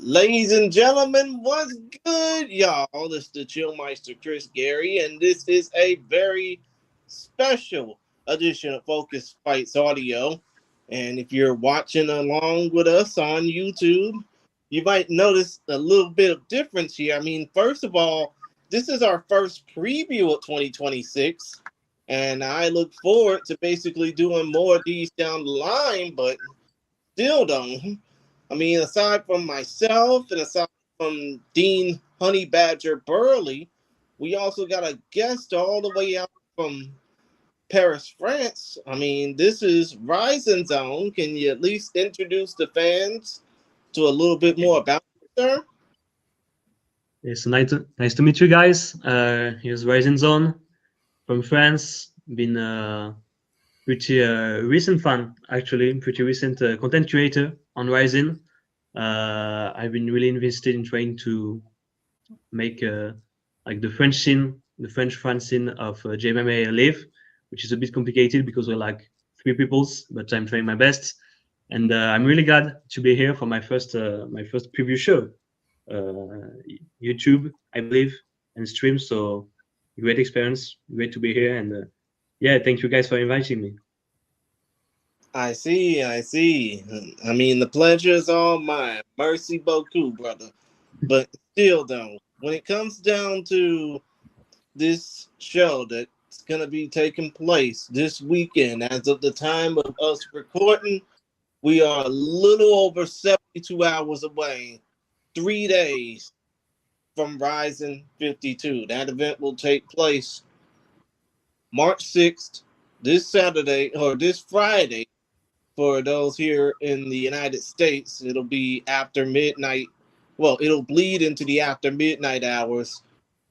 Ladies and gentlemen, what's good, y'all? This is the Chillmeister Chris Gary, and this is a very special edition of Focus Fights Audio. And if you're watching along with us on YouTube, you might notice a little bit of difference here. I mean, first of all, this is our first preview of 2026, and I look forward to basically doing more of these down the line, but still don't. I mean, aside from myself and aside from Dean Honey Badger Burley, we also got a guest all the way out from Paris, France. I mean, this is RIZIN Zone. Can you at least introduce the fans to a little bit more about it, sir? It's nice to meet you guys. Here's RIZIN Zone from France. Been pretty recent fan, actually, pretty recent content creator on RIZIN. I've been really invested in trying to make like the French scene, the French fan scene of JMMA live, which is a bit complicated because we're like 3 peoples, but I'm trying my best. And I'm really glad to be here for my first preview show. YouTube, I believe, and stream. So great experience, great to be here, and yeah, thank you guys for inviting me. I see. I mean, the pleasure is all mine. Merci beaucoup, brother. But still, though, when it comes down to this show that's going to be taking place this weekend, as of the time of us recording, we are a little over 72 hours away, 3 days from RIZIN 52. That event will take place March 6th, this Saturday, or this Friday. For those here in the United States, it'll be after midnight. Well, it'll bleed into the after midnight hours.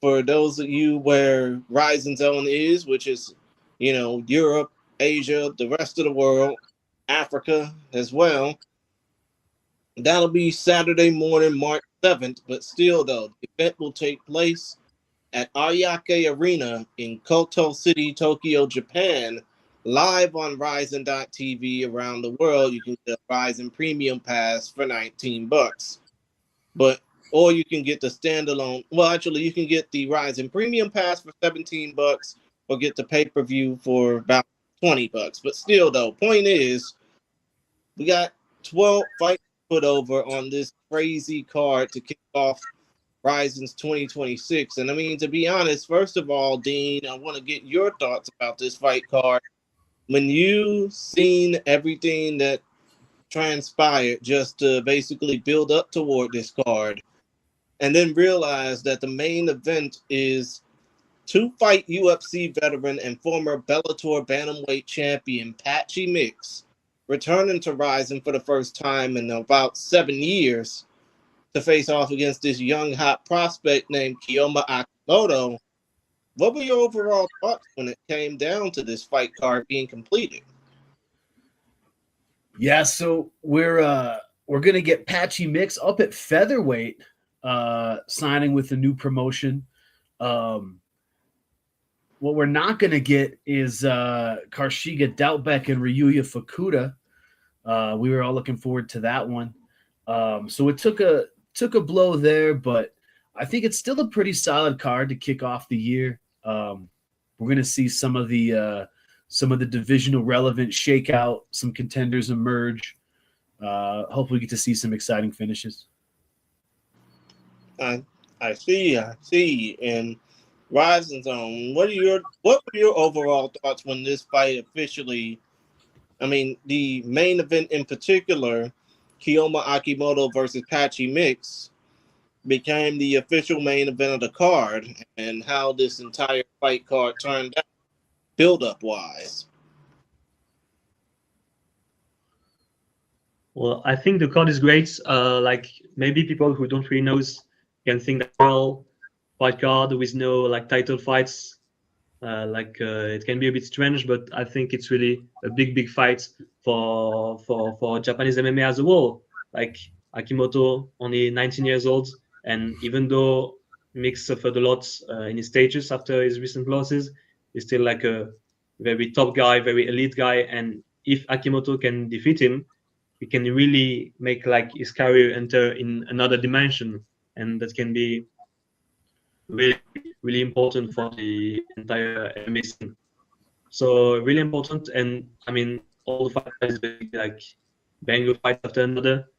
For those of you where RIZIN Zone is, which is, Europe, Asia, the rest of the world, Africa as well, that'll be Saturday morning, March 7th. But still, though, the event will take place at Ariake Arena in Koto City, Tokyo, Japan, live on RIZIN.TV around the world. You can get a RIZIN Premium Pass for $19. Or you can get the standalone. Well, actually, you can get the RIZIN Premium Pass for $17 or get the pay-per-view for about $20. But still, though, point is, we got 12 fights put over on this crazy card to kick off RIZIN's 2026. And I mean, to be honest, first of all, Dean, I want to get your thoughts about this fight card. When you seen everything that transpired just to basically build up toward this card, and then realize that the main event is 2-fight UFC veteran and former Bellator Bantamweight champion Patchy Mix returning to RIZIN for the first time in about 7 years to face off against this young hot prospect named Kyoma Akimoto. What were your overall thoughts when it came down to this fight card being completed? Yeah, so we're gonna get Patchy Mix up at featherweight, signing with a new promotion. What we're not gonna get is Karshiga Doubtbeck and Ryuya Fukuda. We were all looking forward to that one. So it took a blow there, but I think it's still a pretty solid card to kick off the year. We're going to see some of the divisional relevant shakeout, some contenders emerge. Hopefully, we get to see some exciting finishes. I see. And RIZIN Zone, what were your overall thoughts when this fight officially? I mean, the main event in particular, Kyoma Akimoto versus Patchy Mix, became the official main event of the card, and how this entire fight card turned out, build-up wise. Well, I think the card is great. Like maybe people who don't really know can think that fight card with no like title fights, it can be a bit strange, but I think it's really a big fight for Japanese MMA as a whole. Like Akimoto, only 19 years old, and even though Mix suffered a lot in his stages after his recent losses, he's still like a very top guy, very elite guy. And if Akimoto can defeat him, he can really make like his career enter in another dimension, and that can be really really important for the entire MMA scene. So really important, and I mean all the fights basically like banger fight after another.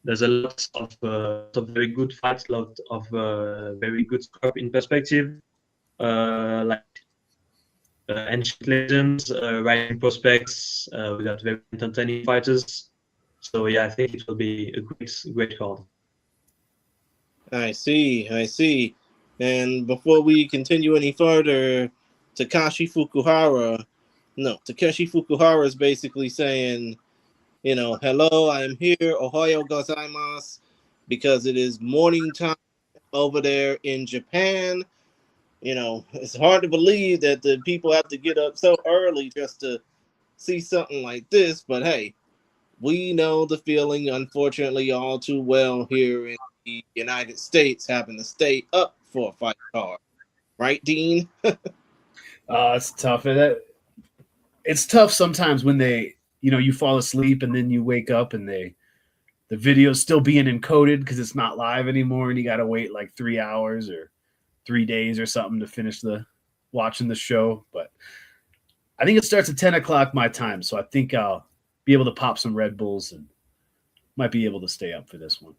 There's a lot of very good fights, a lot of very good scope in perspective, like ancient legends, rising prospects. We got very entertaining fighters. So yeah, I think it will be a great card. I see, I see. And before we continue any further, Takeshi Fukuhara is basically saying, you know, hello, I am here, Ohayo gozaimasu, because it is morning time over there in Japan. You know, it's hard to believe that the people have to get up so early just to see something like this, but hey, we know the feeling, unfortunately, all too well here in the United States, having to stay up for a fight card. Right, Dean? It's tough. It's tough sometimes when you fall asleep and then you wake up and the video's still being encoded because it's not live anymore, and you got to wait like 3 hours or 3 days or something to finish watching the show. But I think it starts at 10 o'clock my time, so I think I'll be able to pop some Red Bulls and might be able to stay up for this one.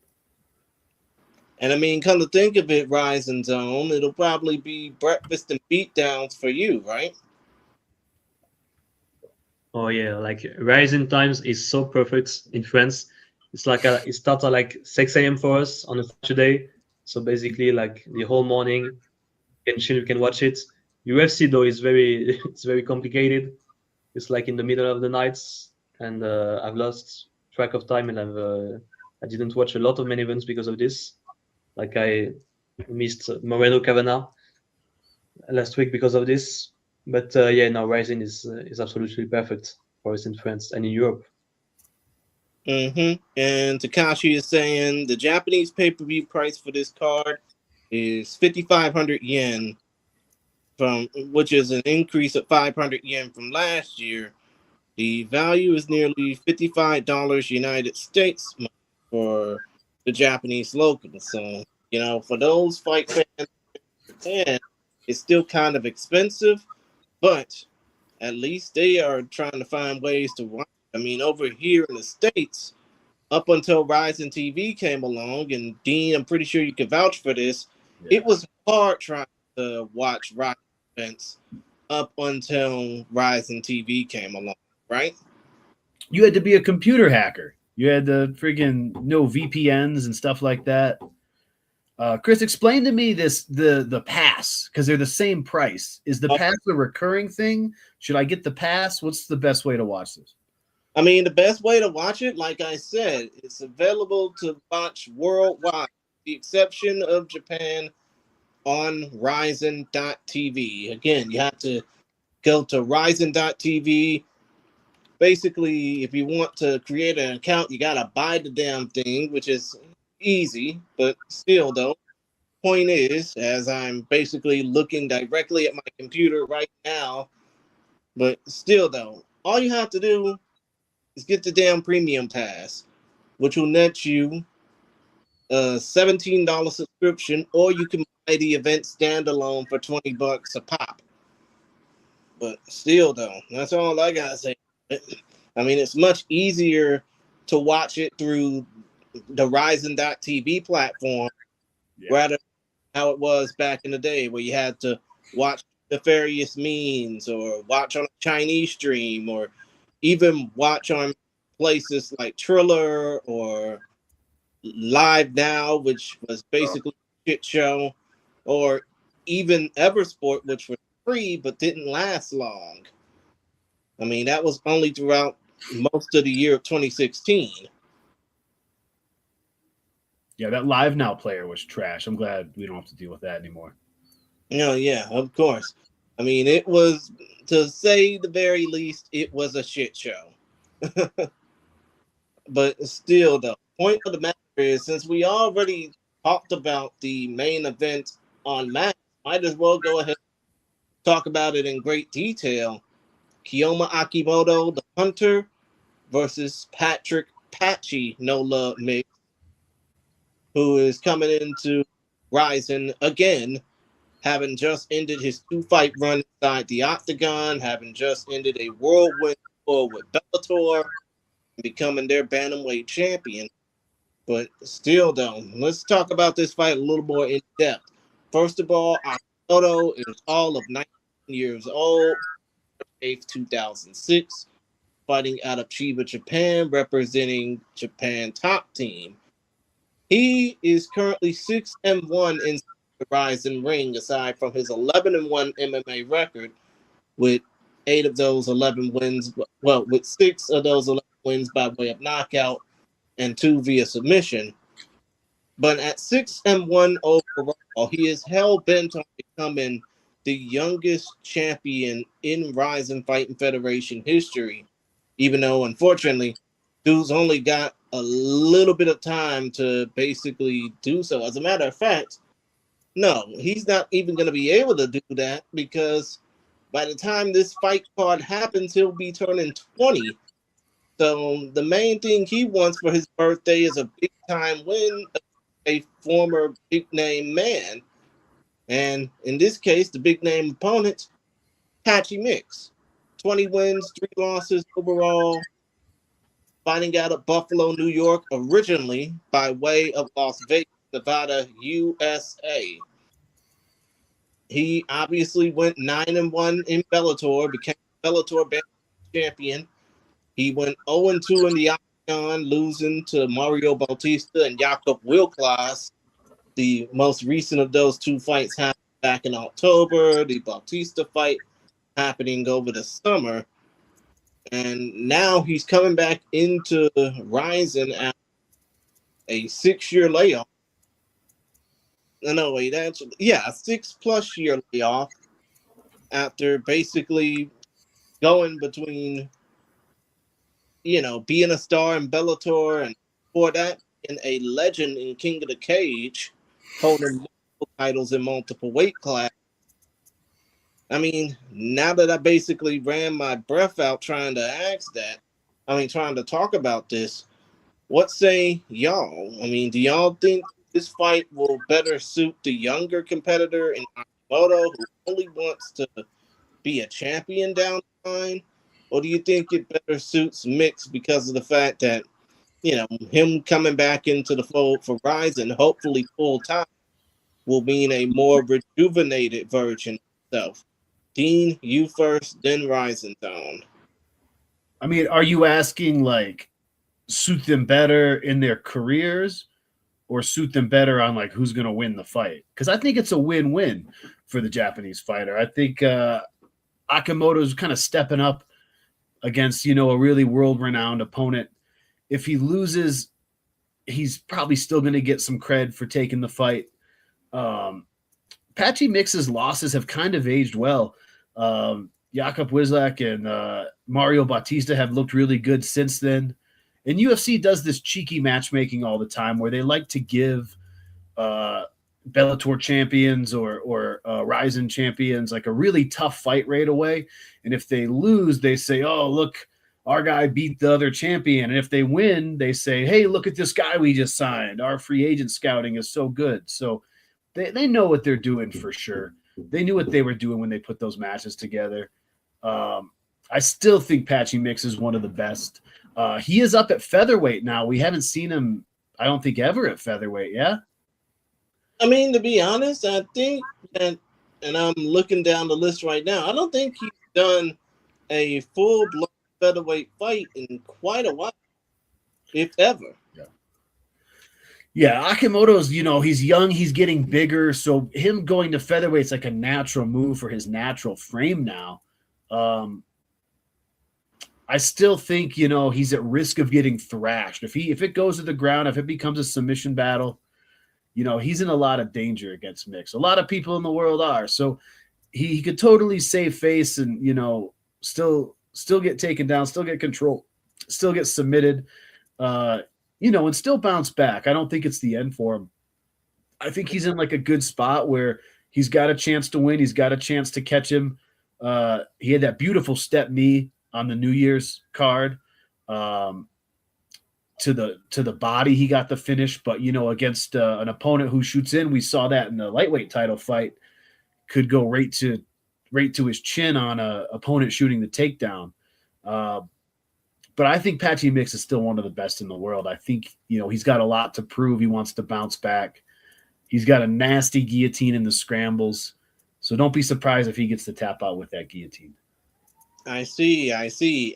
And I mean, come to think of it, Rising Zone, it'll probably be breakfast and beatdowns for you, right? Oh yeah, like rising times is so perfect in France. It's like it starts at like 6 a.m. for us on a Saturday. So basically, like the whole morning, you can chill, you can watch it. UFC though is very it's very complicated. It's like in the middle of the nights, and I've lost track of time, and I didn't watch a lot of main events because of this. Like I missed Moreno Kavanagh last week because of this. But yeah, now Rising is absolutely perfect for us in France and in Europe. Mm-hmm. And Takashi is saying the Japanese pay-per-view price for this card is 5,500 yen, which is an increase of 500 yen from last year. The value is nearly $55 United States money for the Japanese local. So, you know, for those fight fans in Japan, it's still kind of expensive, but at least they are trying to find ways to watch. I mean, over here in the States, up until RIZIN TV came along, and Dean, I'm pretty sure you can vouch for this, It was hard trying to watch RIZIN events up until RIZIN TV came along, right? You had to be a computer hacker. You had to friggin' know VPNs and stuff like that. Chris, explain to me the pass, because they're the same price. Is the pass a recurring thing? Should I get the pass? What's the best way to watch this? I mean, the best way to watch it, like I said, it's available to watch worldwide, with the exception of Japan, on RIZIN.tv. Again, you have to go to RIZIN.tv. Basically, if you want to create an account, you got to buy the damn thing, which is easy, but still, though. Point is, as I'm basically looking directly at my computer right now, but still, though, all you have to do is get the damn premium pass, which will net you a $17 subscription, or you can buy the event standalone for $20 a pop. But still, though, that's all I gotta say. I mean, it's much easier to watch it through the RIZIN.tv platform rather than how it was back in the day, where you had to watch nefarious means or watch on a Chinese stream or even watch on places like Triller or Live Now, which was basically a shit show, or even Eversport, which was free but didn't last long. I mean, that was only throughout most of the year of 2016. Yeah, that Live Now player was trash. I'm glad we don't have to deal with that anymore. No, yeah, of course. I mean, it was, to say the very least, it was a shit show. But still, the point of the matter is, since we already talked about the main event on Max, might as well go ahead and talk about it in great detail. Kyoma Akimoto, the Hunter, versus Patrick Patchy No Love Mix, who is coming into RIZIN again, having just ended his 2-fight run inside the Octagon, having just ended a whirlwind tour with BELLATOR, becoming their Bantamweight champion. But still, though, let's talk about this fight a little more in depth. First of all, Koto is all of 19 years old, 8th, 2006, fighting out of Chiba, Japan, representing Japan top team. He is currently 6-1 in the RIZIN ring, aside from his 11-1 MMA record, with 8 of those 11 wins, well, with 6 of those 11 wins by way of knockout and 2 via submission. But at 6-1 overall, he is hell-bent on becoming the youngest champion in RIZIN Fighting Federation history, even though, unfortunately, dude's only got a little bit of time to basically do so. As a matter of fact, no, he's not even going to be able to do that, because by the time this fight card happens, he'll be turning 20. So the main thing he wants for his birthday is a big-time win, a former big-name man. And in this case, the big-name opponent, Patchy Mix. 20 wins, 3 losses overall, fighting out of Buffalo, New York, originally by way of Las Vegas, Nevada, USA. He obviously went 9-1 in BELLATOR, became BELLATOR Bantamweight champion. He went 0-2 in the Octagon, losing to Mario Bautista and Jakob Wilklas. The most recent of those 2 fights happened back in October. The Bautista fight happening over the summer. And now he's coming back into RIZIN after a 6-year layoff. No, wait, actually, yeah, a 6+ year layoff after basically going between, you know, being a star in BELLATOR and before that, being a legend in King of the Cage, holding multiple titles in multiple weight classes. I mean, now that I basically ran my breath out trying to talk about this, what say y'all? I mean, do y'all think this fight will better suit the younger competitor in Akimoto, who only wants to be a champion down the line? Or do you think it better suits Mix because of the fact that, you know, him coming back into the fold for RIZIN, hopefully full time, will mean a more rejuvenated version of himself? Dean, you first, then RIZIN Zone. I mean, are you asking like suit them better in their careers or suit them better on like who's going to win the fight? Because I think it's a win-win for the Japanese fighter. I think Akimoto's kind of stepping up against, you know, a really world-renowned opponent. If he loses, he's probably still going to get some cred for taking the fight. Patchy Mix's losses have kind of aged well. Jakob Wislak and Mario Bautista have looked really good since then. And UFC does this cheeky matchmaking all the time where they like to give BELLATOR champions or RIZIN champions like a really tough fight right away. And if they lose, they say, oh, look, our guy beat the other champion. And if they win, they say, hey, look at this guy we just signed. Our free agent scouting is so good. So they know what they're doing for sure. They knew what they were doing when they put those matches together. I still think Patchy Mix is one of the best. He is up at featherweight now. We haven't seen him, I don't think, ever at featherweight, yeah? I mean, to be honest, I think that, and I'm looking down the list right now, I don't think he's done a full-blown featherweight fight in quite a while, if ever. Yeah, Akimoto's, you know, he's young, he's getting bigger, so him going to featherweight's like a natural move for his natural frame now. I still think, you know, he's at risk of getting thrashed. If it goes to the ground, if it becomes a submission battle, you know, he's in a lot of danger against Mix. A lot of people in the world are. So he could totally save face and, you know, still get taken down, still get control, still get submitted, you know, and still bounce back. I don't think it's the end for him. I think he's in like a good spot where he's got a chance to win. He's got a chance to catch him. He had that beautiful step knee on the New Year's card. to the body, he got the finish. But against an opponent who shoots in, we saw that in the lightweight title fight, could go right to his chin on a opponent shooting the takedown. But I think Patchy Mix is still one of the best in the world. I think he's got a lot to prove. He wants to bounce back. He's got a nasty guillotine in the scrambles, so don't be surprised if he gets to tap out with that guillotine. I see.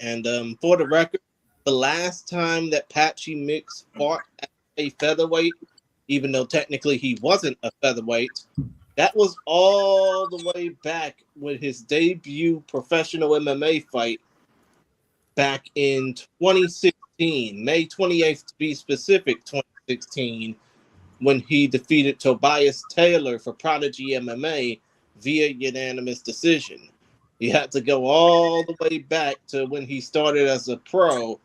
And for the record, the last time that Patchy Mix fought at a featherweight, even though technically he wasn't a featherweight, that was all the way back with his debut professional MMA fight back in 2016, May 28th to be specific, 2016, when he defeated Tobias Taylor for Prodigy MMA via unanimous decision. You had to go all the way back to when he started as a pro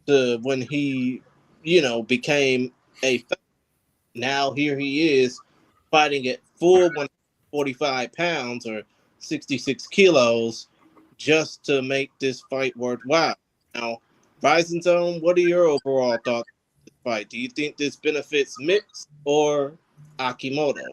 to when he, became a. Now here he is fighting at full 145 pounds or 66 kilos just to make this fight worthwhile. Now, RIZIN Zone, what are your overall thoughts on this fight? Do you think this benefits Mix or Akimoto?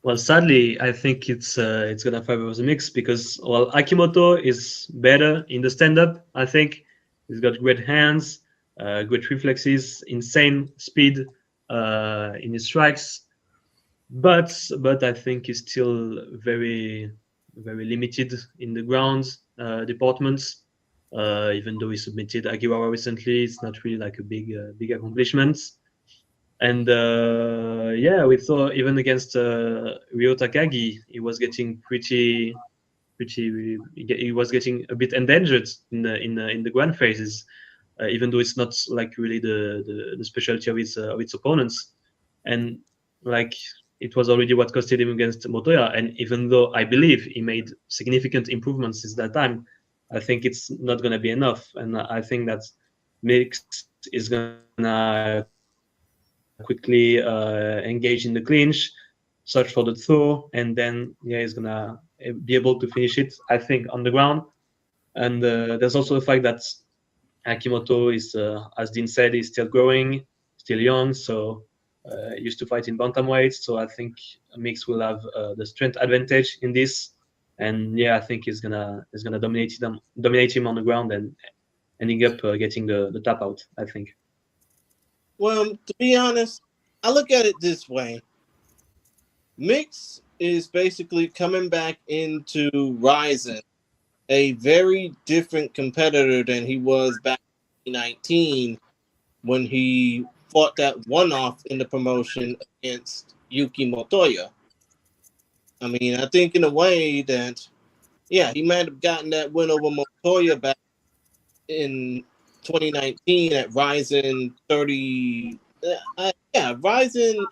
Well, sadly, I think it's gonna favor the Mix because Akimoto is better in the stand-up. I think he's got great hands, great reflexes, insane speed in his strikes, but I think he's still very limited in the ground departments. Even though he submitted Agiwara recently, it's not really like a big accomplishment. And we saw even against Ryo Takagi, he was getting he was getting a bit endangered in the ground phases, even though it's not like really the specialty of its opponents. And like it was already what costed him against Motoya. And even though I believe he made significant improvements since that time, I think it's not going to be enough. And I think that Mix is going to quickly engage in the clinch, search for the throw, and then he's going to be able to finish it, I think, on the ground. And there's also the fact that Akimoto is, as Dean said, he's still growing, still young, so used to fight in Bantamweight. So I think Mix will have the strength advantage in this. And I think he's gonna dominate him on the ground and ending up getting the tap out, I think. Well, to be honest, I look at it this way. Mix is basically coming back into RIZIN, a very different competitor than he was back in 2019 when he fought that one-off in the promotion against Yuki Motoya. I mean, I think in a way that, he might have gotten that win over Motoya back in 2019 at RIZIN 30. RIZIN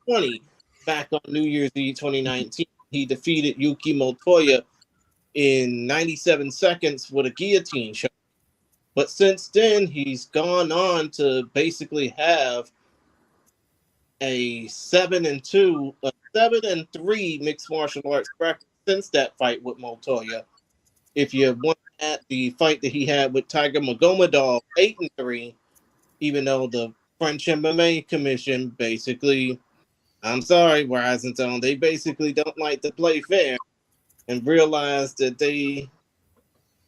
20 back on New Year's Eve 2019. He defeated Yuki Motoya in 97 seconds with a guillotine shot. But since then, he's gone on to basically have a 7-2, a 7-3 mixed martial arts record since that fight with Motoya. If you want at the fight that he had with Tiger Magomedov, 8-3, even though the French MMA Commission basically, I'm sorry, RIZIN Zone, they basically don't like to play fair and realize that they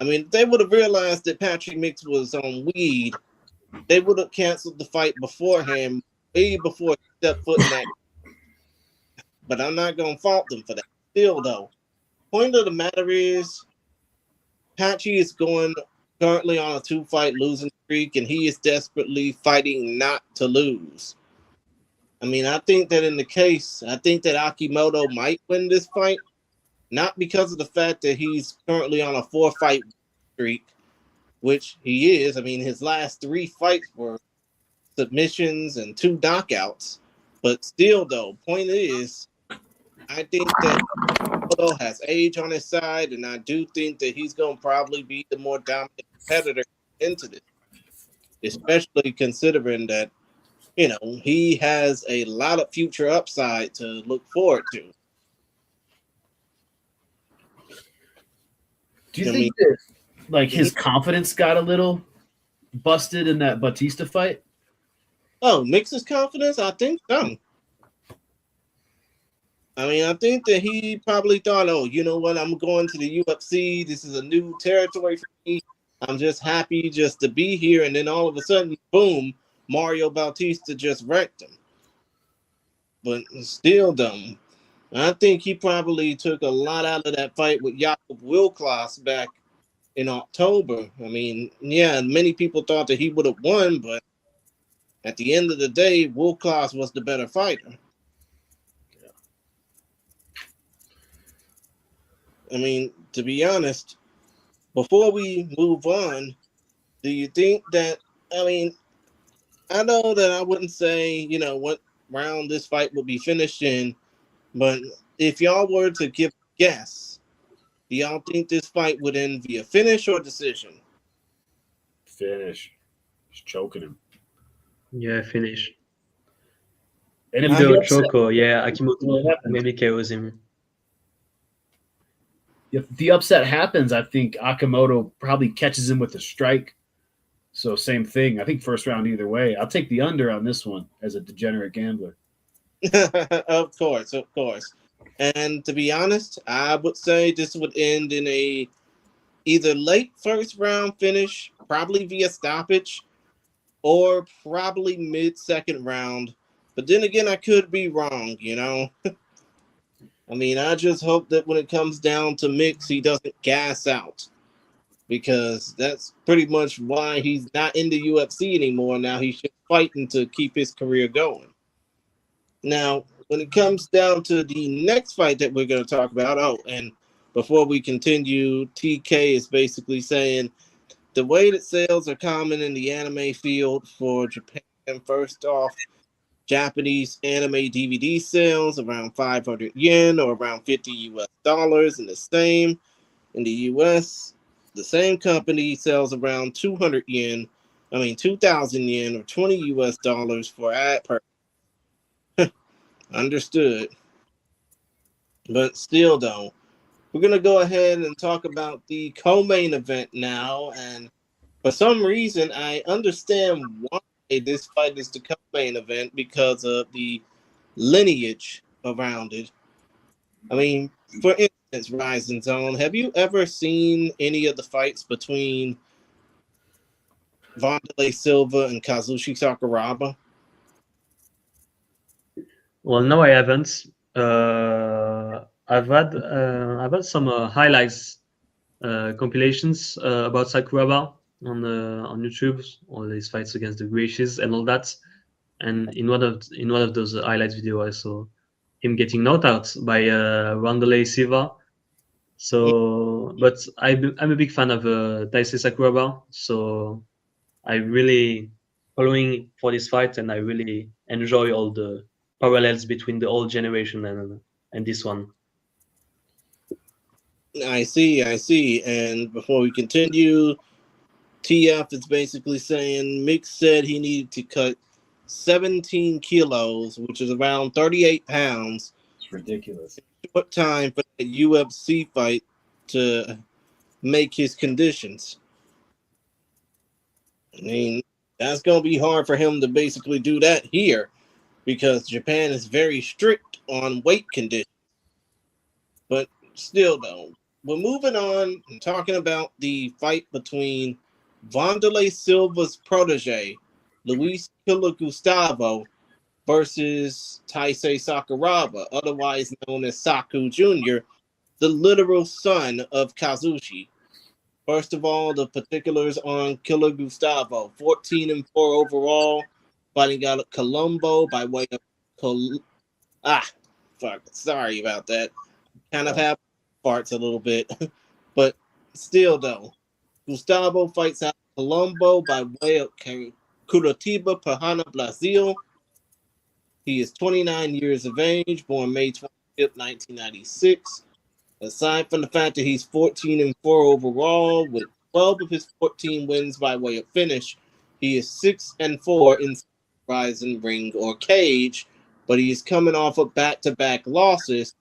would have realized that Patchy Mix was on weed, they would have canceled the fight beforehand, way before he stepped foot in that. But I'm not going to fault them for that. Still, though, point of the matter is, Patchy is currently on a 2-fight losing streak, and he is desperately fighting not to lose. I mean, I think that Akimoto might win this fight, not because of the fact that he's currently on a 4-fight streak, which he is. I mean, his last 3 fights were submissions and 2 knockouts. But still, though, point is, I think that Koto has age on his side, and I do think that he's going to probably be the more dominant competitor into this, especially considering that, he has a lot of future upside to look forward to. Do you think that, his confidence got a little busted in that Batista fight? Oh, Mix's confidence? I think so. I mean, I think that he probably thought, oh, you know what? I'm going to the UFC. This is a new territory for me. I'm just happy just to be here. And then all of a sudden, boom, Mario Bautista just wrecked him. But still, though, I think he probably took a lot out of that fight with Jakob Wilklas back in October. I mean, yeah, many people thought that he would have won, but at the end of the day, Wilklas was the better fighter. I mean, to be honest, before we move on, do you think that, I mean, I know that I wouldn't say, you know, what round this fight would be finished in, but if y'all were to give a guess, do y'all think this fight would end via finish or decision? Finish. He's choking him. Yeah, finish. And if Either the choke or, yeah, upset Akimoto happens, maybe KOs him. if the upset happens, I think Akimoto probably catches him with a strike. So same thing. I think first round either way. I'll take the under on this one as a degenerate gambler. Of course, of course. And to be honest, I would say this would end in a either late first round finish, probably via stoppage, or probably mid second round. But then again, I could be wrong, you know. I mean, I just hope that when it comes down to Mix, he doesn't gas out, because that's pretty much why he's not in the UFC anymore. Now he's just fighting to keep his career going. Now, when it comes down to the next fight that we're going to talk about, oh, and before we continue, TK is basically saying the way that sales are common in the anime field for Japan, first off, Japanese anime DVD sales around 500 yen or around $50 US, and the same in the US. The same company sells around 200 yen, 2,000 yen or $20 US for ad per. Understood. But still, though, we're going to go ahead and talk about the co-main event now. And for some reason, I understand why this fight is the co-main event, because of the lineage around it. I mean, for instance, RIZIN Zone, have you ever seen any of the fights between Wanderlei Silva and Kazushi Sakuraba? Well, no, I haven't. I've had some highlights, compilations about Sakuraba on YouTube, all these fights against the Gracies and all that. And in one of those highlights video, I saw him getting knocked out by Wanderlei Silva. So, but I'm a big fan of Taisei Sakuraba, so I really following for this fight, and I really enjoy all the parallels between the old generation and this one. I see. And before we continue, TF is basically saying Mix said he needed to cut 17 kilos, which is around 38 pounds. It's ridiculous. Short time for a UFC fight to make his conditions. I mean, that's going to be hard for him to basically do that here, because Japan is very strict on weight conditions. But still, though, we're moving on and talking about the fight between Wanderlei Silva's protege, Luis Killer Gustavo, versus Taisei Sakuraba, otherwise known as Saku Jr., the literal son of Kazushi. First of all, the particulars on Killer Gustavo: 14-4 overall, fighting out of Colombo by way of sorry about that. Kind of have parts a little bit, but still, though, Gustavo fights out of Colombo by way of Curitiba, Paraná, Brazil. He is 29 years of age, born May 25th, 1996. Aside from the fact that he's 14-4 overall, with 12 of his 14 wins by way of finish, he is 6-4 in RIZIN ring or cage, but he is coming off of back-to-back losses.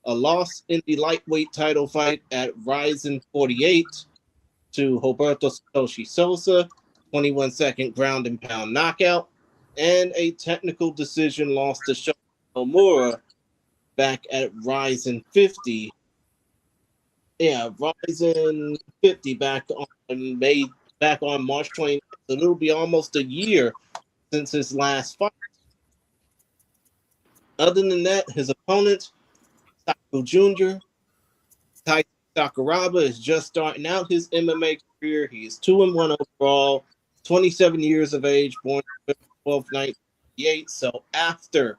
A loss in the lightweight title fight at RIZIN 48 to Roberto Satoshi Sosa, 21-second ground and pound knockout, and a technical decision loss to Shoto Nomura back at RIZIN 50. Yeah, RIZIN 50 back on March 29th. So it'll be almost a year since his last fight. Other than that, his opponent, Saku Jr., Taisei Sakuraba, is just starting out his MMA career. He is 2-1 overall, 27 years of age, born February 12th, 1988. So after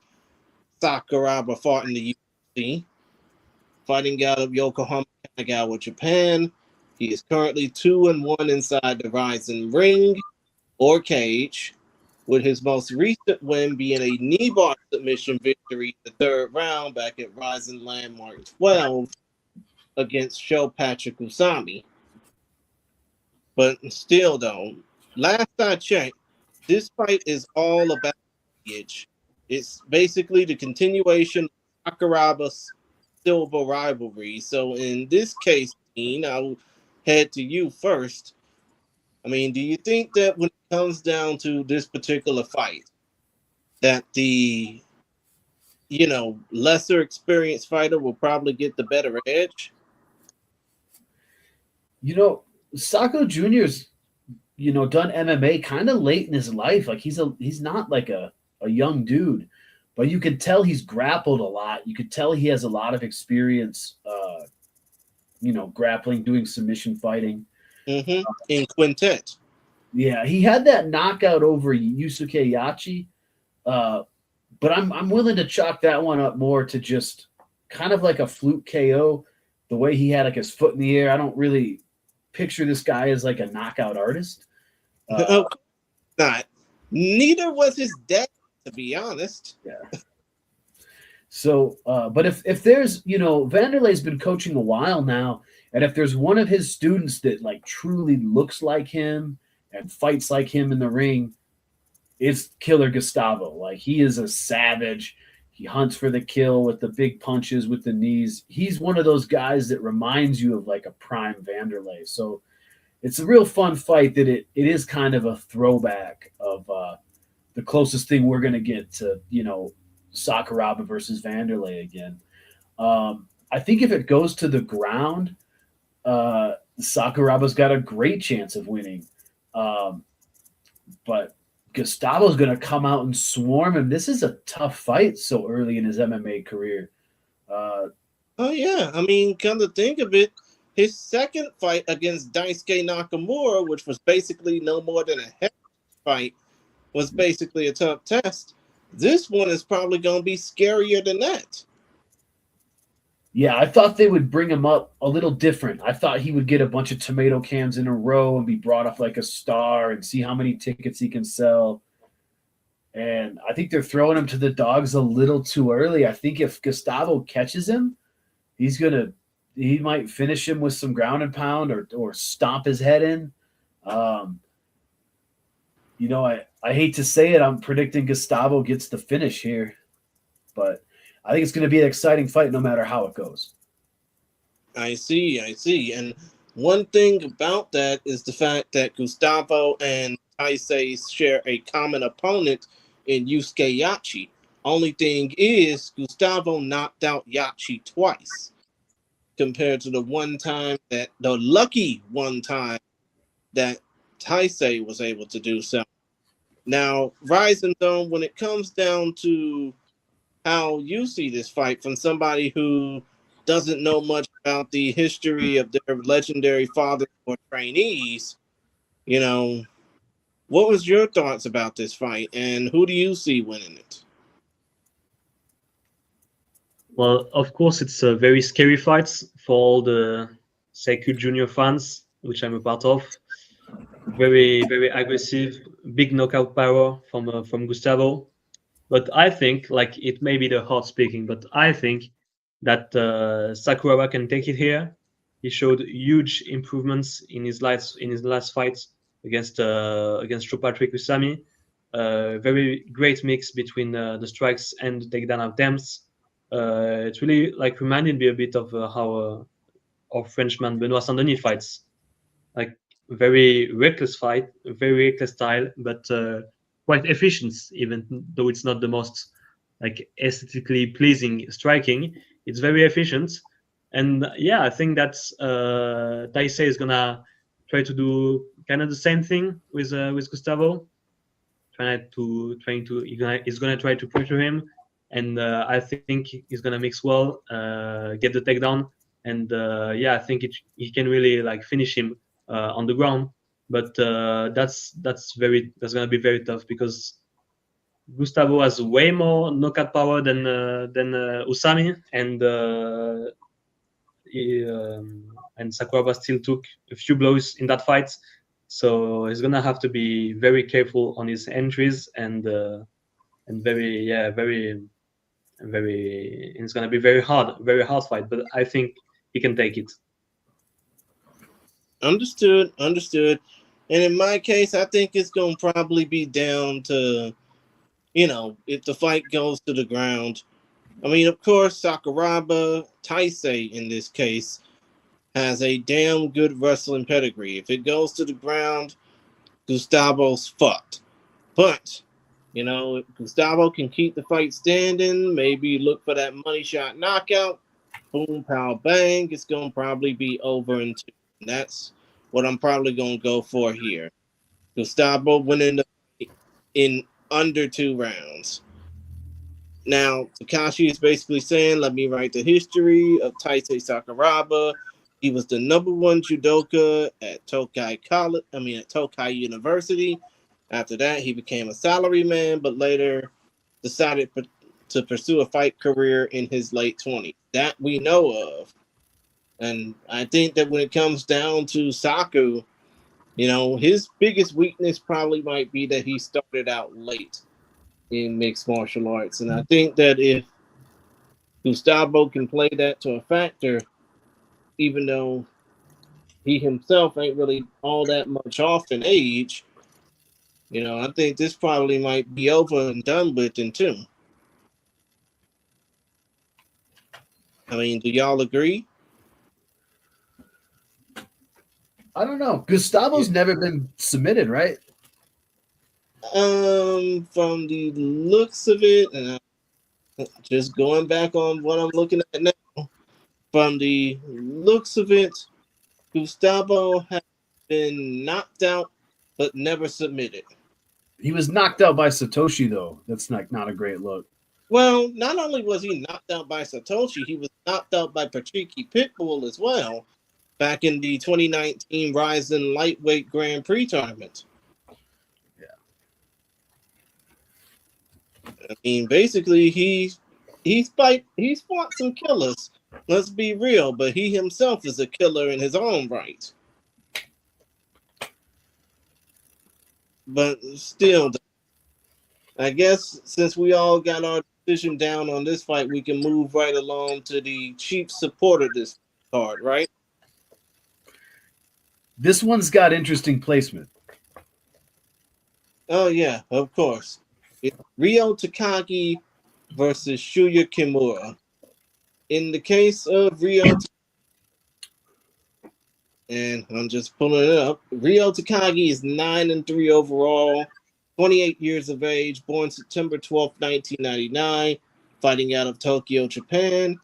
Sakuraba fought in the UFC, fighting out of Yokohama, Kanagawa, Japan, he is currently 2-1 inside the RIZIN ring or cage, with his most recent win being a knee bar submission victory in the third round back at RIZIN Landmark 12 against Sho Patrick Usami. But still, though, last I checked, this fight is all about lineage. It's basically the continuation of Sakuraba's Silva rivalry. So in this case, Dean, I'll head to you first. I mean, do you think that when it comes down to this particular fight, that the, lesser experienced fighter will probably get the better edge? Saku Jr.'s, done MMA kind of late in his life. Like he's not like a young dude, but you can tell he's grappled a lot. You could tell he has a lot of experience, grappling, doing submission fighting. Mm-hmm. In quintet. Yeah, he had that knockout over Yusuke Yachi, but I'm willing to chalk that one up more to just kind of like a fluke KO. The way he had like his foot in the air, I don't really picture this guy as like a knockout artist. Not. Neither was his dad, to be honest. Yeah. So, but if there's, Vanderlei's been coaching a while now, and if there's one of his students that like truly looks like him and fights like him in the ring, it's Killer Gustavo. Like he is a savage. He hunts for the kill with the big punches, with the knees. He's one of those guys that reminds you of like a prime Vanderlei. So it's a real fun fight that it is kind of a throwback of the closest thing we're going to get to, Sakuraba versus Vanderlei again. I think if it goes to the ground, Sakuraba's got a great chance of winning. But Gustavo's going to come out and swarm him. This is a tough fight so early in his MMA career. Oh, yeah. I mean, come to think of it, his second fight against Daisuke Nakamura, which was basically no more than a heavy fight, was basically a tough test. This one is probably going to be scarier than that. Yeah, I thought they would bring him up a little different. I thought he would get a bunch of tomato cans in a row and be brought up like a star and see how many tickets he can sell. And I think they're throwing him to the dogs a little too early. I think if Gustavo catches him, he might finish him with some ground and pound or stomp his head in. I hate to say it, I'm predicting Gustavo gets the finish here, but I think it's going to be an exciting fight no matter how it goes. I see. And one thing about that is the fact that Gustavo and Taisei share a common opponent in Yusuke Yachi. Only thing is, Gustavo knocked out Yachi twice compared to the lucky one time that Taisei was able to do so. Now, RIZIN Zone, when it comes down to how you see this fight from somebody who doesn't know much about the history of their legendary fathers or trainees, what was your thoughts about this fight and who do you see winning it? Well, of course, it's a very scary fight for all the Saku Junior fans, which I'm a part of. Very, very aggressive, big knockout power from Gustavo. But I think, like, it may be the heart speaking, but I think that Sakuraba can take it here. He showed huge improvements in his last fight against Sho Patrick Usami. Very great mix between the strikes and takedown attempts. It really reminded me a bit of how our Frenchman Benoit Saint-Denis fights. Like very reckless fight, very reckless style, but quite efficient, even though it's not the most like aesthetically pleasing striking. It's very efficient, and yeah, I think that's Taisei is gonna try to do kind of the same thing with Gustavo, he's gonna try to pressure him, and I think he's gonna mix well, get the takedown, and yeah, I think he can really like finish him on the ground. But that's gonna be very tough because Gustavo has way more knockout power than Usami, and Sakuraba still took a few blows in that fight, so he's gonna have to be very careful on his entries and it's gonna be very hard fight. But I think he can take it. Understood. And in my case, I think it's gonna probably be down to, if the fight goes to the ground. I mean, of course, Sakuraba, Taisei in this case, has a damn good wrestling pedigree. If it goes to the ground, Gustavo's fucked. But, if Gustavo can keep the fight standing, maybe look for that money shot knockout, boom, pow, bang, it's going to probably be over in 2. And that's what I'm probably going to go for here. Gustavo winning in under 2 rounds. Now, Takashi is basically saying, let me write the history of Taisei Sakuraba. He was the #1 judoka at Tokai University. After that, he became a salaryman, but later decided to pursue a fight career in his late 20s. That we know of. And I think that when it comes down to Saku, his biggest weakness probably might be that he started out late in mixed martial arts. And I think that if Gustavo can play that to a factor, even though he himself ain't really all that much off in age, I think this probably might be over and done with in 2. I mean, do y'all agree? I don't know. Gustavo's never been submitted, right? From the looks of it, and just going back on what I'm looking at now, from the looks of it, Gustavo has been knocked out but never submitted. He was knocked out by Satoshi, though. That's not a great look. Well, not only was he knocked out by Satoshi, he was knocked out by Patchy Pitbull as well, back in the 2019 RIZIN Lightweight Grand Prix tournament. Yeah. I mean, basically, he's fought some killers. Let's be real, but he himself is a killer in his own right. But still, I guess since we all got our decision down on this fight, we can move right along to the chief support of this card, right? This one's got interesting placement. Oh, yeah, of course. It's Ryo Takagi versus Shuya Kimura. In the case of Ryo, and I'm just pulling it up, Ryo Takagi is 9-3 overall, 28 years of age, born September 12, 1999, fighting out of Tokyo, Japan.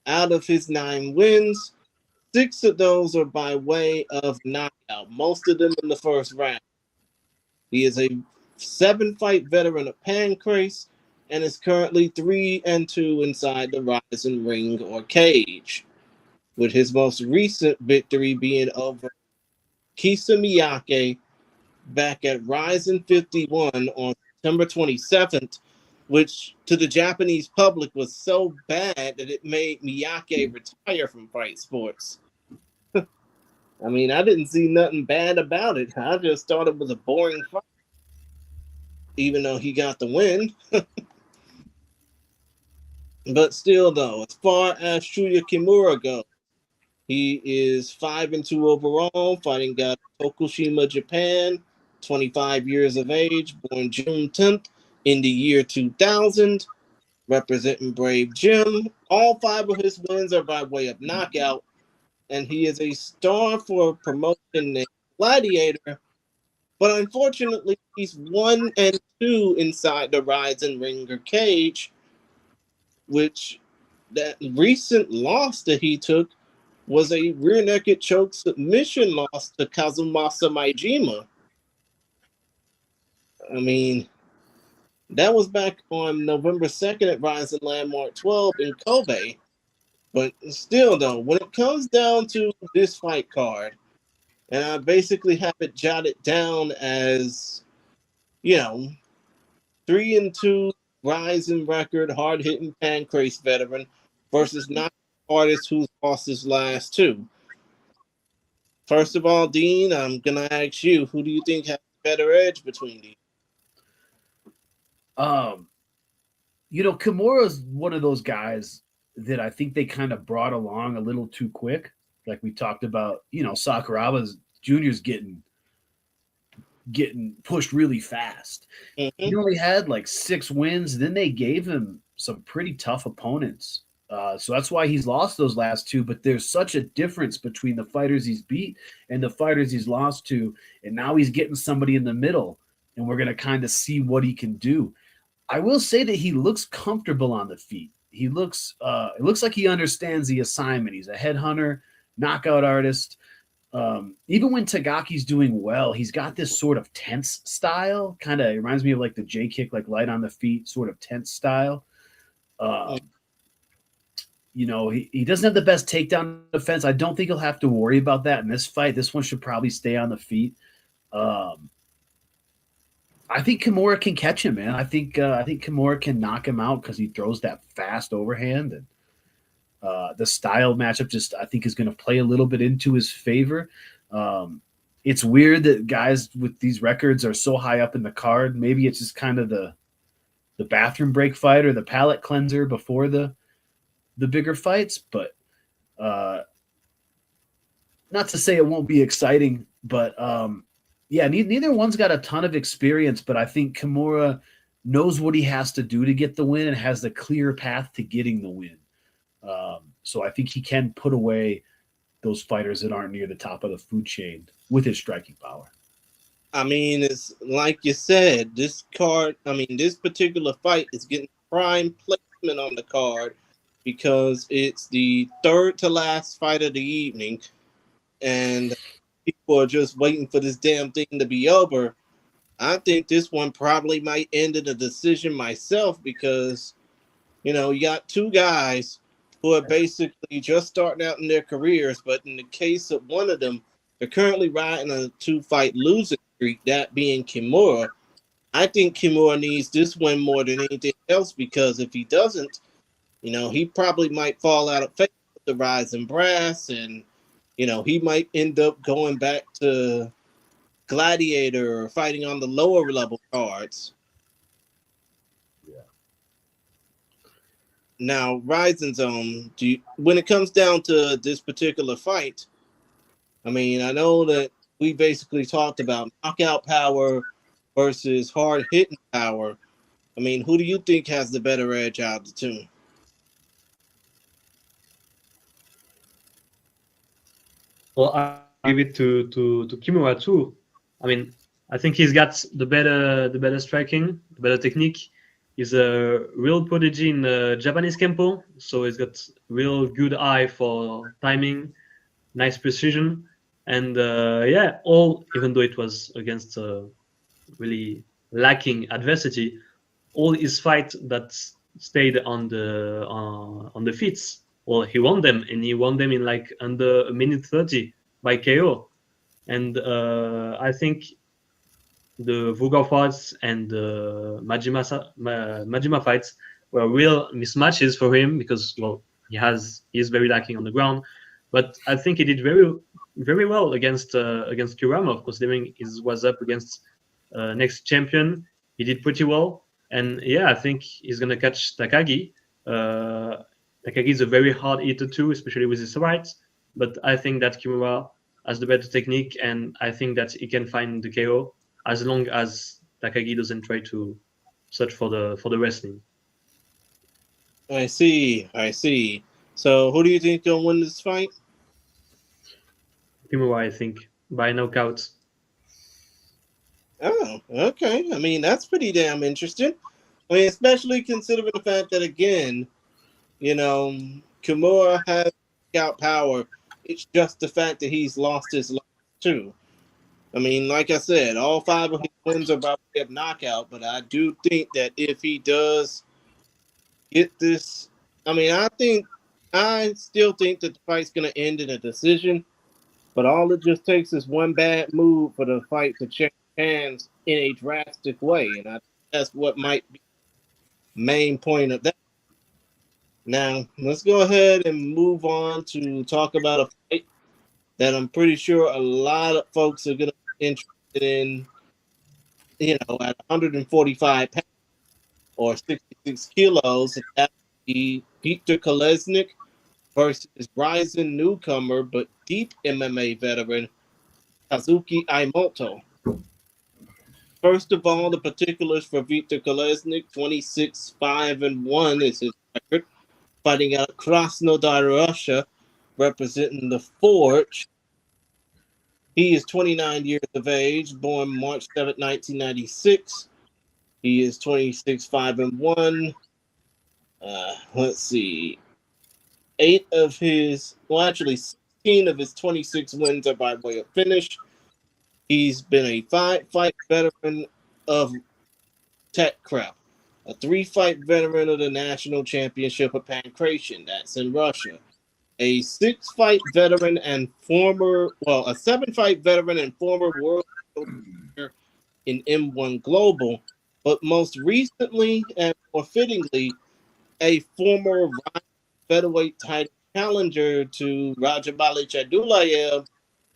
Out of his 9 wins, 6 of those are by way of knockout, most of them in the first round. He is a 7-fight veteran of Pancrase and is currently 3-2 inside the RIZIN ring or cage, with his most recent victory being over Kisa Miyake back at RIZIN 51 on September 27th, which to the Japanese public was so bad that it made Miyake retire from fight sports. I mean, I didn't see nothing bad about it. I just thought it was a boring fight, even though he got the win. But still, though, as far as Shuya Kimura goes, he is 5-2 overall, fighting out of Tokushima, Japan, 25 years of age, born June 10th in the year 2000, representing Brave Jim. All 5 of his wins are by way of knockout, and he is a star for a promotion named Gladiator, but unfortunately, he's 1-2 inside the RIZIN ringer cage, which that recent loss that he took was a rear naked choke submission loss to Kazumasa Maijima. I mean, that was back on November 2nd at RIZIN Landmark 12 in Kobe. But still, though, when it comes down to this fight card, and I basically have it jotted down as, 3-2 RIZIN record, hard-hitting pancrase veteran versus not artist who's lost his last two. First of all, Dean, I'm going to ask you, who do you think has the better edge between these? Kimura's one of those guys that I think they kind of brought along a little too quick. Like we talked about, Sakuraba's Junior's getting pushed really fast. Mm-hmm. He only had like 6 wins. Then they gave him some pretty tough opponents. So that's why he's lost those last 2. But there's such a difference between the fighters he's beat and the fighters he's lost to. And now he's getting somebody in the middle. And we're going to kind of see what he can do. I will say that he looks comfortable on the feet. He looks it looks like he understands the assignment. He's a headhunter, knockout artist. Even when Tagaki's doing well, he's got this sort of tense style. Kind of reminds me of like the J kick, like light on the feet, sort of tense style. He doesn't have the best takedown defense. I don't think he'll have to worry about that in this fight. This one should probably stay on the feet. I think Kimura can catch him, man. I think Kimura can knock him out because he throws that fast overhand, and the style matchup just I think is going to play a little bit into his favor. It's weird that guys with these records are so high up in the card. Maybe it's just kind of the bathroom break fight or the palate cleanser before the bigger fights, but not to say it won't be exciting, but yeah, neither one's got a ton of experience, but I think Kimura knows what he has to do to get the win and has the clear path to getting the win. So I think he can put away those fighters that aren't near the top of the food chain with his striking power. I mean, it's like you said, this particular fight is getting prime placement on the card because it's the third to last fight of the evening, and people are just waiting for this damn thing to be over. I think this one probably might end in a decision myself because, you got 2 guys who are basically just starting out in their careers, but in the case of one of them, they're currently riding a 2-fight losing streak, that being Kimura. I think Kimura needs this win more than anything else because if he doesn't, he probably might fall out of favor with the RIZIN brass, and he might end up going back to Gladiator or fighting on the lower level cards. Yeah. Now, RIZIN Zone, when it comes down to this particular fight, I mean, I know that we basically talked about knockout power versus hard hitting power. I mean, who do you think has the better edge out of the 2? Well, I give it to Kimura too. I mean, I think he's got the better striking, the better technique. He's a real prodigy in Japanese Kempo, so he's got real good eye for timing, nice precision, and even though it was against really lacking adversity, all his fights that stayed on the feet. Well, he won them, and he won them in like under a minute 30 by KO. And I think the Vuga fights and the Majima fights were real mismatches for him because, well, he's very lacking on the ground. But I think he did very, very well against Kuramov, considering he was up against next champion. He did pretty well. And yeah, I think he's going to catch Takagi. Takagi is a very hard hitter too, especially with his rights. But I think that Kimura has the better technique, and I think that he can find the KO as long as Takagi doesn't try to search for the wrestling. I see. So who do you think will win this fight? Kimura, I think. by knockout. Oh, okay. I mean, that's pretty damn interesting. I mean, especially considering the fact that, again, Kimura has knockout power. It's just the fact that he's lost his last two. I mean, like I said, all 5 of his wins are by way of knockout, but I do think that if he does get this, I still think that the fight's going to end in a decision, but all it just takes is one bad move for the fight to change hands in a drastic way, and I think that's what might be the main point of that. Now, let's go ahead and move on to talk about a fight that I'm pretty sure a lot of folks are going to be interested in, at 145 pounds or 66 kilos. That would be Victor Kolesnik versus rising newcomer but deep MMA veteran Kazuki Aimoto. First of all, the particulars for Victor Kolesnik: 26-5-1 is his record, fighting out of Krasnodar, Russia, representing the Forge. He is 29 years of age, born March 7, 1996. He is 26-5-1. Let's see. 16 of his 26 wins are by way of finish. He's been a 5-fight veteran of Tech Crep, a 3-fight veteran of the National Championship of Pankration, that's in Russia, a 6-fight veteran and a 7-fight veteran and former world champion in M1 Global, but most recently and more fittingly, a former featherweight title challenger to Rajabali Chadulayev,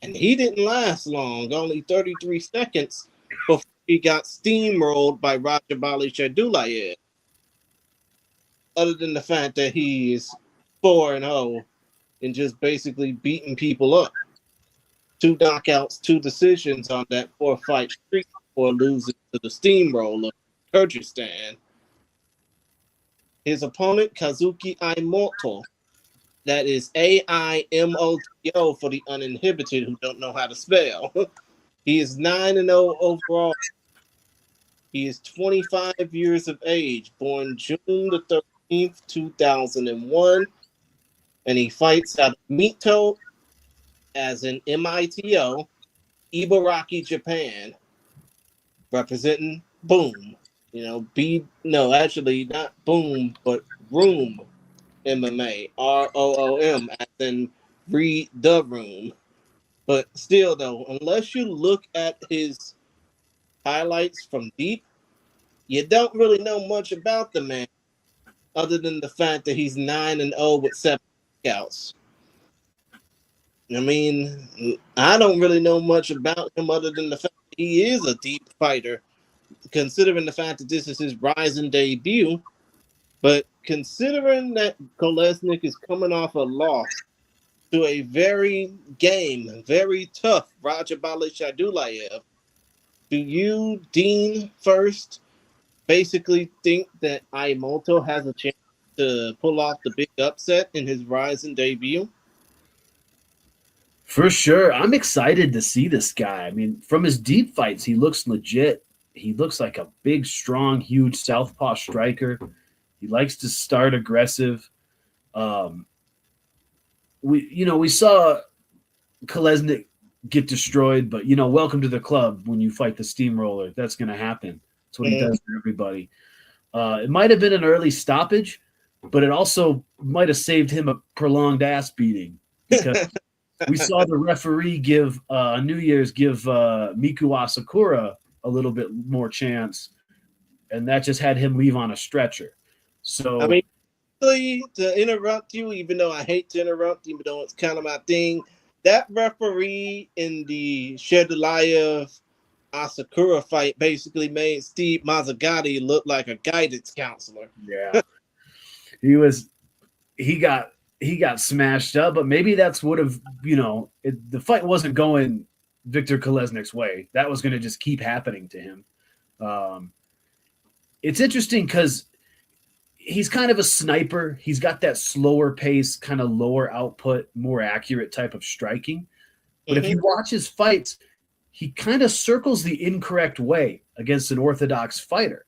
and he didn't last long, only 33 seconds before he got steamrolled by Rajabali Chadulayev. Other than the fact that he is 4-0 and just basically beating people up. 2 knockouts, 2 decisions on that 4-fight streak before losing to the steamroller, Kyrgyzstan. His opponent, Kazuki Aimoto, that is Aimoto for the uninhibited who don't know how to spell. He is 9-0 overall. He is 25 years of age, born June the 13th, 2001, and he fights out of Mito, as in Mito, Ibaraki, Japan, representing Boom. Actually not Boom, but Room MMA, ROOM, as in read the room. But still, though, unless you look at his highlights from deep, you don't really know much about the man, other than the fact that he's 9-0 with 7 knockouts. I mean, I don't really know much about him other than the fact that he is a deep fighter, considering the fact that this is his RIZIN debut. But considering that Kolesnik is coming off a loss to a very tough Rajabali Chadulayev, do you, Dean, first basically think that Aimoto has a chance to pull off the big upset in his RIZIN debut? For sure. I'm excited to see this guy. I mean, from his deep fights, he looks legit. He looks like a big, strong, huge southpaw striker. He likes to start aggressive. We saw Kolesnik get destroyed, but welcome to the club when you fight the steamroller. That's going to happen. That's what he does for everybody. It might have been an early stoppage, but it also might have saved him a prolonged ass beating, because we saw the referee give New Year's give Miku Asakura a little bit more chance, and that just had him leave on a stretcher. So, I mean, to interrupt you, even though I hate to interrupt, even though it's kind of my thing, that referee in the Shedulayev Asakura fight basically made Steve Mazzagatti look like a guidance counselor. Yeah, he got smashed up, but maybe that's would have the fight wasn't going Victor Kolesnik's way. That was going to just keep happening to him. It's interesting because he's kind of a sniper. He's got that slower pace, kind of lower output, more accurate type of striking. But if you watch his fights, he kind of circles the incorrect way against an orthodox fighter.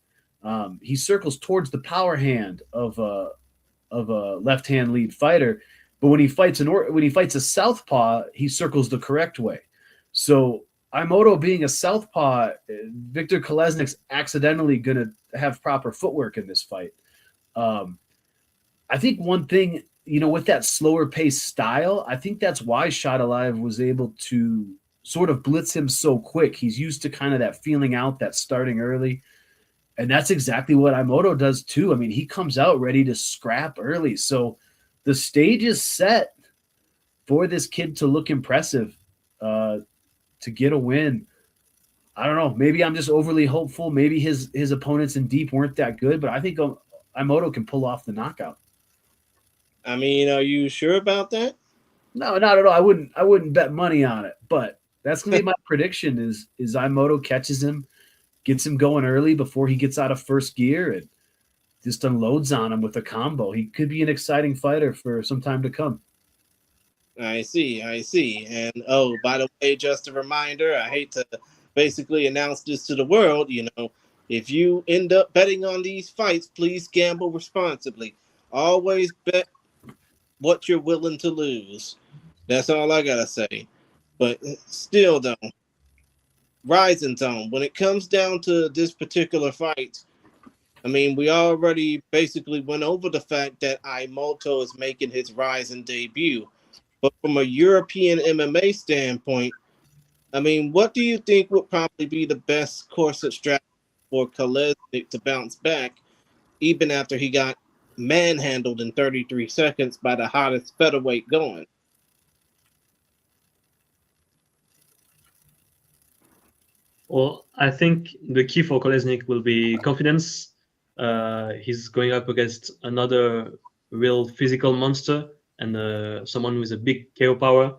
He circles towards the power hand of a left hand lead fighter, but when he fights a southpaw, he circles the correct way. So Imoto being a southpaw, Victor Kolesnik's accidentally going to have proper footwork in this fight. I think one thing, with that slower pace style, I think that's why Shot Alive was able to sort of blitz him so quick. He's used to kind of that feeling out, that starting early. And that's exactly what Imoto does too. I mean, he comes out ready to scrap early. So the stage is set for this kid to look impressive, to get a win. I don't know. Maybe I'm just overly hopeful. Maybe his opponents in deep weren't that good, but I think Imoto can pull off the knockout. I mean, are you sure about that? No, not at all. I wouldn't bet money on it, but that's gonna be my prediction. Is Imoto catches him, gets him going early before he gets out of first gear, and just unloads on him with a combo. He could be an exciting fighter for some time to come. I see. And by the way, just a reminder, I hate to basically announce this to the world, if you end up betting on these fights, please gamble responsibly. Always bet what you're willing to lose. That's all I gotta say. But still, though, RIZIN Zone, when it comes down to this particular fight, I mean, we already basically went over the fact that Imoto is making his RIZIN debut. But from a European MMA standpoint, I mean, what do you think would probably be the best course of strategy for Kolesnik to bounce back, even after he got manhandled in 33 seconds by the hottest featherweight going? Well, I think the key for Kolesnik will be confidence. He's going up against another real physical monster and someone with a big KO power.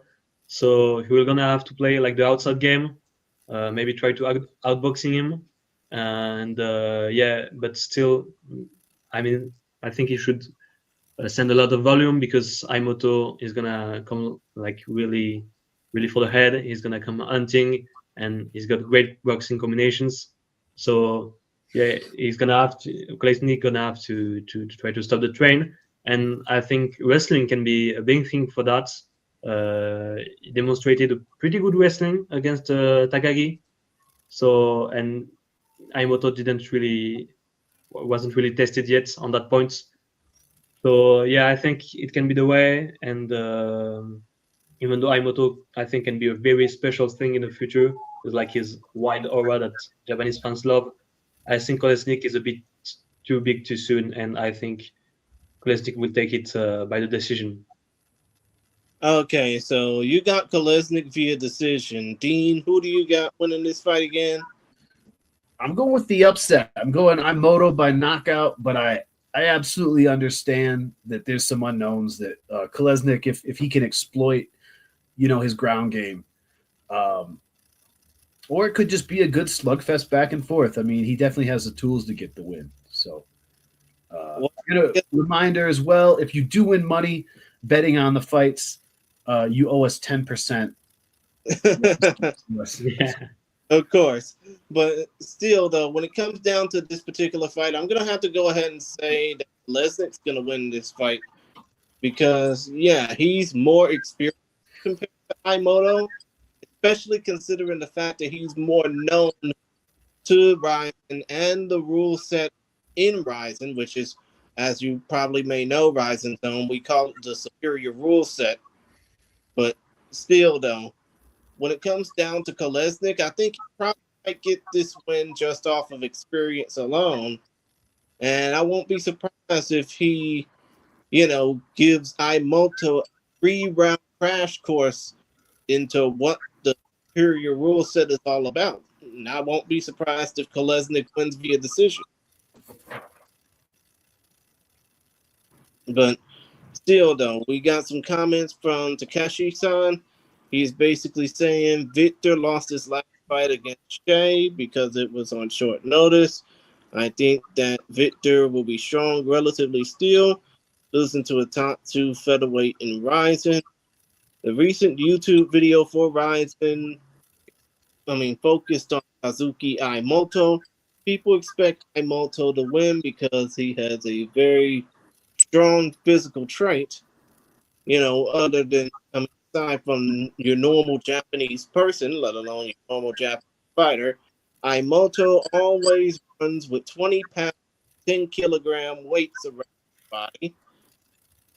So he will gonna have to play like the outside game, maybe try to outboxing him, and but still, I mean, I think he should send a lot of volume because Imoto is gonna come like really, really for the head. He's gonna come hunting, and he's got great boxing combinations. So yeah, Kolesnik gonna have to try to stop the train. And I think wrestling can be a big thing for that. He demonstrated a pretty good wrestling against Takagi. So, and Imoto wasn't really tested yet on that point. So yeah, I think it can be the way. And even though Imoto, I think, can be a very special thing in the future, with like his wide aura that Japanese fans love, I think Kolesnik is a bit too big too soon, and I think Kolesnik will take it by the decision. Okay, so you got Kolesnik via decision. Dean, who do you got winning this fight again? I'm going with the upset. I'm Imoto by knockout, but I absolutely understand that there's some unknowns that Kolesnik, if he can exploit, his ground game, or it could just be a good slugfest back and forth. I mean, he definitely has the tools to get the win. So, reminder as well: if you do win money betting on the fights, you owe us 10%. Yeah. Of course. But still, though, when it comes down to this particular fight, I'm going to have to go ahead and say that Lesnik's going to win this fight because, yeah, he's more experienced compared to Imoto, especially considering the fact that he's more known to RIZIN and the rule set in RIZIN, which is, as you probably may know, RIZIN Zone, we call it the Superior Ruleset. But still, though, when it comes down to Kolesnik, I think he probably might get this win just off of experience alone. And I won't be surprised if he, gives Imoto a 3-round crash course into what the Superior Rule Set is all about. And I won't be surprised if Kolesnik wins via decision. But still, though, we got some comments from Takashi-san. He's basically saying Victor lost his last fight against Shea because it was on short notice. I think that Victor will be strong relatively still, losing to a top 2 featherweight in RIZIN. The recent YouTube video for RIZIN, focused on Kazuki Akimoto. People expect Akimoto to win because he has a very strong physical trait. Other than aside from your normal Japanese person, let alone your normal Japanese fighter, Akimoto always runs with 20 pound, 10 kilogram weights around his body.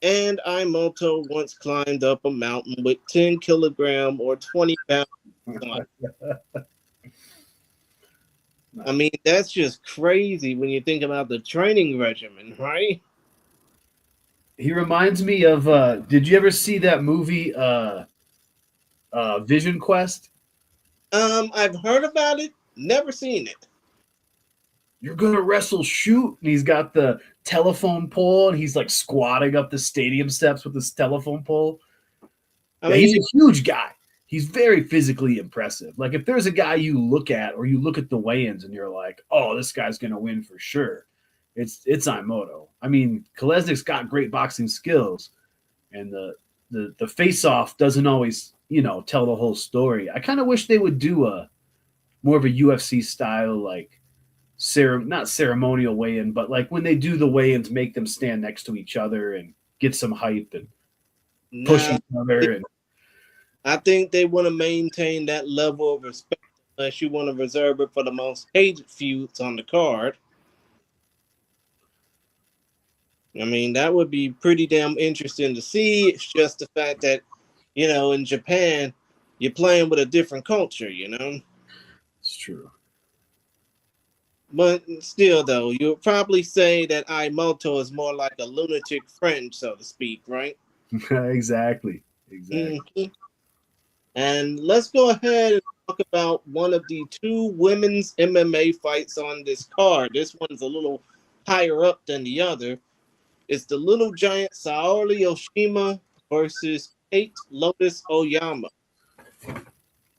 And Akimoto once climbed up a mountain with 10 kilogram or 20 pounds. That's just crazy when you think about the training regimen, right? He reminds me of did you ever see that movie Vision Quest? I've heard about it, never seen it. You're gonna wrestle shoot, and he's got the telephone pole and he's like squatting up the stadium steps with this telephone pole. He's a huge guy. He's very physically impressive. Like if there's a guy you look at or you look at the weigh-ins and you're like, oh, this guy's gonna win for sure, it's Akimoto. Kolesnik's got great boxing skills, and the face-off doesn't always, tell the whole story. I kind of wish they would do a more of a UFC style, like not ceremonial weigh-in, but like when they do the weigh-ins, make them stand next to each other and get some hype and push each other. And I think they want to maintain that level of respect unless you want to reserve it for the most hated feuds on the card. That would be pretty damn interesting to see. It's just the fact that, in Japan, you're playing with a different culture, It's true. But still, though, you'll probably say that Akimoto is more like a lunatic friend, so to speak, right? Exactly. Mm-hmm. And let's go ahead and talk about one of the two women's MMA fights on this card. This one's a little higher up than the other. It's the little giant Saori Oshima versus Kate Lotus Oyama.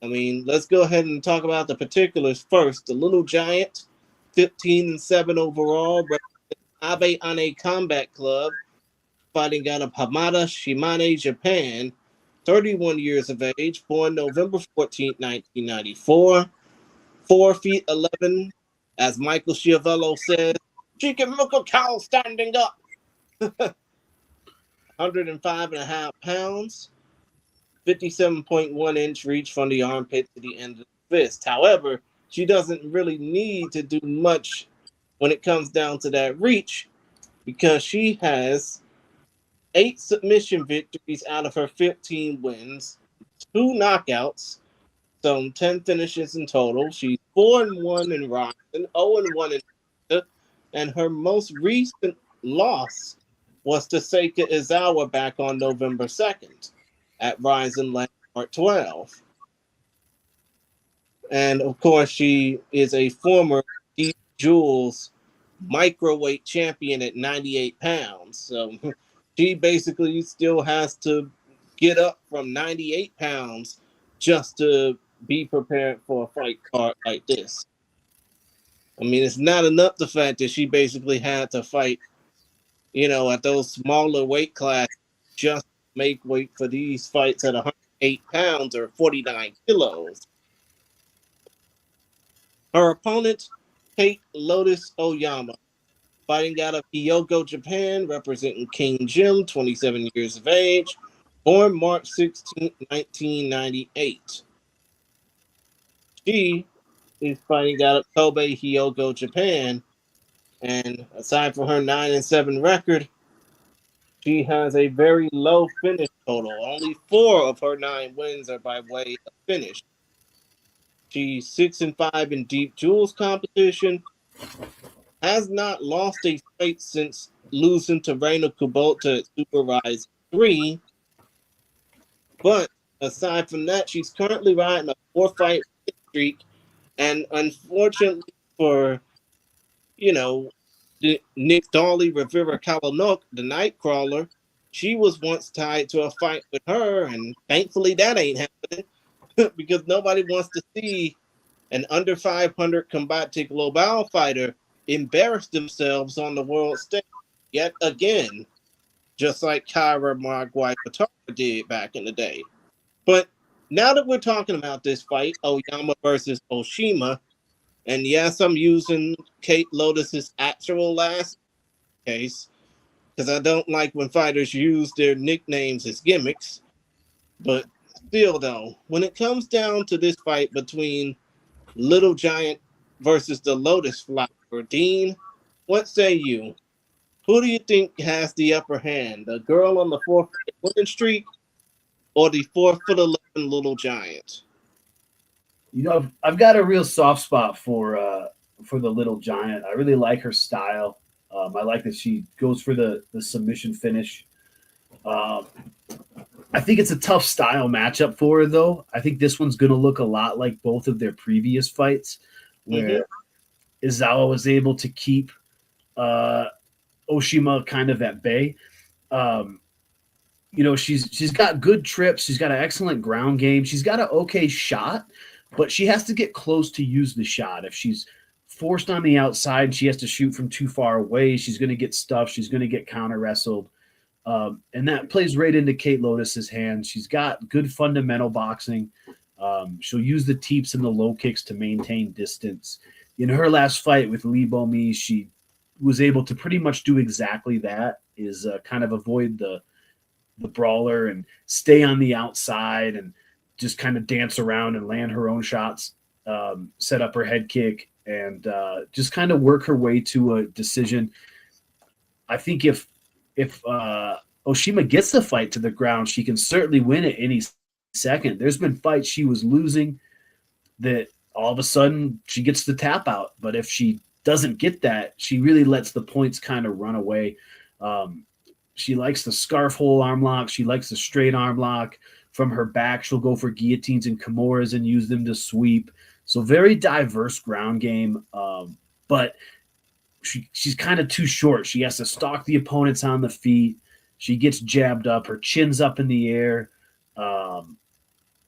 Let's go ahead and talk about the particulars first. The little giant, 15-7 overall, Abe Ane Combat Club, fighting out of Hamada, Shimane, Japan, 31 years of age, born November 14, 1994, 4 feet 11, as Michael Schiavello says, she can milk a cow standing up. 105.5 pounds, 57.1 inch reach from the armpit to the end of the fist. However, she doesn't really need to do much when it comes down to that reach because she has 8 submission victories out of her 15 wins, 2 knockouts, so 10 finishes in total. She's 4-1 in RIZIN, 0-1 in RIZIN, and her most recent loss was to Seika Izawa back on November 2nd at RIZIN Landmark 12. And of course, she is a former Deep Jewels microweight champion at 98 pounds. So she basically still has to get up from 98 pounds just to be prepared for a fight card like this. It's not enough the fact that she basically had to fight, at those smaller weight classes just to make weight for these fights at 108 pounds or 49 kilos. Her opponent, Kate Lotus Oyama, fighting out of Hyogo, Japan, representing King Jim, 27 years of age, born March 16, 1998. She is fighting out of Kobe, Hyogo, Japan, and aside from her 9-7 record, she has a very low finish total. Only 4 of her 9 wins are by way of finish. She's 6-5 in Deep Jewels competition. Has not lost a fight since losing to Reina Kubota at Super RIZIN 3. But aside from that, she's currently riding a 4-fight streak. And unfortunately for, Nick Dolly Rivera Kalanok, the Nightcrawler, she was once tied to a fight with her, and thankfully that ain't happening because nobody wants to see an under 500 Combate Global fighter embarrass themselves on the world stage yet again, just like Kyra Maguire did back in the day. But now that we're talking about this fight, Oyama versus Oshima, and yes, I'm using Kate Lotus's actual last case because I don't like when fighters use their nicknames as gimmicks. But still, though, when it comes down to this fight between Little Giant versus the Lotus Flower, Dean, what say you? Who do you think has the upper hand? The girl on the 4-fight winning streak or the 4'11" Little Giant? You know, I've got a real soft spot for the Little Giant. I really like her style. I like that she goes for the submission finish. I think it's a tough style matchup for her, though. I think this one's going to look a lot like both of their previous fights, where Izawa was able to keep Oshima kind of at bay. You know, she's got good trips. She's got an excellent ground game. She's got an okay shot, but she has to get close to use the shot. If she's forced on the outside and she has to shoot from too far away, she's going to get stuffed. She's going to get counter wrestled. And that plays right into Kate Lotus's hands. She's got good fundamental boxing. She'll use the teeps and the low kicks to maintain distance. In her last fight with Lee Bomi, she was able to pretty much do exactly that, is kind of avoid the brawler and stay on the outside and just kind of dance around and land her own shots, set up her head kick, and just kind of work her way to a decision. I think if Oshima gets the fight to the ground, she can certainly win at any second. There's been fights she was losing that all of a sudden she gets the tap out. But if she doesn't get that, she really lets the points kind of run away. She likes the scarf hole arm lock. She likes the straight arm lock. From her back, she'll go for guillotines and kimuras and use them to sweep. So very diverse ground game. But she's kind of too short. She has to stalk the opponents on the feet. She gets jabbed up. Her chin's up in the air.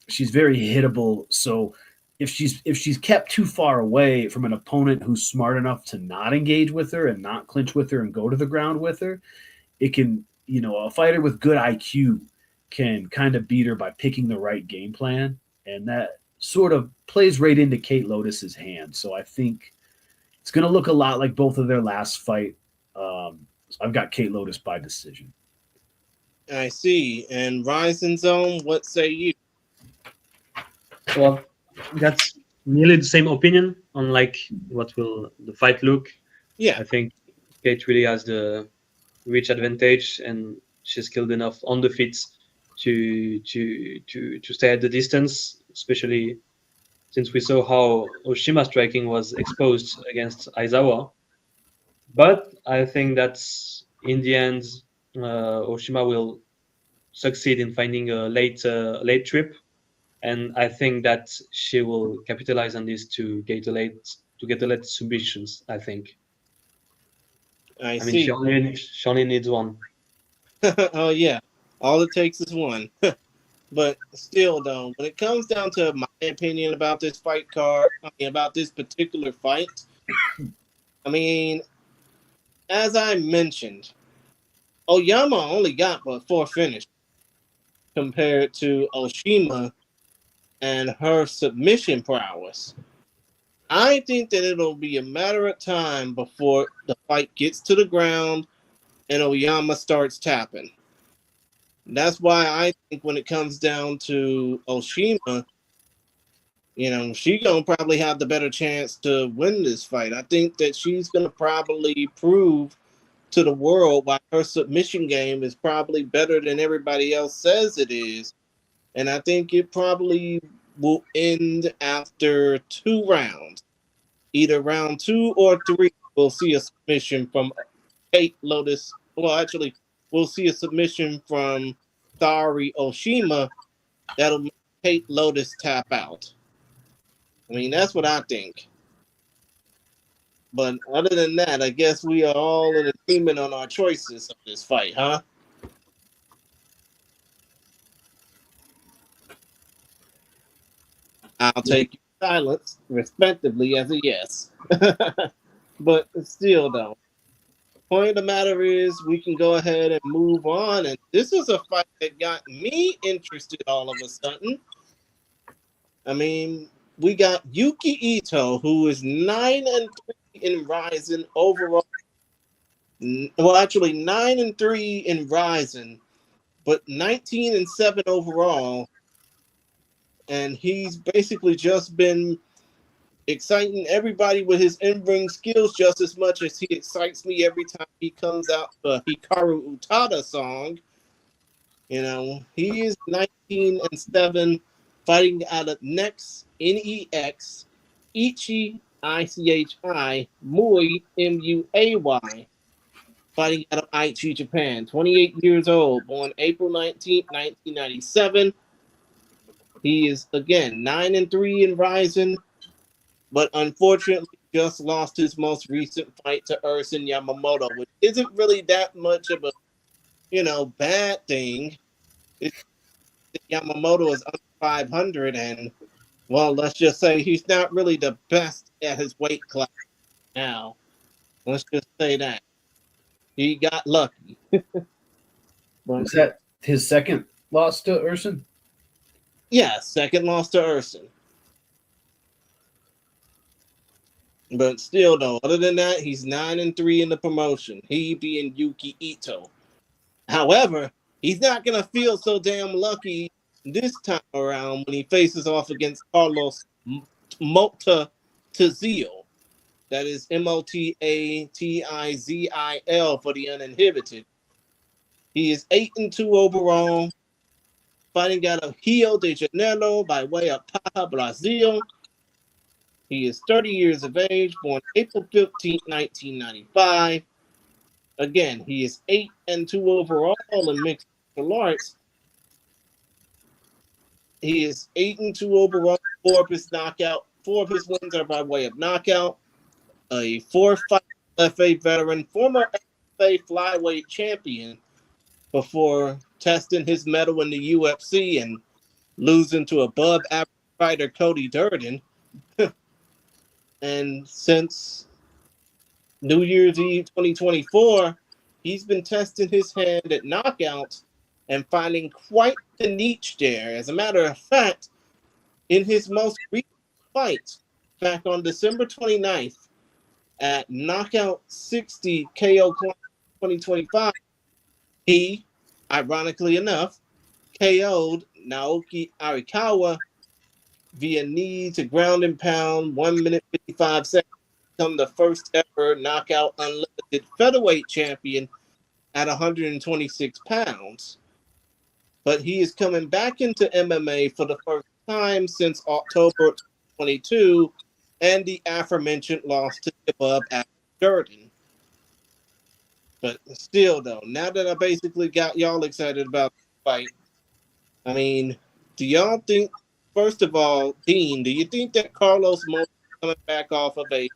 She's very hittable. So if she's kept too far away from an opponent who's smart enough to not engage with her and not clinch with her and go to the ground with her, it can, you know, a fighter with good IQ can kind of beat her by picking the right game plan. And that sort of plays right into Kate Lotus's hand. So I think it's going to look a lot like both of their last fight. So I've got Kate Lotus by decision. I see. And RIZIN Zone, what say you? Well, that's nearly the same opinion on like what will the fight look. Yeah. I think Kate really has the reach advantage, and she's skilled enough on the feet to stay at the distance, especially since we saw how Oshima's striking was exposed against Aizawa. But I think that in the end, Oshima will succeed in finding a late trip, and I think that she will capitalize on this to get the late submissions. I think. I mean, see. she only needs one. Oh, yeah. All it takes is one. But still, though, when it comes down to my opinion about this fight card, about this particular fight, I mean, as I mentioned, Oyama only got but 4 finishes compared to Oshima and her submission prowess. I think that it'll be a matter of time before the fight gets to the ground and Oyama starts tapping. That's why I think when it comes down to Oshima, you know, she's going to probably have the better chance to win this fight. I think that she's going to probably prove to the world why her submission game is probably better than everybody else says it is. And I think it probably will end after 2 rounds. Either round 2 or 3, we'll see a submission from Kate Lotus. Well, actually, we'll see a submission from Sari Oshima that'll make Kate Lotus tap out. I mean, that's what I think. But other than that, I guess we are all in agreement on our choices of this fight, huh? I'll take silence respectively as a yes. But still, though, point of the matter is we can go ahead and move on. And this is a fight that got me interested all of a sudden. I mean, we got Yuki Ito, who is 9-3 in RIZIN overall. Well, actually 9-3 in RIZIN, but 19-7 overall. And he's basically just been exciting everybody with his in-ring skills just as much as he excites me every time he comes out the Hikaru Utada song. You know, he is 19-7, fighting out of NEX, NEX, Ichi, ICHI, Mui, MUAY, fighting out of Aichi, Japan. 28 years old, born April 19th, 1997. He is, again, 9-3 in RIZIN, but unfortunately just lost his most recent fight to Ersin Yamamoto, which isn't really that much of a, bad thing. Yamamoto is under 500, and, well, let's just say he's not really the best at his weight class now. Let's just say that. He got lucky. Was that his second loss to Ersin? Yeah, second loss to Ersin. But still, though, other than that, he's 9-3 in the promotion. He being Yuki Ito. However, he's not going to feel so damn lucky this time around when he faces off against Carlos Mota Tizil. That is Motatizil for the uninhibited. He is 8-2 overall, fighting out of Rio de Janeiro by way of Paja, Brazil. He is 30 years of age, born April 15, 1995. Again, he is 8-2 overall in mixed martial arts. He is 8-2 overall, 4 of his wins are by way of knockout. A 4-fight FA veteran, former FA flyweight champion, before testing his mettle in the UFC and losing to above average fighter Cody Durden. And since New Year's Eve 2024, he's been testing his hand at knockouts and finding quite the niche there. As a matter of fact, in his most recent fight, back on December 29th, at Knockout 60 KO 2025, he, ironically enough, KO'd Naoki Arikawa via knee to ground and pound, 1 minute 55 seconds, become the first ever Knockout Unlimited featherweight champion at 126 pounds. But he is coming back into MMA for the first time since October 2022, and the aforementioned loss to the above average Durden. But still, though, now that I basically got y'all excited about the fight, I mean, do y'all think, first of all, Dean, do you think that Carlos Mota coming back off of a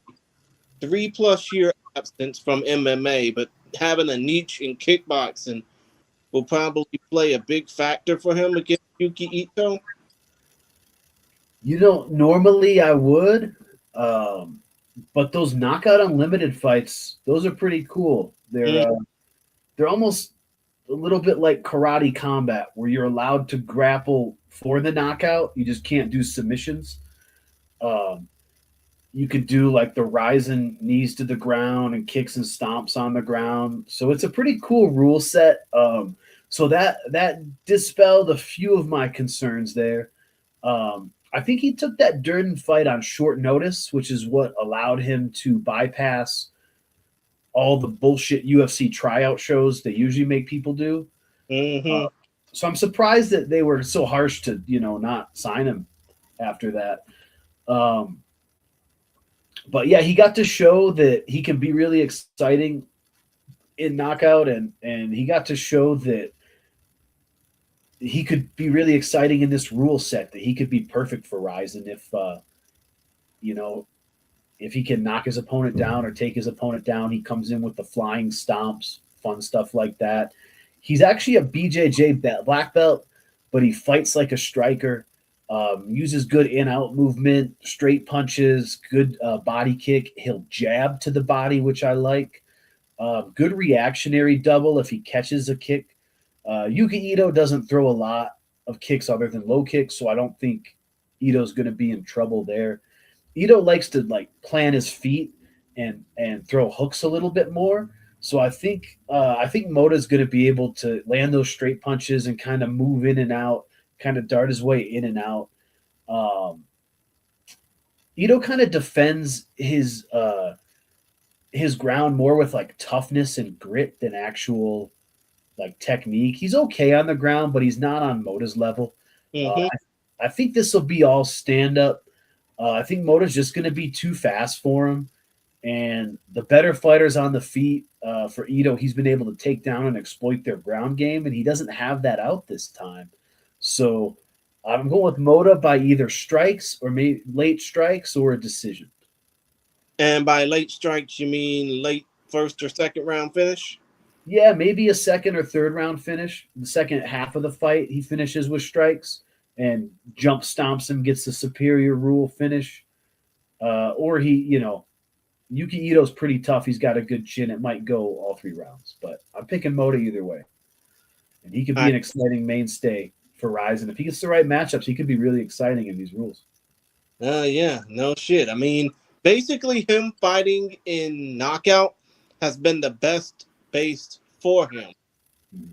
3+ year absence from MMA, but having a niche in kickboxing will probably play a big factor for him against Yuki Ito? Normally I would, but those Knockout Unlimited fights, those are pretty cool. They're almost a little bit like Karate Combat, where you're allowed to grapple for the knockout. You just can't do submissions. You could do like the RIZIN knees to the ground and kicks and stomps on the ground. So it's a pretty cool rule set. So that dispelled a few of my concerns there. I think he took that Durden fight on short notice, which is what allowed him to bypass all the bullshit UFC tryout shows that usually make people do. Mm-hmm. So I'm surprised that they were so harsh to, not sign him after that. But yeah, he got to show that he can be really exciting in knockout, and he got to show that he could be really exciting in this rule set, that he could be perfect for RIZIN if he can knock his opponent down or take his opponent down. He comes in with the flying stomps, fun stuff like that. He's actually a BJJ black belt, but he fights like a striker, uses good in-out movement, straight punches, good body kick. He'll jab to the body, which I like. Good reactionary double if he catches a kick. Yuki Ito doesn't throw a lot of kicks other than low kicks, so I don't think Ito's going to be in trouble there. Ito likes to like plant his feet and throw hooks a little bit more. So I think Mota's going to be able to land those straight punches and kind of move in and out, kind of dart his way in and out. Ito kind of defends his ground more with like toughness and grit than actual like technique. He's okay on the ground, but he's not on Mota's level. I think this will be all stand up. I think Mota's just going to be too fast for him. And the better fighters on the feet for Ito, he's been able to take down and exploit their ground game, and he doesn't have that out this time. So I'm going with Mota by either strikes or maybe late strikes or a decision. And by late strikes, you mean late first or second round finish? Yeah, maybe a second or third round finish. The second half of the fight, he finishes with strikes and jump stomps him, gets the superior rule finish. Or Yuki Ito's pretty tough. He's got a good chin. It might go all 3 rounds, but I'm picking Mota either way. And he could be an exciting mainstay for RIZIN. If he gets the right matchups, he could be really exciting in these rules. Yeah, no shit. I mean, basically him fighting in knockout has been the best base for him.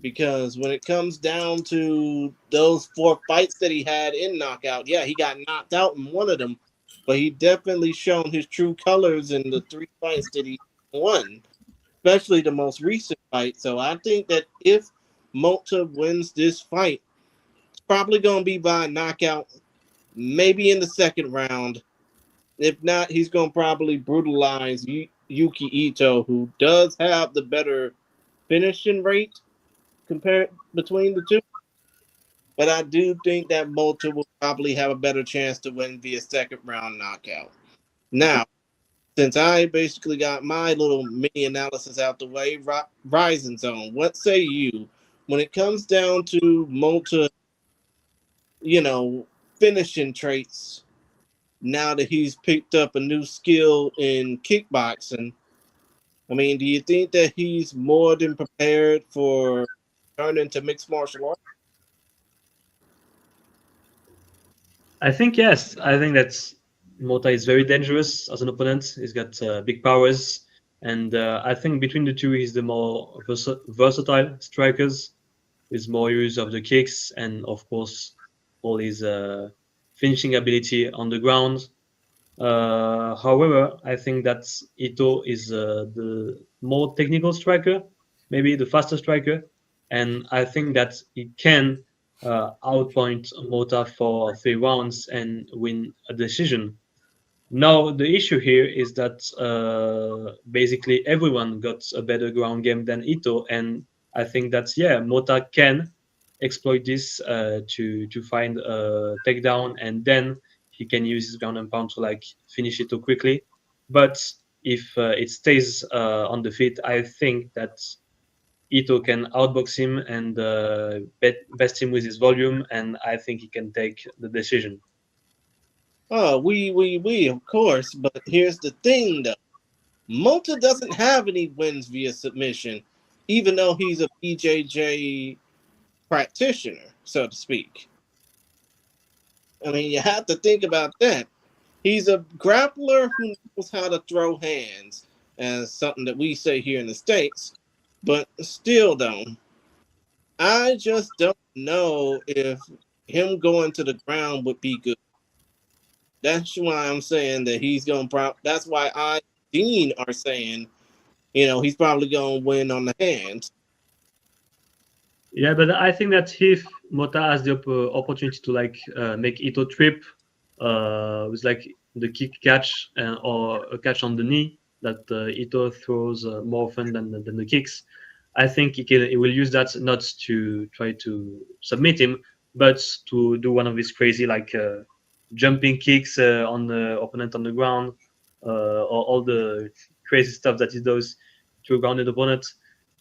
Because when it comes down to those 4 fights that he had in knockout, yeah, he got knocked out in one of them, but he definitely shown his true colors in the 3 fights that he won, especially the most recent fight. So I think that if Mota wins this fight, it's probably going to be by knockout, maybe in the second round. If not, he's going to probably brutalize Yuki Ito, who does have the better finishing rate compared between the two. But I do think that Mota will probably have a better chance to win via second round knockout. Now, since I basically got my little mini analysis out the way, RIZIN Zone, what say you when it comes down to Mota, finishing traits now that he's picked up a new skill in kickboxing? I mean, do you think that he's more than prepared for turning to mixed martial arts? I think yes. I think that Mota is very dangerous as an opponent. He's got big powers, and I think between the two, he's the more versatile strikers, with more use of the kicks and, of course, all his finishing ability on the ground. However, I think that Ito is the more technical striker, maybe the faster striker, and I think that he can outpoint Mota for 3 rounds and win a decision. Now, the issue here is that basically everyone got a better ground game than Ito, and I think that, Mota can exploit this to find a takedown, and then he can use his ground and pound to finish Ito quickly. But if it stays on the feet, I think that Ito can outbox him and best him with his volume, and I think he can take the decision. Oh, we, of course. But here's the thing, though. Mota doesn't have any wins via submission, even though he's a BJJ practitioner, so to speak. I mean, you have to think about that. He's a grappler who knows how to throw hands, as something that we say here in the States. But still, though, I just don't know if him going to the ground would be good. That's why I'm saying that he's going to that's why I and Dean are saying, he's probably going to win on the hands. Yeah, but I think that if Mota has the opportunity to make Ito trip with the kick catch or a catch on the knee that Ito throws more often than the kicks, I think he will use that not to try to submit him, but to do one of his crazy jumping kicks on the opponent on the ground, or all the crazy stuff that he does to a grounded opponent.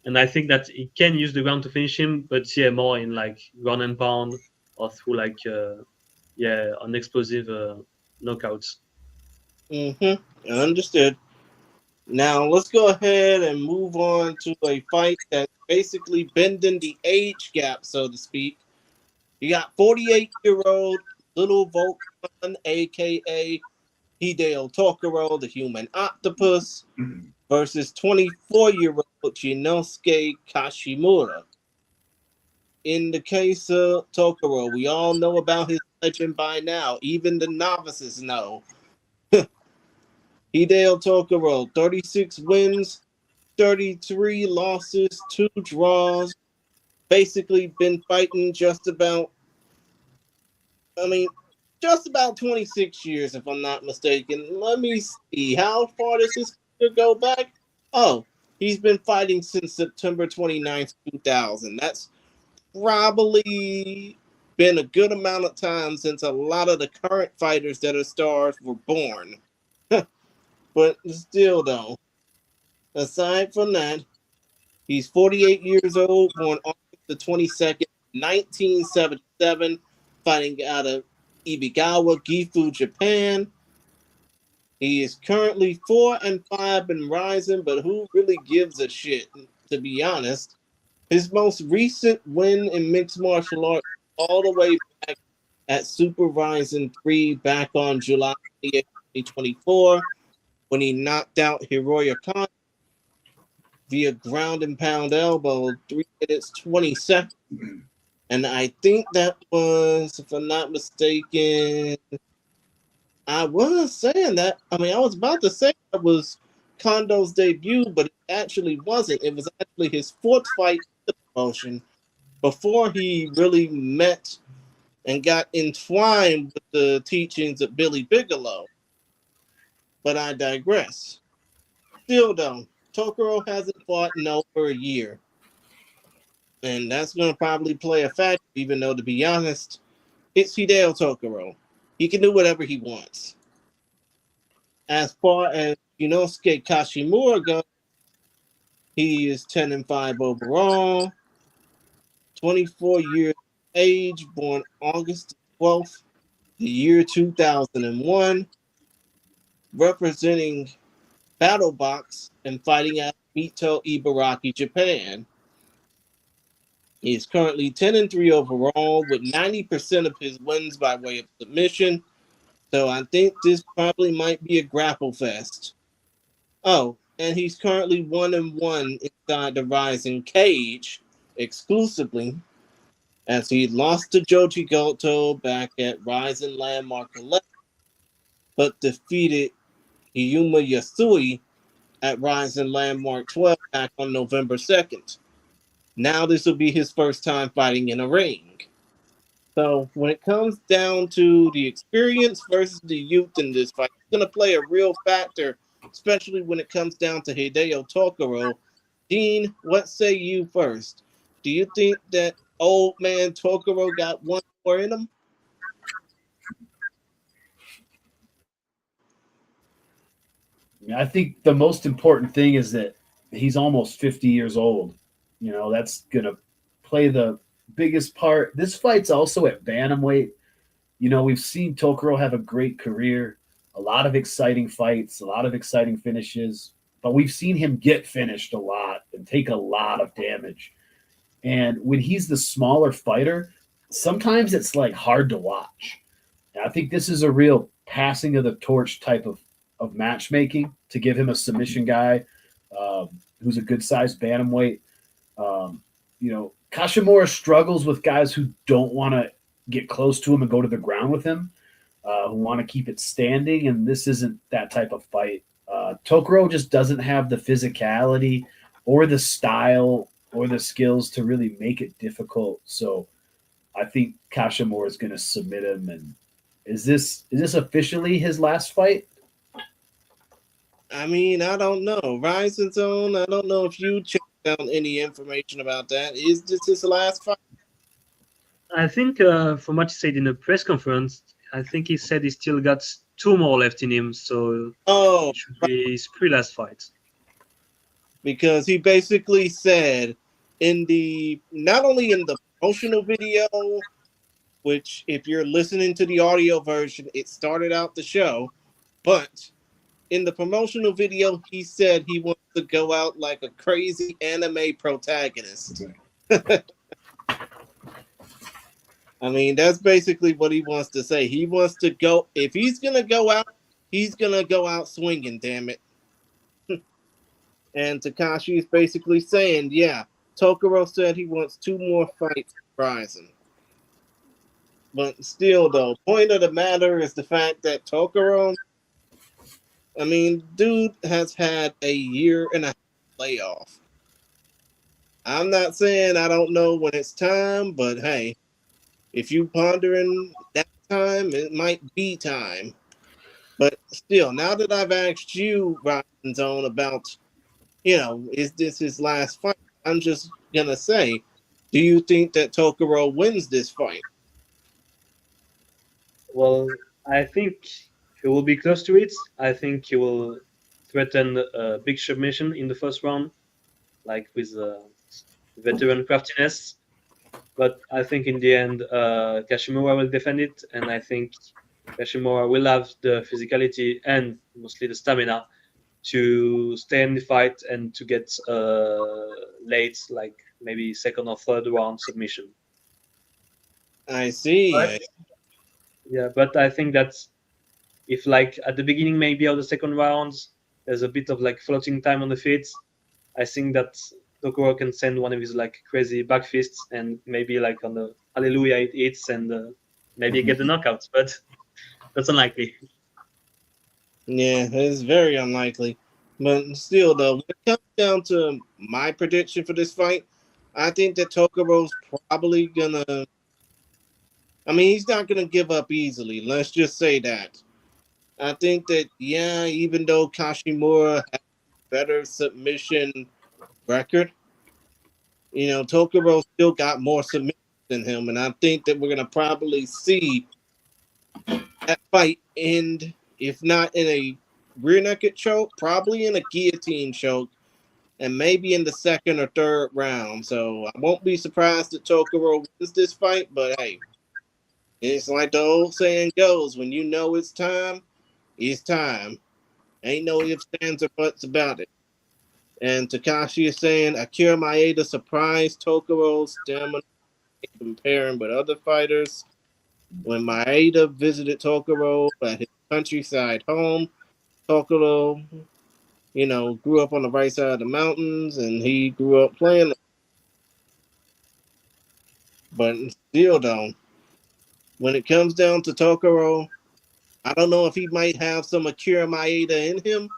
And I think that he can use the ground to finish him, but more in ground and pound or through on explosive knockouts. Understood. Now let's go ahead and move on to a fight that's basically bending the age gap, so to speak. You got 48-year-old Little Volkan, aka Hideo Tokoro, the human octopus, versus 24-year-old Shinosuke Kashimura. In the case of Tokoro, we all know about his legend by now. Even the novices know. Hideo Tokoro, 36 wins, 33 losses, 2 draws. Basically been fighting just about 26 years, if I'm not mistaken. Let me see. How far does this go back? Oh, he's been fighting since September 29th, 2000. That's probably been a good amount of time since a lot of the current fighters that are stars were born. But still, though, aside from that, he's 48 years old, born August the 22nd, 1977, fighting out of Ibigawa, Gifu, Japan. He is currently 4-5 in RIZIN, but who really gives a shit, to be honest? His most recent win in mixed martial arts all the way back at Super RIZIN 3 back on July 28, 2024, when he knocked out Hiroya Khan via ground and pound elbow, 3 minutes 20 seconds. And I think that was, if I'm not mistaken, I was saying that. I was about to say that was Kondo's debut, but it actually wasn't. It was actually his 4th fight in the promotion before he really met and got entwined with the teachings of Billy Bigelow. But I digress. Still, though, Tokoro hasn't fought in over a year. And that's going to probably play a factor, even though, to be honest, it's Hideo Tokoro. He can do whatever he wants. As far as Shinosuke Kashimura goes, he is 10-5 overall, 24 years of age, born August 12th, the year 2001, representing Battle Box and fighting at Mito Ibaraki, Japan. He is currently 10-3 overall, with 90% of his wins by way of submission. So I think this probably might be a grapple fest. Oh, and he's currently 1-1 inside the RIZIN cage exclusively, as he lost to Joji Goto back at RIZIN Landmark 11, but defeated Kyoma Yasui at RIZIN Landmark 12 back on November 2nd. Now this will be his first time fighting in a ring. So when it comes down to the experience versus the youth in this fight, it's going to play a real factor, especially when it comes down to Hideo Tokoro. Dean, what say you first? Do you think that old man Tokoro got one more in him? I think the most important thing is that he's almost 50 years old. That's going to play the biggest part. This fight's also at Bantamweight. We've seen Tokoro have a great career, a lot of exciting fights, a lot of exciting finishes, but we've seen him get finished a lot and take a lot of damage. And when he's the smaller fighter, sometimes it's like hard to watch. And I think this is a real passing of the torch type of matchmaking to give him a submission guy who's a good-sized bantamweight. Kashimura struggles with guys who don't want to get close to him and go to the ground with him, who want to keep it standing, and this isn't that type of fight. Tokoro just doesn't have the physicality or the style or the skills to really make it difficult. So I think Kashimura is going to submit him. And is this officially his last fight? I don't know. RIZIN Zone, I don't know if you checked out any information about that. Is this his last fight? I think from what he said in the press conference, I think he said he still got 2 more left in him, so it should be his pre-last fight. Because he basically said not only in the promotional video, which if you're listening to the audio version, it started out the show, but in the promotional video, he said he wants to go out like a crazy anime protagonist. I mean, that's basically what he wants to say. He wants to go, if he's going to go out, he's going to go out swinging, damn it. And Takashi is basically saying, yeah, Tokoro said he wants 2 more fights for RIZIN. But still, though, point of the matter is the fact that Tokoro, I mean, dude has had a year and a half layoff. I'm not saying I don't know when it's time, but hey, if you pondering that time, it might be time. But still, now that I've asked you, RIZIN Zone, about, you know, is this his last fight? I'm just going to say, do you think that Tokoro wins this fight? Well, I think he will be close to it. I think he will threaten a big submission in the first round, like with veteran craftiness. But I think in the end, Kashimura will defend it, and I think Kashimura will have the physicality and mostly the stamina to stay in the fight and to get late, like maybe second or third round submission. I see. Yeah, but I think that if like at the beginning maybe of the second round, there's a bit of like floating time on the feet, I think that Tokoro can send one of his like crazy back fists and maybe like on the hallelujah it hits and maybe get the knockout, but that's unlikely. Yeah, it's very unlikely. But still, though, when it comes down to my prediction for this fight, I think that Tokoro's probably gonna. I mean, he's not gonna give up easily. Let's just say that. I think that, yeah, even though Kashimura has a better submission record, you know, Tokoro still got more submissions than him, and I think that we're gonna probably see that fight end, if not in a rear naked choke, probably in a guillotine choke, and maybe in the second or third round. So I won't be surprised if Tokoro wins this fight, but hey, it's like the old saying goes, when you know it's time, it's time. Ain't no ifs, ands, or buts about it. And Takashi is saying Akira Maeda surprised Tokoro's stamina comparing with other fighters. When Maeda visited Tokoro at his countryside home, Tokoro, you know, grew up on the right side of the mountains, and he grew up playing. But still, though, when it comes down to Tokoro, I don't know if he might have some Akira Maeda in him,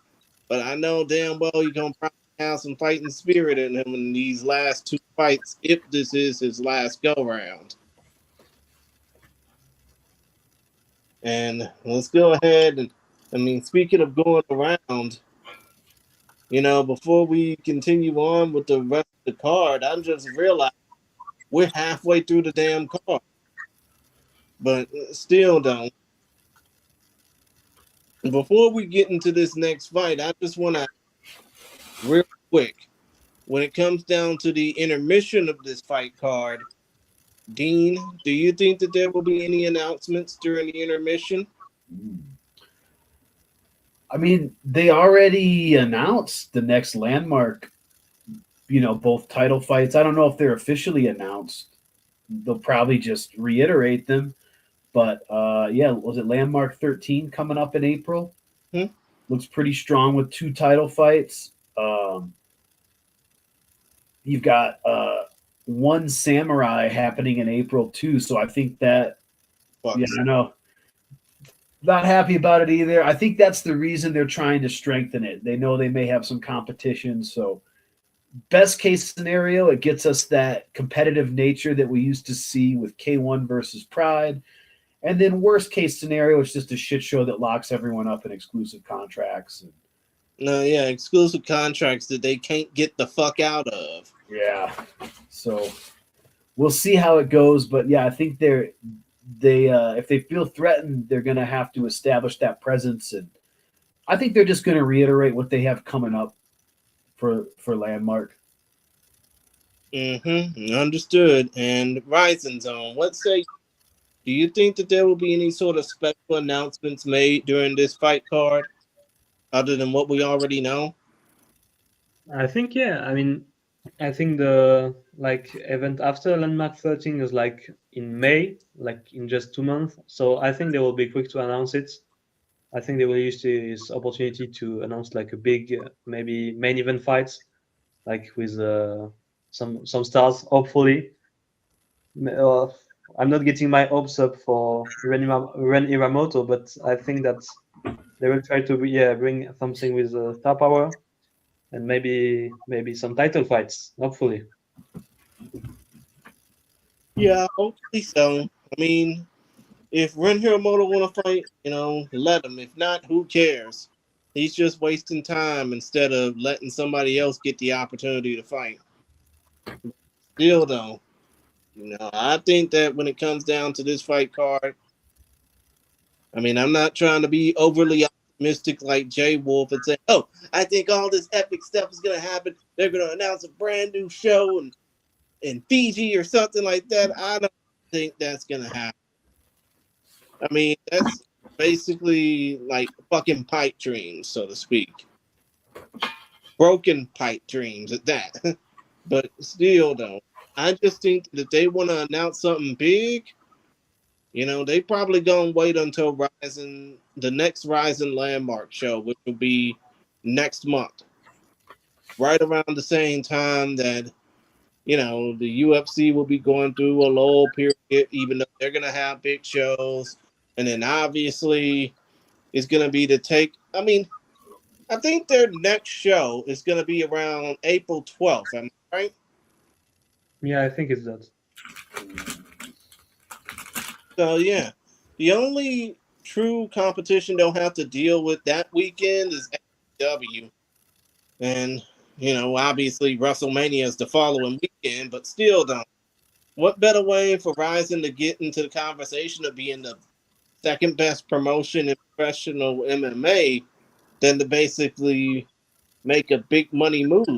but I know damn well he's going to probably have some fighting spirit in him in these last 2 fights, if this is his last go-round. And let's go ahead and, I mean, speaking of going around, you know, before we continue on with the rest of the card, I'm just realizing we're halfway through the damn card. But still, though, before we get into this next fight, I just want to, real quick, when it comes down to the intermission of this fight card, Dean, do you think that there will be any announcements during the intermission? I mean, they already announced the next landmark, you know, both title fights. I don't know if they're officially announced. They'll probably just reiterate them. But yeah, was it Landmark 13 coming up in April? Looks pretty strong with 2 title fights. You've got one Samurai happening in April too. So I think that, yeah, I know. Not happy about it either. I think that's the reason they're trying to strengthen it. They know they may have some competition. So best case scenario, it gets us that competitive nature that we used to see with K1 versus Pride. And then worst case scenario, it's just a shit show that locks everyone up in exclusive contracts. No, yeah, exclusive contracts that they can't get the fuck out of. Yeah. So we'll see how it goes. But yeah, I think they if they feel threatened, they're going to have to establish that presence. And I think they're just going to reiterate what they have coming up for Landmark. Understood. And RIZIN Zone, what say? Do you think that there will be any sort of special announcements made during this fight card? other than what we already know? I think, yeah. I mean, I think the event after Landmark 13 is like in May, like in just 2 months. So I think they will be quick to announce it. I think they will use this opportunity to announce like a big, maybe main event fights, like with some stars, hopefully. Uh, I'm not getting my hopes up for Ren Iramoto, but I think that they will try to bring something with star power and maybe some title fights, hopefully. Yeah, hopefully so. I mean, if Ren Hiromoto want to fight, let him. If not, who cares? He's just wasting time instead of letting somebody else get the opportunity to fight. Still, though, I think that when it comes down to this fight card, I mean, I'm not trying to be overly optimistic like Jay Wolf and say, "Oh, I think all this epic stuff is going to happen. They're going to announce a brand new show in Fiji or something like that." I don't think that's going to happen. I mean, that's basically like fucking pipe dreams, so to speak. Broken pipe dreams at that. But still, though, I just think that if they want to announce something big, they probably gonna wait until the next RIZIN Landmark show, which will be next month, right around the same time that the UFC will be going through a lull period, even though they're gonna have big shows, and then obviously it's gonna be to take. I mean, I think their next show is gonna be around April 12th. Am I right? Yeah, I think it's that. So yeah, the only true competition they'll have to deal with that weekend is AEW, and obviously WrestleMania is the following weekend. But still, though, what better way for RIZIN to get into the conversation of being the second best promotion in professional MMA than to basically make a big money move?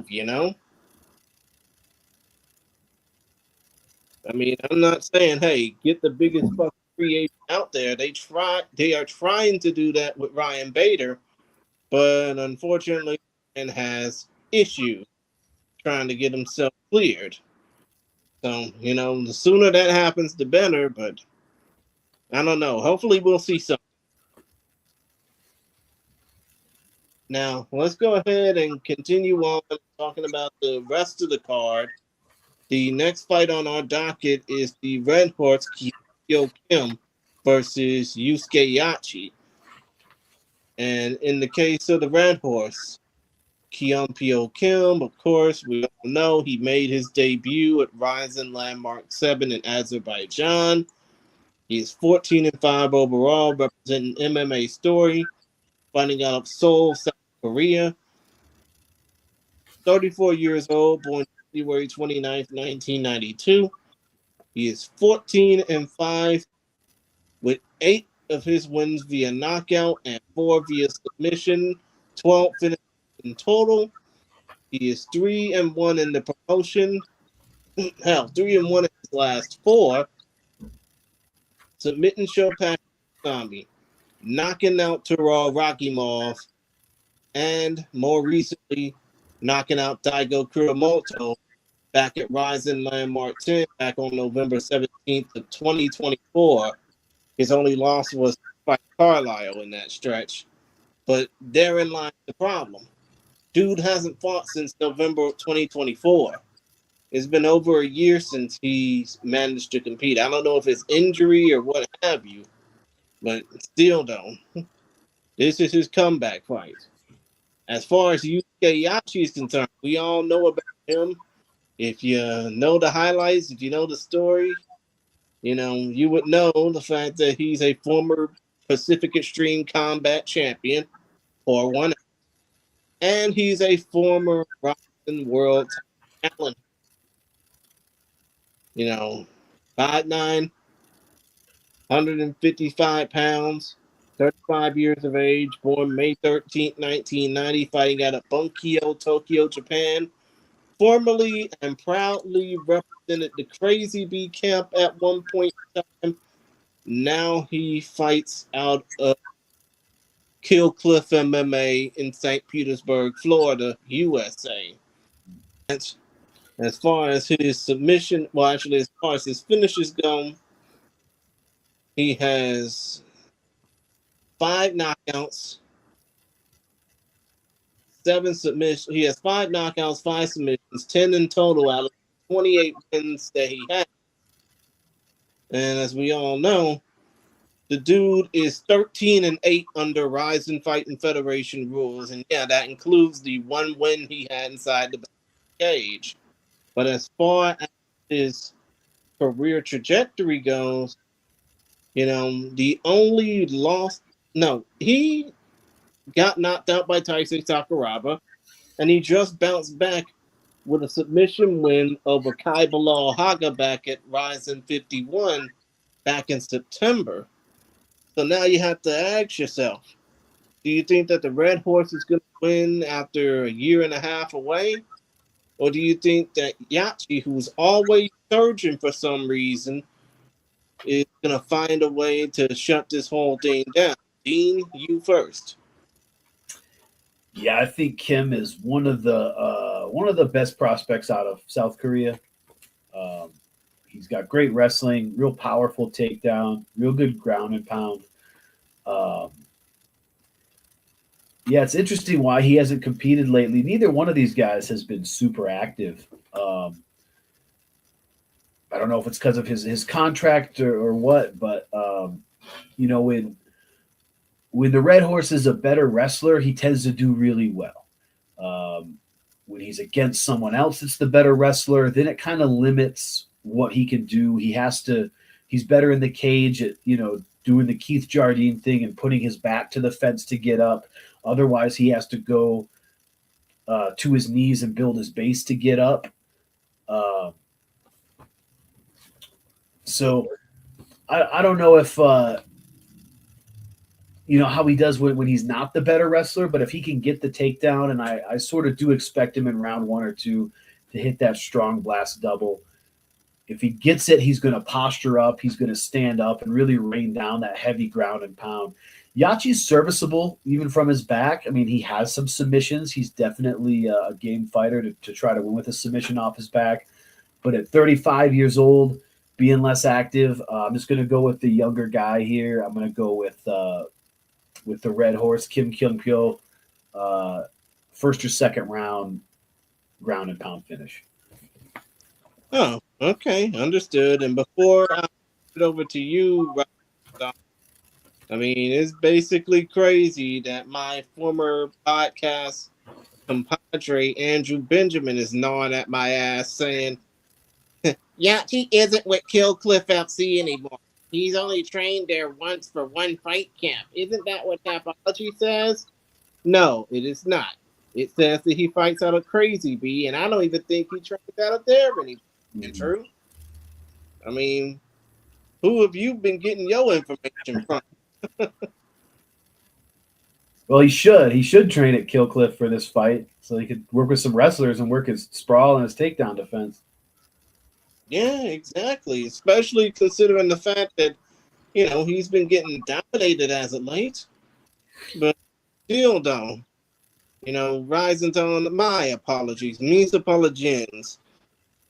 I mean, I'm not saying, hey, get the biggest fucking free agent out there. They are trying to do that with Ryan Bader, but unfortunately, Ryan has issues trying to get himself cleared. So, the sooner that happens, the better, but I don't know. Hopefully, we'll see something. Now, let's go ahead and continue on talking about the rest of the card. The next fight on our docket is the Red Horse Kyo Kim versus Yusuke Yachi. And in the case of the Red Horse, Kyoma Kim, of course, we all know he made his debut at RIZIN Landmark 7 in Azerbaijan. He's 14-5 overall, representing MMA Story, fighting out of Seoul, South Korea. 34 years old, born February 29th, 1992. He is 14-5 with 8 of his wins via knockout and 4 via submission, 12 finishes in total. He is 3-1 in the promotion. Hell, 3-1 in his last 4. Submitting Patchy Zombie, knocking out Taro Rakimov, and more recently, knocking out Daigo Kuramoto back at RIZIN Landmark 10 back on November 17th of 2024. His only loss was by Carlisle in that stretch. But therein lies the problem. Dude hasn't fought since November 2024. It's been over a year since he's managed to compete. I don't know if it's injury or what have you, but still, though, this is his comeback fight. As far as Yusuke Yachi is concerned, we all know about him. If you know the highlights, if you know the story, you would know the fact that he's a former Pacific Extreme Combat champion, or one, and he's a former RIZIN World Talent. 5'9", 155 pounds, 35 years of age, born May 13th, 1990, fighting out of Bunkyo, Tokyo, Japan. Formerly and proudly represented the Crazy B camp at one point in time. Now he fights out of Kill Cliff MMA in St. Petersburg, Florida, USA. As far as his submission, well, actually, as far as his finishes go, he has 5 knockouts, 7 submissions. He has 5 knockouts, 5 submissions, 10 in total out of 28 wins that he had. And as we all know, the dude is 13-8 under RIZIN Fighting Federation rules, and yeah, that includes the 1 win he had inside the cage. But as far as his career trajectory goes, the only loss, no, he got knocked out by Taisei Sakuraba, and he just bounced back with a submission win over Kai Bilal Haga back at RIZIN 51 back in September. So now you have to ask yourself, do you think that the Red Horse is going to win after a year and a half away? Or do you think that Yachi, who's always surging for some reason, is going to find a way to shut this whole thing down? Dean, you first. Yeah, I think Kim is one of the best prospects out of South Korea. He's got great wrestling, real powerful takedown, real good ground and pound. Yeah, it's interesting why he hasn't competed lately. Neither one of these guys has been super active. I don't know if it's because of his contract or what, but when the Red Horse is a better wrestler, he tends to do really well. When he's against someone else that's the better wrestler, then it kind of limits what he can do. He's better in the cage at, doing the Keith Jardine thing and putting his back to the fence to get up. Otherwise, he has to go to his knees and build his base to get up. So I don't know if, how he does when he's not the better wrestler, but if he can get the takedown, and I sort of do expect him in round 1 or 2 to hit that strong blast double. If he gets it, he's going to posture up. He's going to stand up and really rain down that heavy ground and pound. Yachi's serviceable even from his back. I mean, he has some submissions. He's definitely a game fighter to try to win with a submission off his back. But at 35 years old, being less active, I'm just going to go with the younger guy here. I'm going to go with the Red Horse, Kim Kyung-pyo, first or second round, ground and pound finish. Oh, okay, understood. And before I turn it over to you, I mean, it's basically crazy that my former podcast compadre Andrew Benjamin is gnawing at my ass saying, Yachi isn't with Kill Cliff FC anymore. He's only trained there once for 1 fight camp. Isn't that what Tapology says? No, it is not. It says that he fights out of Crazy Bee, and I don't even think he trains out of there anymore. Mm-hmm. True? I mean, who have you been getting your information from? Well, he should train at Kill Cliff for this fight, so he could work with some wrestlers and work his sprawl and his takedown defense. Yeah, exactly. Especially considering the fact that, he's been getting dominated as of late. But still, though, RIZIN's on my apologies, means apologies.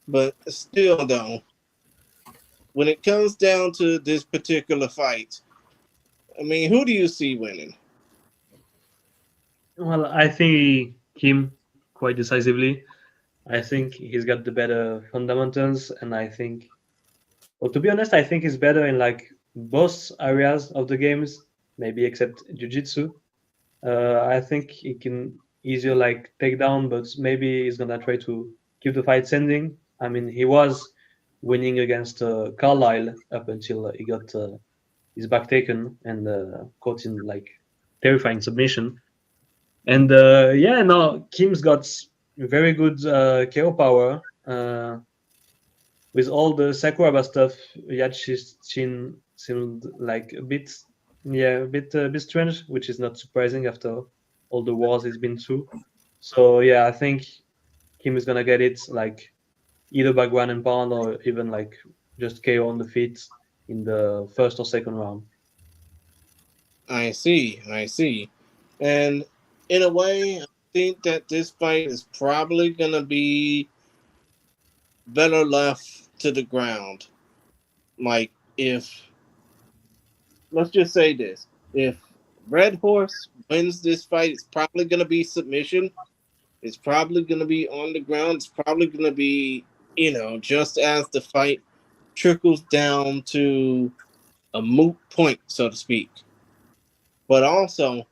But still, though, when it comes down to this particular fight, I mean, who do you see winning? Well, I think Kim quite decisively. I think he's got the better fundamentals, and I think, well, to be honest, I think he's better in like both areas of the games, maybe except jiu-jitsu. I think he can easier like take down, but maybe he's gonna try to keep the fight standing. I mean, he was winning against Carlisle up until he got his back taken and caught in like terrifying submission. And Kim's got very good KO power. With all the Sakuraba stuff, Yachi's chin seemed like a bit strange, which is not surprising after all the wars he's been through. So yeah, I think Kim is gonna get it like either by ground and pound or even like just KO on the feet in the first or second round. I see. And in a way, I think that this fight is probably going to be better left to the ground. Like, let's just say this. If Red Horse wins this fight, it's probably going to be submission. It's probably going to be on the ground. It's probably going to be, just as the fight trickles down to a moot point, so to speak. But also,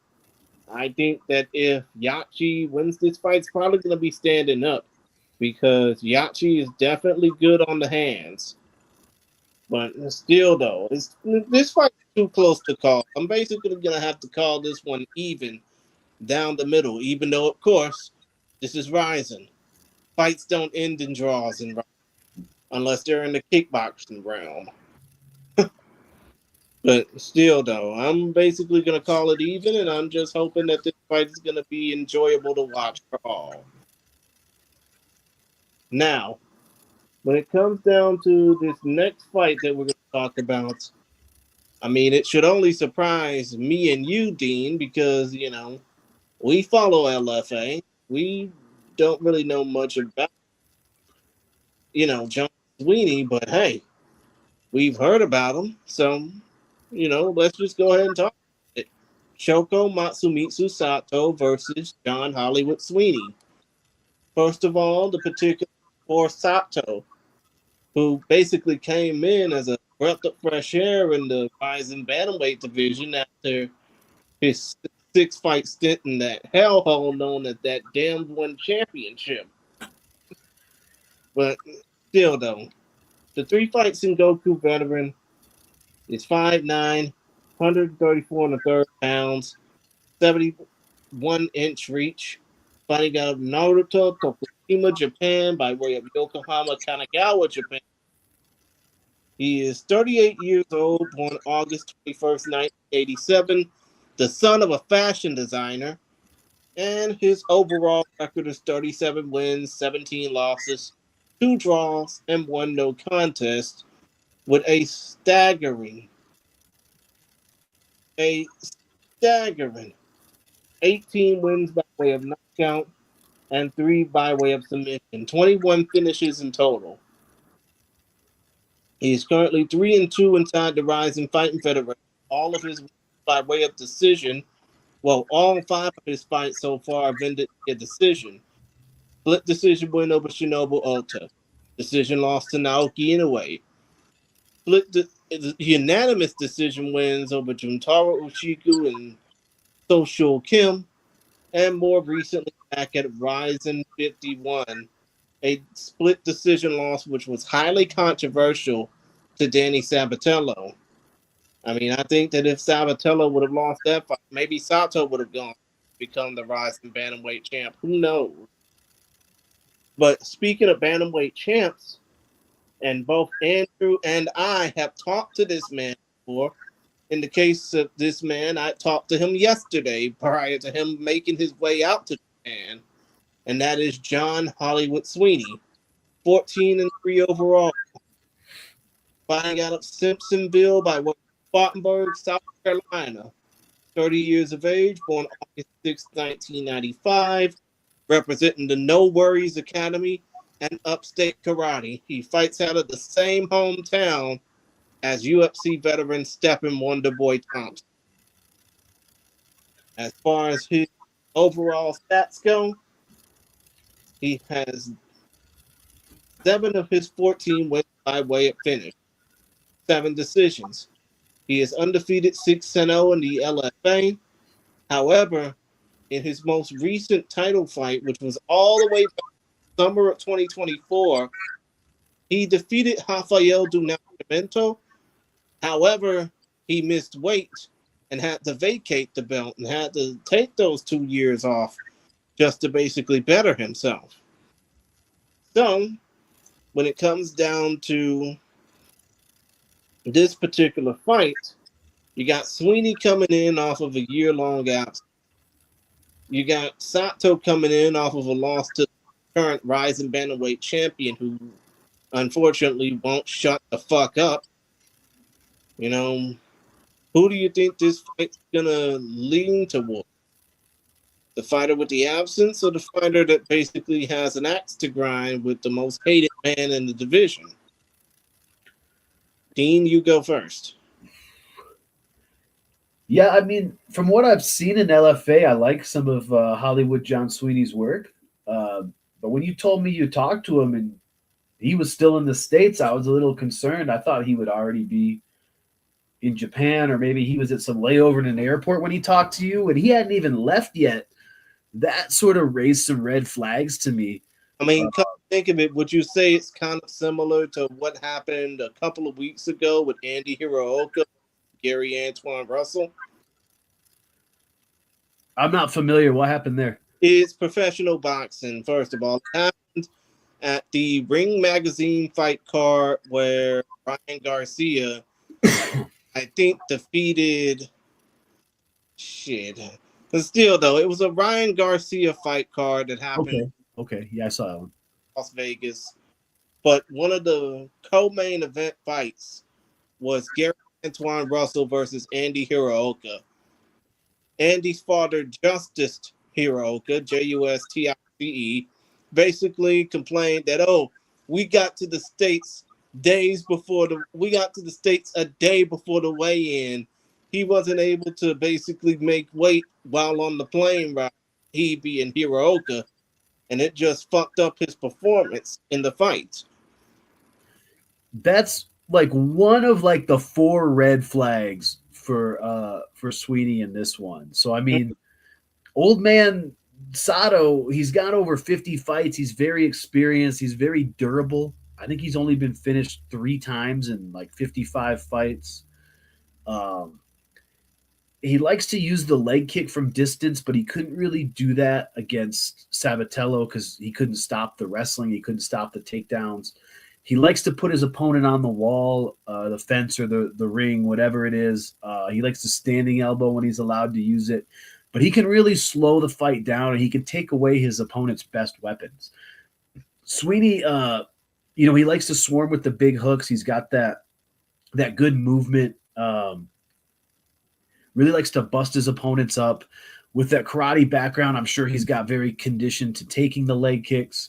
I think that if Yachi wins this fight, it's probably going to be standing up because Yachi is definitely good on the hands. But still, though, this fight is too close to call. I'm basically going to have to call this one even down the middle, even though, of course, this is RIZIN. Fights don't end in draws unless they're in the kickboxing realm. But still, though, I'm basically going to call it even, and I'm just hoping that this fight is going to be enjoyable to watch for all. Now, when it comes down to this next fight that we're going to talk about, I mean, it should only surprise me and you, Dean, because, we follow LFA. We don't really know much about, John Sweeney, but hey, we've heard about him. So, let's just go ahead and talk about it. Shoko Matsumitsu Sato versus John Hollywood Sweeney. First of all, the particular for Sato, who basically came in as a breath of fresh air in the RIZIN Bantamweight division after his 6-fight stint in that hellhole known as that damned one championship. But still, though, the 3 fights in Goku veteran is 5'9", 134 1/3 pounds, 71-inch reach, fighting out of Naruto, Tokushima, Japan, by way of Yokohama, Kanagawa, Japan. He is 38 years old, born August 21st, 1987, the son of a fashion designer, and his overall record is 37 wins, 17 losses, 2 draws, and 1 no contest, with a staggering 18 wins by way of knockout and 3 by way of submission, 21 finishes in total. He is currently 3-2 inside the RIZIN Fighting Federation. All of his wins by way of decision. Well, all 5 of his fights so far have ended a decision. Split decision win over Shinobu Ota. Decision loss to Naoki Inoue. Unanimous decision wins over Juntaro Ushiku and Social Kim. And more recently, back at RIZIN 51, a split decision loss, which was highly controversial to Danny Sabatello. I mean, I think that if Sabatello would have lost that fight, maybe Sato would have gone to become the RIZIN Bantamweight champ. Who knows? But speaking of Bantamweight champs, and both Andrew and I have talked to this man before. In the case of this man, I talked to him yesterday prior to him making his way out to Japan. And that is John Hollywood Sweeney, 14-3 overall. Fighting out of Simpsonville by Spartanburg, South Carolina. 30 years of age, born August 6, 1995. Representing the No Worries Academy and Upstate Karate. He fights out of the same hometown as UFC veteran Stephen Wonderboy Thompson. As far as his overall stats go, he has 7 of his 14 wins by way of finish, 7 decisions. He is undefeated 6-0 in the LFA. However, in his most recent title fight, which was all the way back in summer of 2024, he defeated Rafael do Nascimento. However, he missed weight and had to vacate the belt and had to take those 2 years off just to basically better himself. So, when it comes down to this particular fight, you got Sweeney coming in off of a year-long absence. You got Sato coming in off of a loss to the current RIZIN Bantamweight champion who unfortunately won't shut the fuck up. Who do you think this fight's gonna lean toward? The fighter with the absence, or the fighter that basically has an axe to grind with the most hated man in the division? Dean, you go first. Yeah, I mean, from what I've seen in LFA, I like some of Hollywood John Sweeney's work. But when you told me you talked to him and he was still in the States, I was a little concerned. I thought he would already be in Japan, or maybe he was at some layover in an airport when he talked to you, and he hadn't even left yet. That sort of raised some red flags to me. I mean, come to think of it, would you say it's kind of similar to what happened a couple of weeks ago with Andy Hiraoka, Gary Antoine Russell? I'm not familiar. What happened there? It's professional boxing, first of all. It happened at the Ring Magazine fight card where Ryan Garcia, I think, defeated... Shit. But still, though, it was a Ryan Garcia fight card that happened. Okay. Yeah, I saw that one. Las Vegas. But one of the co-main event fights was Gary Antoine Russell versus Andy Hiraoka. Andy's father, Justice Hiraoka, Justice, basically complained that, oh, we got to the States a day before the weigh-in. He wasn't able to basically make weight while on the plane ride, he being Hiraoka, and it just fucked up his performance in the fight. That's like one of like the 4 red flags for Sweeney in this one. So I mean, old man Sato, he's got over 50 fights. He's very experienced. He's very durable. I think he's only been finished 3 times in like 55 fights. He likes to use the leg kick from distance, but he couldn't really do that against Sabatello because he couldn't stop the wrestling. He couldn't stop the takedowns. He likes to put his opponent on the wall, the fence or the ring, whatever it is. He likes the standing elbow when he's allowed to use it. But he can really slow the fight down, and he can take away his opponent's best weapons. Sweeney, he likes to swarm with the big hooks. He's got that good movement. Really likes to bust his opponents up. With that karate background, I'm sure he's got very conditioned to taking the leg kicks.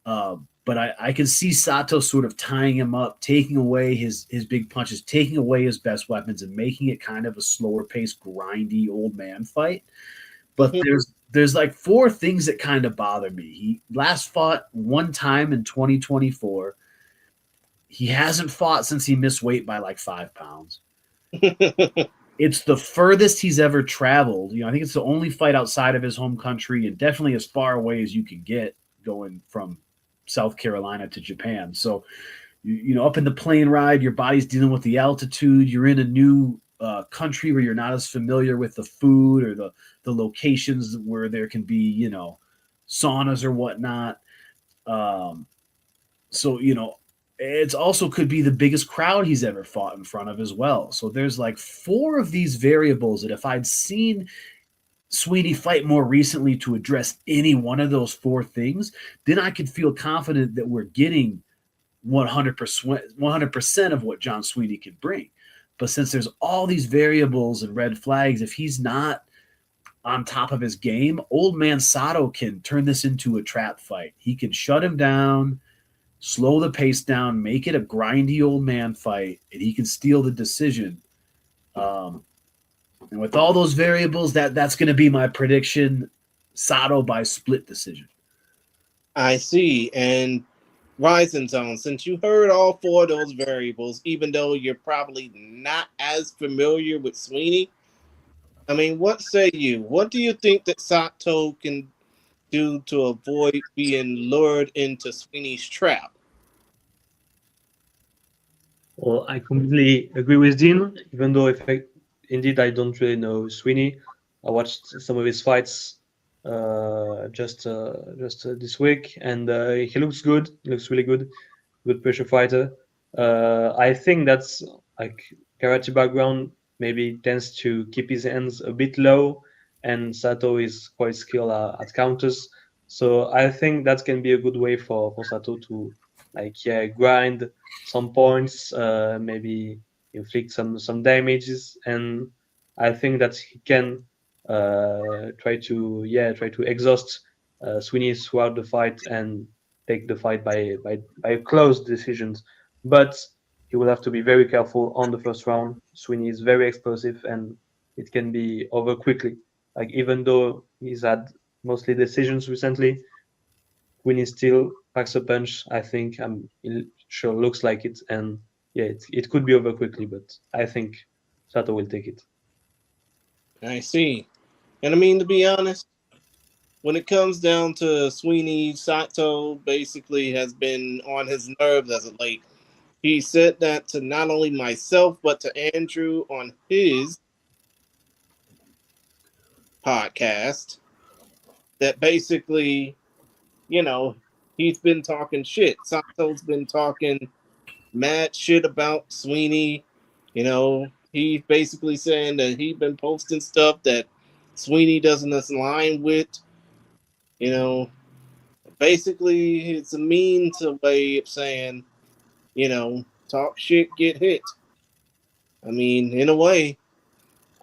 But I can see Sato sort of tying him up, taking away his big punches, taking away his best weapons, and making it kind of a slower paced, grindy old man fight. But there's like 4 things that kind of bother me. He last fought 1 time in 2024. He hasn't fought since he missed weight by like 5 pounds. It's the furthest he's ever traveled. I think it's the only fight outside of his home country, and definitely as far away as you can get going from South Carolina to Japan. So, up in the plane ride, your body's dealing with the altitude. You're in a new country where you're not as familiar with the food or the locations where there can be, saunas or whatnot. It's also could be the biggest crowd he's ever fought in front of as well. So there's like 4 of these variables that if I'd seen Sweeney fight more recently to address any one of those 4 things, then I could feel confident that we're getting 100% of what John Sweeney could bring. But since there's all these variables and red flags, if he's not on top of his game, old man Sato can turn this into a trap fight. He can shut him down, slow the pace down, make it a grindy old man fight, and he can steal the decision. And with all those variables, that's going to be my prediction. Sato by split decision. I see. And RIZIN Zone, since you heard all 4 of those variables, even though you're probably not as familiar with Sweeney, I mean, what say you? What do you think that Sato can do to avoid being lured into Sweeney's trap? Well, I completely agree with Dean, even though indeed I don't really know Sweeney. I watched some of his fights just this week, and he looks good. He looks really good. Good pressure fighter. I think that's like karate background maybe tends to keep his hands a bit low, and Sato is quite skilled at counters. So I think that can be a good way for Sato to grind some points, maybe inflict some damages, and I think that he can try to exhaust Sweeney throughout the fight and take the fight by close decisions. But he will have to be very careful on the first round. Sweeney is very explosive and it can be over quickly. Like even though he's had mostly decisions recently, Sweeney still packs a punch. I think it sure looks like it, and yeah, it could be over quickly, but I think Sato will take it. I see. And I mean, to be honest, when it comes down to Sweeney, Sato basically has been on his nerves as of late. He said that to not only myself, but to Andrew on his podcast, that basically, he's been talking shit. Sato's been talking mad shit about Sweeney. He's basically saying that he's been posting stuff that Sweeney doesn't align with. Basically, it's a means way of saying, talk shit, get hit. I mean, in a way,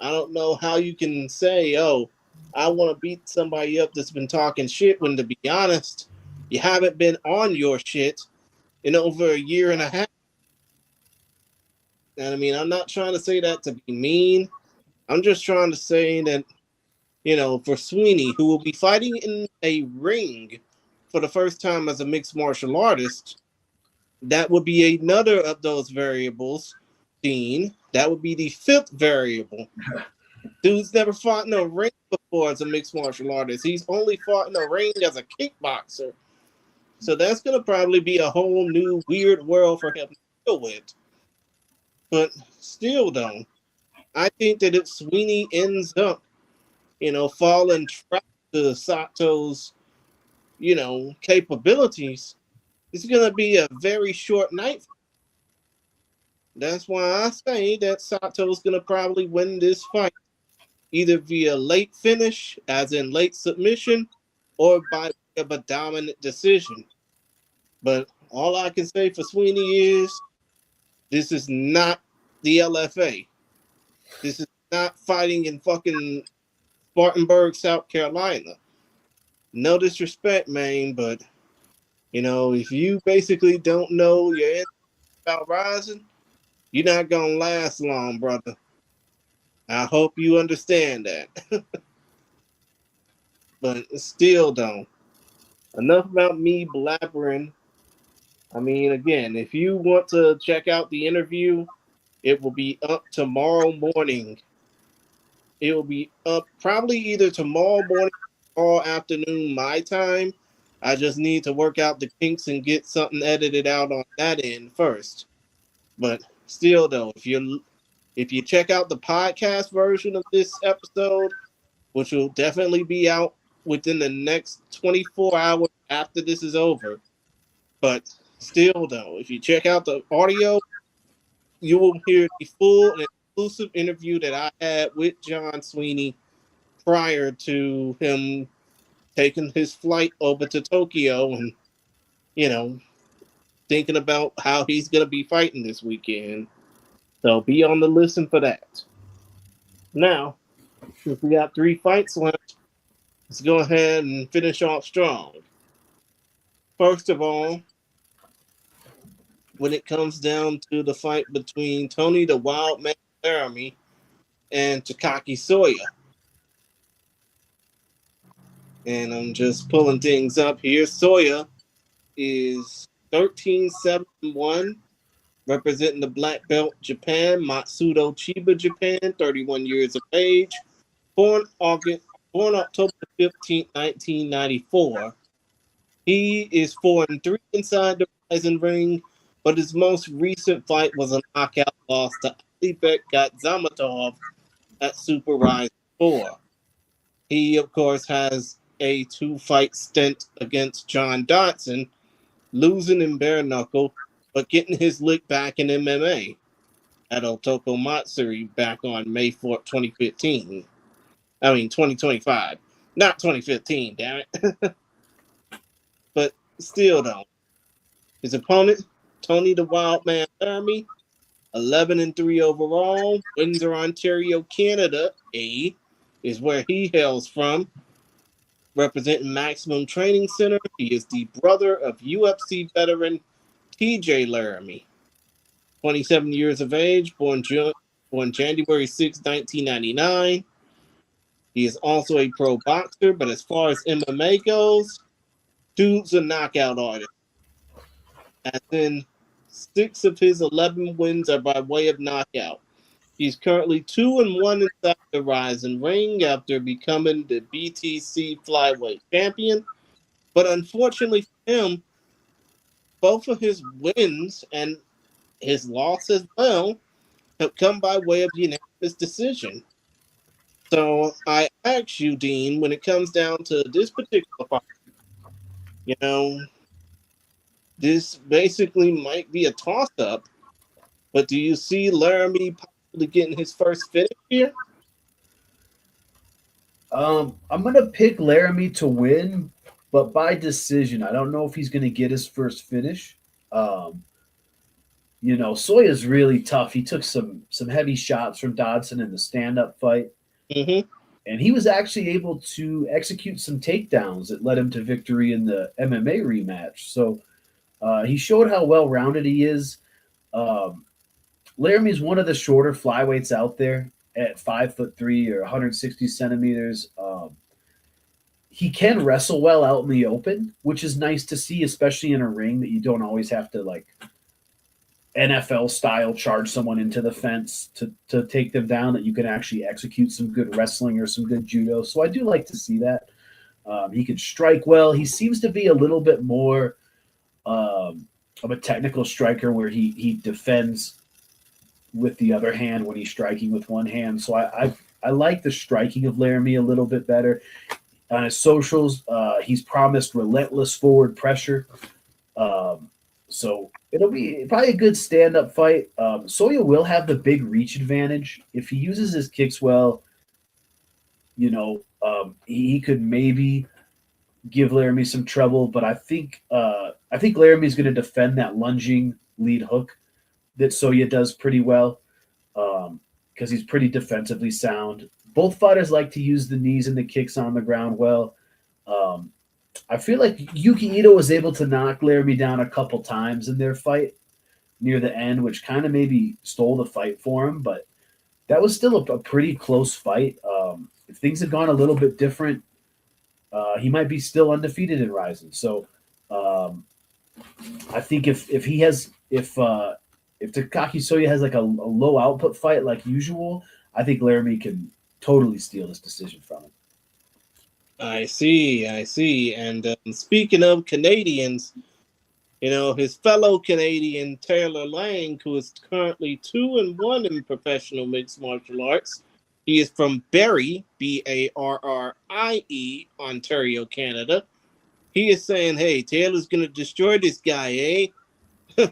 I don't know how you can say, oh, I want to beat somebody up that's been talking shit when, to be honest, you haven't been on your shit in over a year and a half. And I mean, I'm not trying to say that to be mean. I'm just trying to say that, for Sweeney, who will be fighting in a ring for the first time as a mixed martial artist, that would be another of those variables. Dean, that would be the fifth variable. Dude's never fought in a ring before as a mixed martial artist. He's only fought in a ring as a kickboxer. So that's going to probably be a whole new weird world for him to deal with. But still, though, I think that if Sweeney ends up, falling trap to Sato's, capabilities, it's going to be a very short night. That's why I say that Sato's going to probably win this fight, either via late finish, as in late submission, or by way of a dominant decision. But all I can say for Sweeney is, this is not the LFA. This is not fighting in fucking Spartanburg, South Carolina. No disrespect, man, but, if you basically don't know your answer about RIZIN, you're not going to last long, brother. I hope you understand that. But still, though, enough about me blabbering. I mean, again, if you want to check out the interview, it will be up tomorrow morning. It will be up probably either tomorrow morning or afternoon my time. I just need to work out the kinks and get something edited out on that end first. But still, though, if you check out the podcast version of this episode, which will definitely be out within the next 24 hours after this is over. But still, though, if you check out the audio, you will hear the full and exclusive interview that I had with John Sweeney prior to him taking his flight over to Tokyo and, thinking about how he's going to be fighting this weekend. So be on the listen for that. Now, since we got 3 fights left, let's go ahead and finish off strong. First of all, when it comes down to the fight between Tony the Wildman Laramie and Takaki Soya. And I'm just pulling things up here. Soya is 13-7-1, representing the black belt Japan, Matsudo Chiba, Japan, 31 years of age, born October 15, 1994. He is 4-3 inside the RIZIN ring, but his most recent fight was a knockout loss to Alibek Gadzhamatov at Super RIZIN 4. He, of course, has a 2-fight stint against John Dodson, losing in bare knuckle, but getting his lick back in MMA at Otoko Matsuri back on May 4th, 2015. 2025. Not 2015, damn it. But still, though, his opponent, Tony the Wildman Laramie, 11-3 overall, Windsor, Ontario, Canada, is where he hails from. Representing Maximum Training Center, he is the brother of UFC veteran TJ Laramie. 27 years of age, born January 6, 1999. He is also a pro boxer, but as far as MMA goes, dude's a knockout artist. As in, 6 of his 11 wins are by way of knockout. He's currently 2-1 inside the RIZIN ring after becoming the BTC flyweight champion. But unfortunately for him, both of his wins and his loss as well have come by way of unanimous decision. So I ask you, Dean, when it comes down to this particular fight, you know, this basically might be a toss-up, but do you see Laramie possibly getting his first finish here? I'm gonna pick Laramie to win, but by decision. I don't know if he's gonna get his first finish. Soya's really tough. He took some heavy shots from Dodson in the stand-up fight. Mm-hmm. And he was actually able to execute some takedowns that led him to victory in the MMA rematch. So he showed how well-rounded he is. Laramie is one of the shorter flyweights out there at 5'3" or 160 centimeters. He can wrestle well out in the open, which is nice to see, especially in a ring that you don't always have to like NFL style charge someone into the fence to take them down, that you can actually execute some good wrestling or some good judo. So I do like to see that. He can strike well. He seems to be a little bit more of a technical striker where he defends with the other hand when he's striking with one hand. So I like the striking of Laramie a little bit better. On his socials, he's promised relentless forward pressure. So it'll be probably a good stand-up fight. Soya will have the big reach advantage. If he uses his kicks well, he could maybe give Laramie some trouble. But I think Laramie's going to defend that lunging lead hook that Soya does pretty well, because he's pretty defensively sound. Both fighters like to use the knees and the kicks on the ground well. I feel like Yuki Ito was able to knock Laramie down a couple times in their fight near the end, which kind of maybe stole the fight for him, but that was still a pretty close fight. If things had gone a little bit different, he might be still undefeated in RIZIN. So I think if Takaki Soya has like a low output fight like usual, I think Laramie can totally steal this decision from him. I see. And speaking of Canadians, his fellow Canadian Taylor Lang, who is currently 2-1 in professional mixed martial arts. He is from Barrie, Barrie, Ontario, Canada. He is saying, hey, Taylor's going to destroy this guy, eh?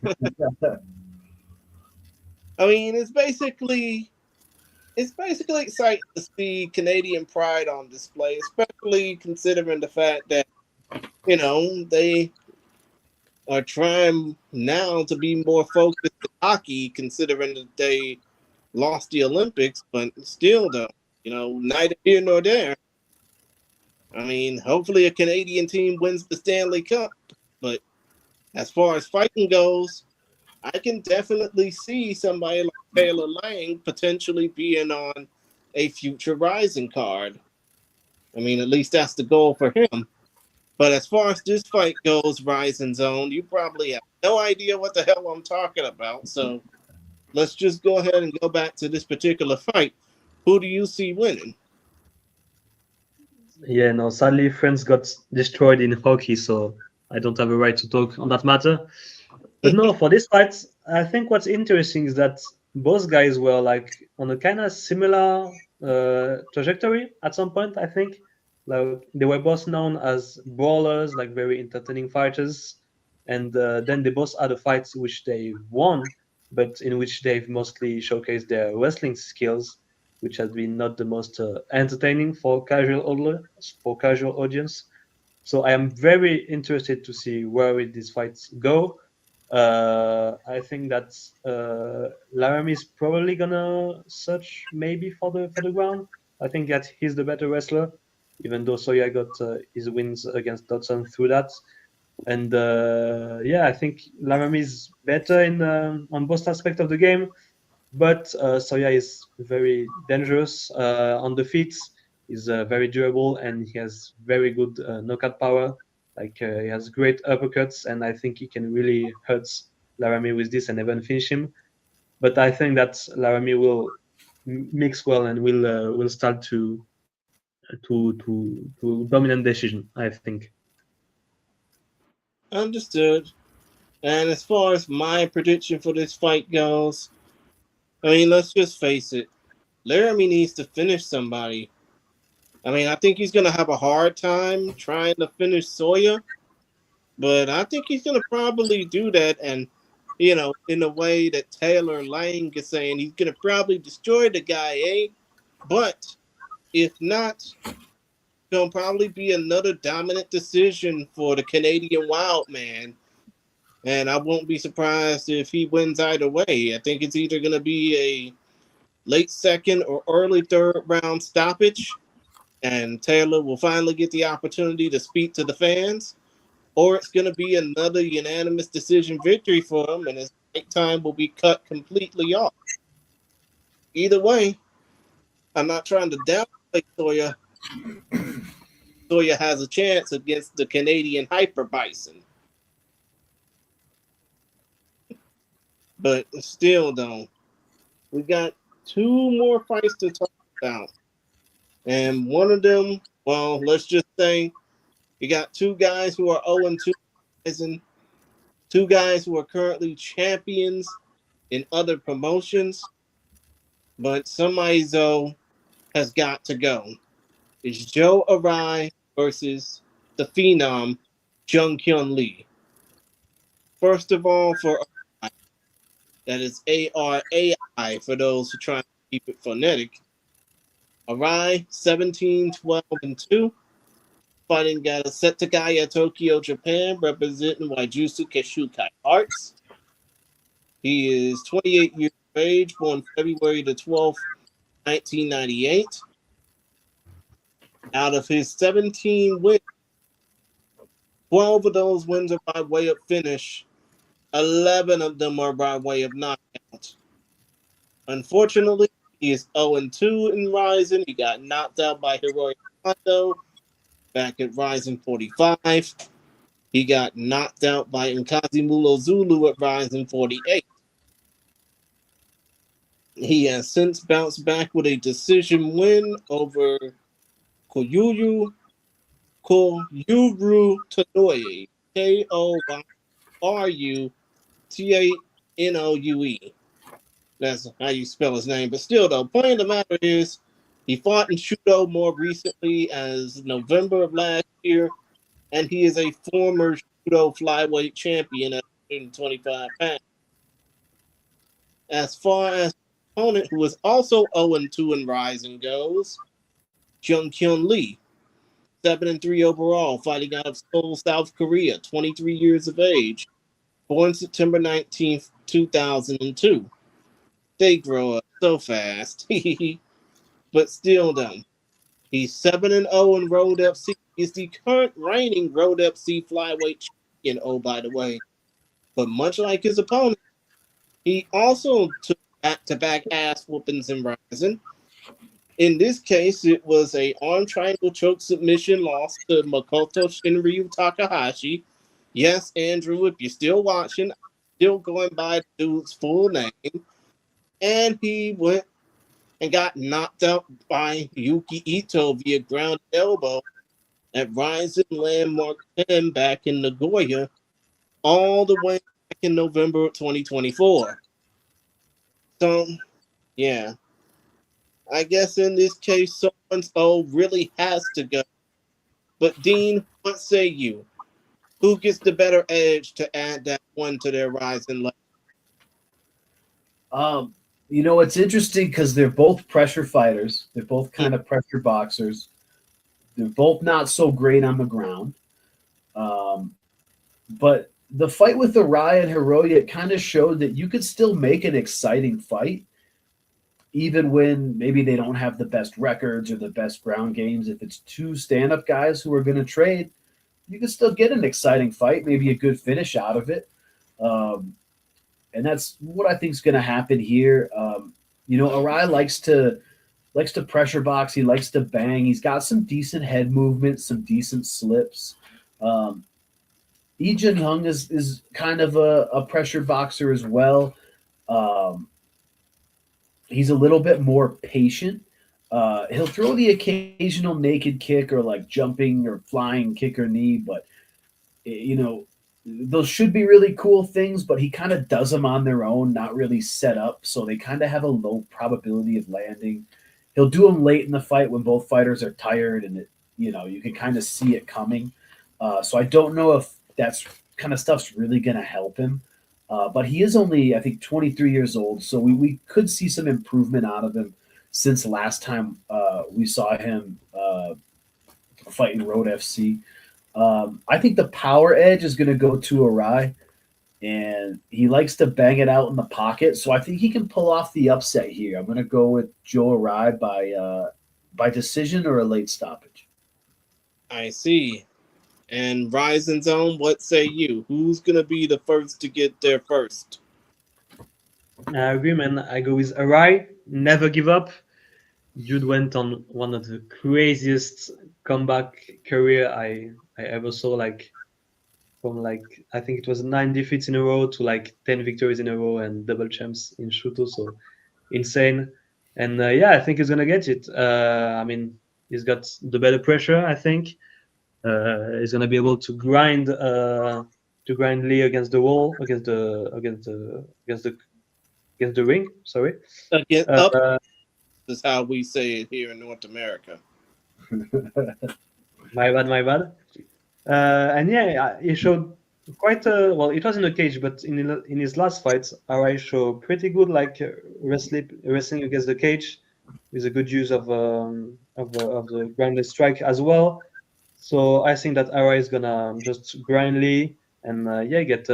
I mean, it's basically exciting to see Canadian pride on display, especially considering the fact that, they are trying now to be more focused on hockey, considering that they lost the Olympics, but still, though, neither here nor there. I mean, hopefully a Canadian team wins the Stanley Cup, but as far as fighting goes, I can definitely see somebody like Taylor Lang potentially being on a future RIZIN card. I mean, at least that's the goal for him. But as far as this fight goes, RIZIN Zone, you probably have no idea what the hell I'm talking about. So let's just go ahead and go back to this particular fight. Who do you see winning? Yeah, no, sadly, France got destroyed in hockey, so I don't have a right to talk on that matter. But no, for this fight, I think what's interesting is that both guys were like on a kind of similar trajectory at some point, I think. Like they were both known as brawlers, like very entertaining fighters. And then they both had a fight which they won, but in which they've mostly showcased their wrestling skills, which has been not the most entertaining for casual audience. So I am very interested to see where these fights go. I think that Laramie is probably gonna search maybe for the ground, I think that he's the better wrestler, even though Soya got his wins against Dodson through that. And yeah, I think Laramie is better in on both aspects of the game, but Soya is very dangerous on the feet. He's very durable, and he has very good knockout power. Like he has great uppercuts, and I think he can really hurt Laramie with this and even finish him. But I think that Laramie will mix well and will start to dominant decision, I think. Understood. And as far as my prediction for this fight goes, I mean, let's just face it. Laramie needs to finish somebody. I mean, I think he's going to have a hard time trying to finish Soya, but I think he's going to probably do that. And, you know, in the way that Taylor Lang is saying, he's going to probably destroy the guy, eh? But if not, it'll probably be another dominant decision for the Canadian Wildman. And I won't be surprised if he wins either way. I think it's either going to be a late second or early third round stoppage, and Taylor will finally get the opportunity to speak to the fans, or it's going to be another unanimous decision victory for him, and his fight time will be cut completely off. Either way, I'm not trying to downplay Soya. Soya has a chance against the Canadian Hyper Bison. But still, though, we got two more fights to talk about. And one of them, well, let's just say you got two guys who are 0-2, and two guys who are currently champions in other promotions. But somebody, though, has got to go. It's Joe Arai versus the Phenom, Jung Kyun Lee. First of all, for Arai, that is Arai for those who try to keep it phonetic. Arai, 17-12-2. Fighting out of Setagaya, Tokyo, Japan, representing Waijutsu Keshukai Arts. He is 28 years of age, born February the 12th, 1998. Out of his 17 wins, 12 of those wins are by way of finish. 11 of them are by way of knockout. Unfortunately, he is 0-2 in RIZIN. He got knocked out by Hiroya Koto back at RIZIN 45. He got knocked out by Nkazimulo Zulu at RIZIN 48. He has since bounced back with a decision win over Koyuru Tanoue. Koyurutanoue. That's how you spell his name. But still, though, point of the matter is, he fought in Shudo more recently as November of last year, and he is a former Shudo flyweight champion at 125 pounds. As far as the opponent, who is also 0-2 in RIZIN goes, Jung Kyun Lee, 7-3 overall, fighting out of Seoul, South Korea, 23 years of age, born September 19th, 2002. They grow up so fast. But still, though, he's 7-0 in Road FC. He's the current reigning Road FC flyweight champion, oh, by the way. But much like his opponent, he also took back-to-back ass whoopings in RIZIN. In this case, it was a arm triangle choke submission loss to Makoto Shinryu Takahashi. Yes, Andrew, if you're still watching, I'm still going by the dude's full name. And he went and got knocked out by Yuki Ito via ground elbow at RIZIN Landmark 10 back in Nagoya, all the way back in November of 2024. So, yeah. I guess in this case, so-and-so really has to go. But, Dean, what say you? Who gets the better edge to add that one to their RIZIN level? You know, it's interesting because they're both pressure fighters. They're both kind of pressure boxers. They're both not so great on the ground. But the fight with Arai and Hiroya, it kind of showed that you could still make an exciting fight. even when maybe they don't have the best records or the best ground games, if it's two stand-up guys who are going to trade, you can still get an exciting fight, maybe a good finish out of it. And that's what I think is going to happen here. Arai likes to pressure box. He likes to bang. He's got some decent head movement, some decent slips. Lee Jin Hung is kind of a pressure boxer as well. He's a little bit more patient. He'll throw the occasional naked kick or like jumping or flying kick or knee, but those should be really cool things, but he kind of does them on their own, not really set up, so they kind of have a low probability of landing. He'll do them late in the fight when both fighters are tired, and you can kind of see it coming. So I don't know if that's kind of stuff's really going to help him. But he is only, I think, 23 years old, so we could see some improvement out of him since last time we saw him fight in Road FC. I think the power edge is going to go to Arai, and he likes to bang it out in the pocket, so I think he can pull off the upset here. I'm going to go with Joe Arai by decision or a late stoppage. I see. And RIZIN Zone, what say you? Who's going to be the first to get there first? I agree, man. I go with Arai. Never give up. Jude went on one of the craziest comeback career I ever saw. From I think it was 9 defeats in a row to 10 victories in a row and double champs in Shuto. So insane. And I think he's gonna get it. He's got the better pressure. I think. Is going to be able to grind Lee against the wall, against the ring. Sorry. Up is how we say it here in North America. My bad. He showed quite well. It was in a cage, but in his last fight, Arai showed pretty good wrestling against the cage, with a good use of the groundless strike as well. So I think that Arai is gonna just grind Lee and get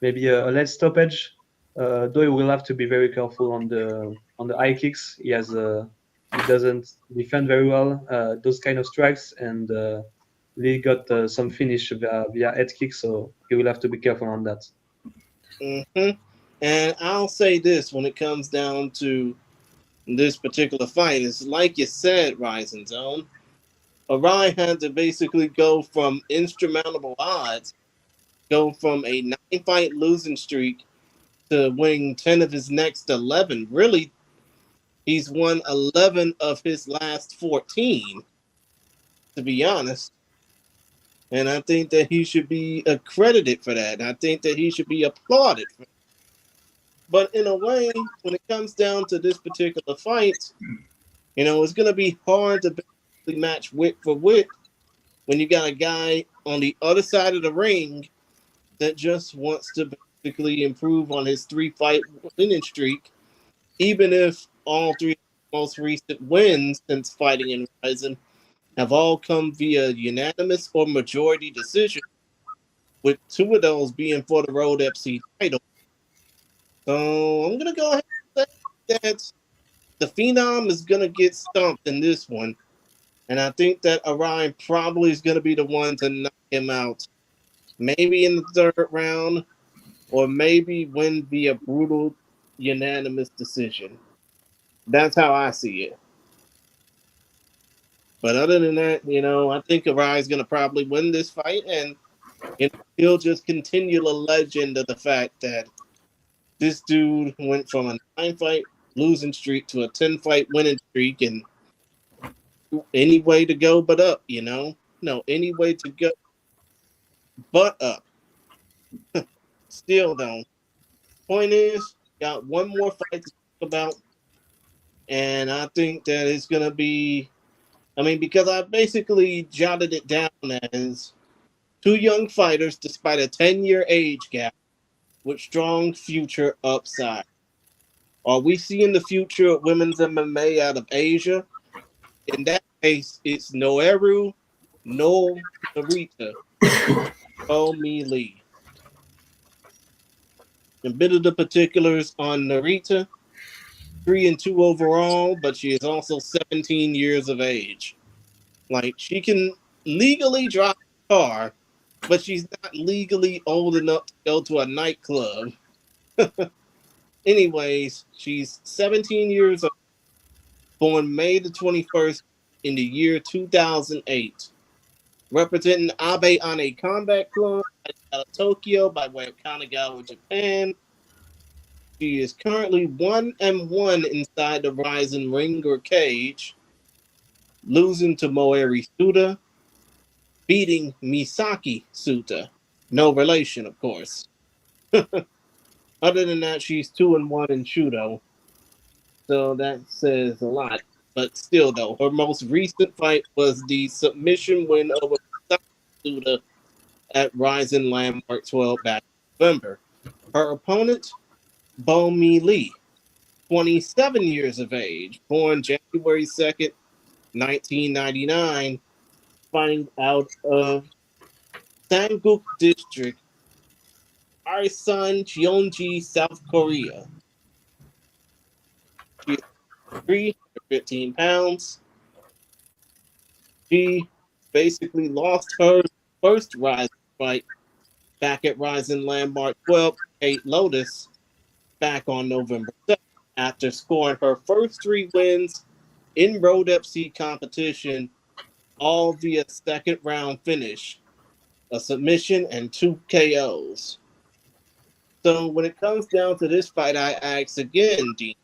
maybe a late stoppage. Though he will have to be very careful on the high kicks. He doesn't defend very well those kind of strikes, and Lee got some finish via head kicks, so he will have to be careful on that. Mm-hmm. And I'll say this when it comes down to this particular fight, it's like you said, RIZIN Zone. Arai had to basically go from insurmountable odds, go from a 9-fight losing streak to winning 10 of his next 11. Really, he's won 11 of his last 14, to be honest. And I think that he should be accredited for that. I think that he should be applauded for that. But in a way, when it comes down to this particular fight, it's going to be hard to match wit for wit when you got a guy on the other side of the ring that just wants to basically improve on his 3-fight winning streak, even if all 3 most recent wins since fighting in RIZIN have all come via unanimous or majority decision, with 2 of those being for the Road FC title. So I'm going to go ahead and say that the Phenom is going to get stomped in this one. And I think that Arai probably is going to be the one to knock him out. Maybe in the 3rd round, or maybe win via brutal, unanimous decision. That's how I see it. But other than that, I think Arai is going to probably win this fight, and he'll just continue the legend of the fact that this dude went from a 9-fight losing streak to a 10-fight winning streak, and any way to go but up, No, any way to go but up. Still though. Point is, got one more fight to talk about. And I think that it's gonna be because I basically jotted it down as 2 young fighters despite a 10-year age gap with strong future upside. Are we seeing the future of women's MMA out of Asia? In that case, it's Noeru, no Narita, Me Lee. A bit of the particulars on Narita. 3-2 overall, but she is also 17 years of age. Like, she can legally drive a car, but she's not legally old enough to go to a nightclub. Anyways, she's 17 years old, born May the 21st in the year 2008. Representing Abe Ane Combat Club out of Tokyo by way of Kanagawa, Japan. She is currently 1-1 inside the RIZIN ring or cage, losing to Moeri Suda, beating Misaki Suta. No relation, of course. Other than that, she's 2-1 in Shudo. So that says a lot. But still, though, her most recent fight was the submission win over Misaki Suta at RIZIN Landmark 12 back in November. Her opponent, Bomi Lee, 27 years of age, born January 2nd, 1999, fighting out of Sanguk District, Arisan, Cheonji, South Korea. She is 315 pounds. She basically lost her first RIZIN fight back at RIZIN Landmark 12, Kate Lotus, back on November 7th, after scoring her first 3 wins in Road FC competition, all via second round finish, a submission and 2 KOs. So when it comes down to this fight, I ask again, Dean,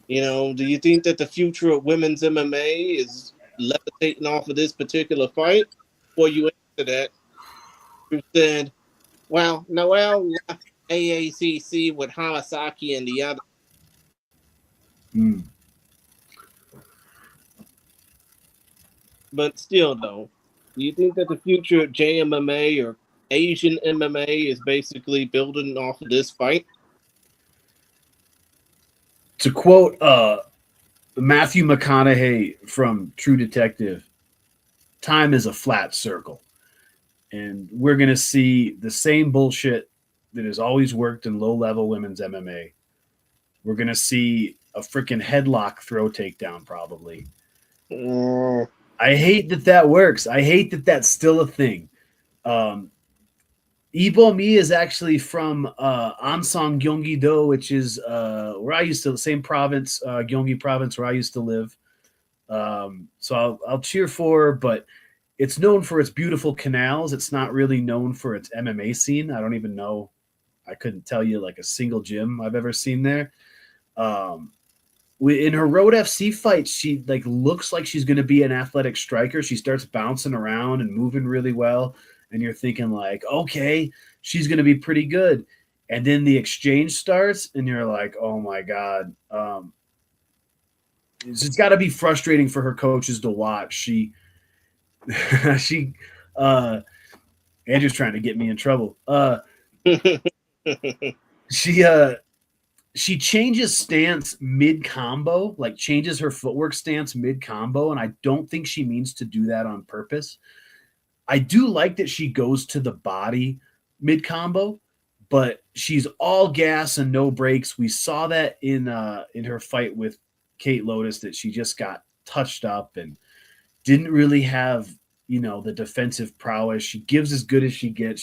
do you think that the future of women's MMA is levitating off of this particular fight? Before you answer that, you said, well, Noelle left AACC with Hamasaki and the other. But still, though, do you think that the future of JMMA or Asian MMA is basically building off of this fight? To quote Matthew McConaughey from True Detective, time is a flat circle. And we're going to see the same bullshit that has always worked in low-level women's MMA. We're going to see a freaking headlock throw takedown probably. I hate that works. I hate that that's still a thing. Ibomi is actually from Ansong, Gyeonggi-do, which is where I used to, the same province, Gyeonggi province, where I used to live. So I'll cheer for her, but it's known for its beautiful canals. It's not really known for its MMA scene. I don't even know. I couldn't tell you like a single gym I've ever seen there. In her Road FC fight, she looks like she's going to be an athletic striker. She starts bouncing around and moving really well. And you're thinking like, okay, she's going to be pretty good. And then the exchange starts and you're like, oh my God. It's got to be frustrating for her coaches to watch. Andrew's trying to get me in trouble. She changes stance mid-combo, like changes her footwork stance mid-combo, and I don't think she means to do that on purpose. I do like that she goes to the body mid-combo, but she's all gas and no brakes. We saw that in her fight with Kate Lotus, that she just got touched up and didn't really have, the defensive prowess. She gives as good as she gets.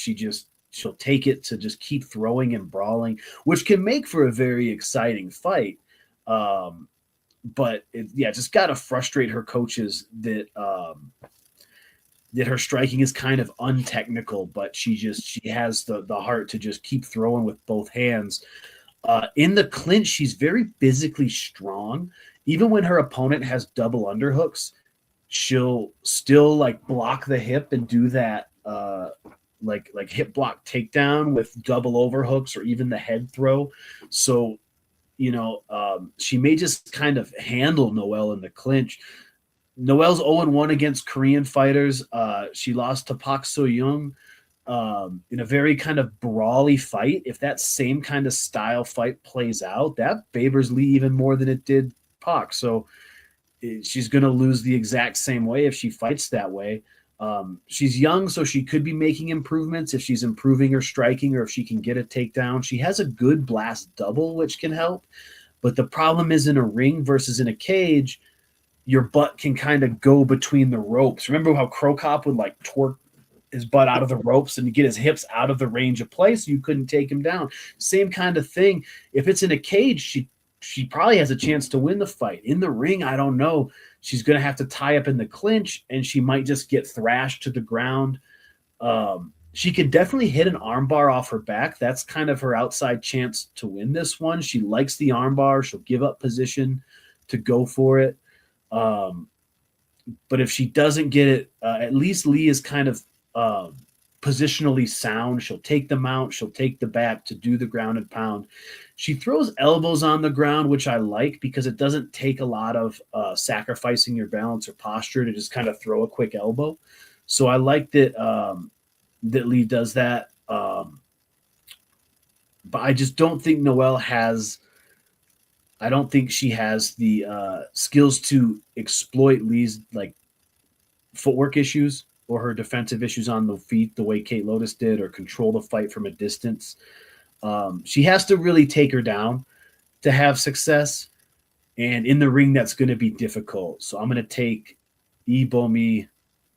She'll take it to just keep throwing and brawling, which can make for a very exciting fight. But just got to frustrate her coaches that her striking is kind of untechnical, but she has the heart to just keep throwing with both hands. In the clinch, she's very physically strong. Even when her opponent has double underhooks, she'll still block the hip and do that like hip block takedown with double overhooks or even the head throw. So, she may just kind of handle Noelle in the clinch. Noelle's 0-1 against Korean fighters. She lost to Park So-young in a very kind of brawly fight. If that same kind of style fight plays out, that favors Lee even more than it did Park. So she's going to lose the exact same way if she fights that way. She's young, so she could be making improvements if she's improving her striking or if she can get a takedown. She has a good blast double, which can help. But the problem is in a ring versus in a cage, your butt can kind of go between the ropes. Remember how Crow Cop would like torque his butt out of the ropes and get his hips out of the range of play so you couldn't take him down? Same kind of thing. If it's in a cage, she probably has a chance to win the fight. In the ring, I don't know. She's going to have to tie up in the clinch, and she might just get thrashed to the ground. She could definitely hit an armbar off her back. That's kind of her outside chance to win this one. She likes the armbar. She'll give up position to go for it. But if she doesn't get it, at least Lee is kind of positionally sound. She'll take the mount. She'll take the back to do the ground and pound. She throws elbows on the ground, which I like because it doesn't take a lot of sacrificing your balance or posture to just kind of throw a quick elbow. So I like that that Lee does that. But I just don't think Noelle has – I don't think she has the skills to exploit Lee's like footwork issues or her defensive issues on the feet the way Kate Lotus did, or control the fight from a distance. She has to really take her down to have success. And in the ring, that's going to be difficult. So I'm going to take Ibomi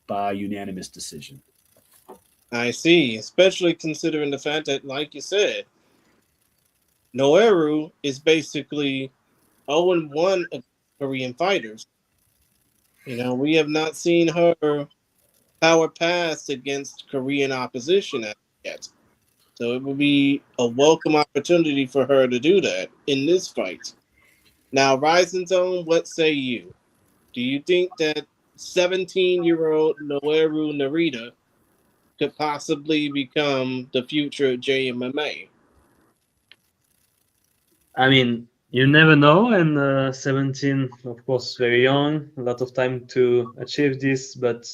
by unanimous decision. I see, especially considering the fact that, like you said, Noeru is basically 0-1 against Korean fighters. You know, we have not seen her power pass against Korean opposition yet. So it would be a welcome opportunity for her to do that in this fight. Now, RIZIN Zone, what say you? Do you think that 17-year-old Noeru Narita could possibly become the future JMMA? I mean, you never know, and 17, of course, very young, a lot of time to achieve this, but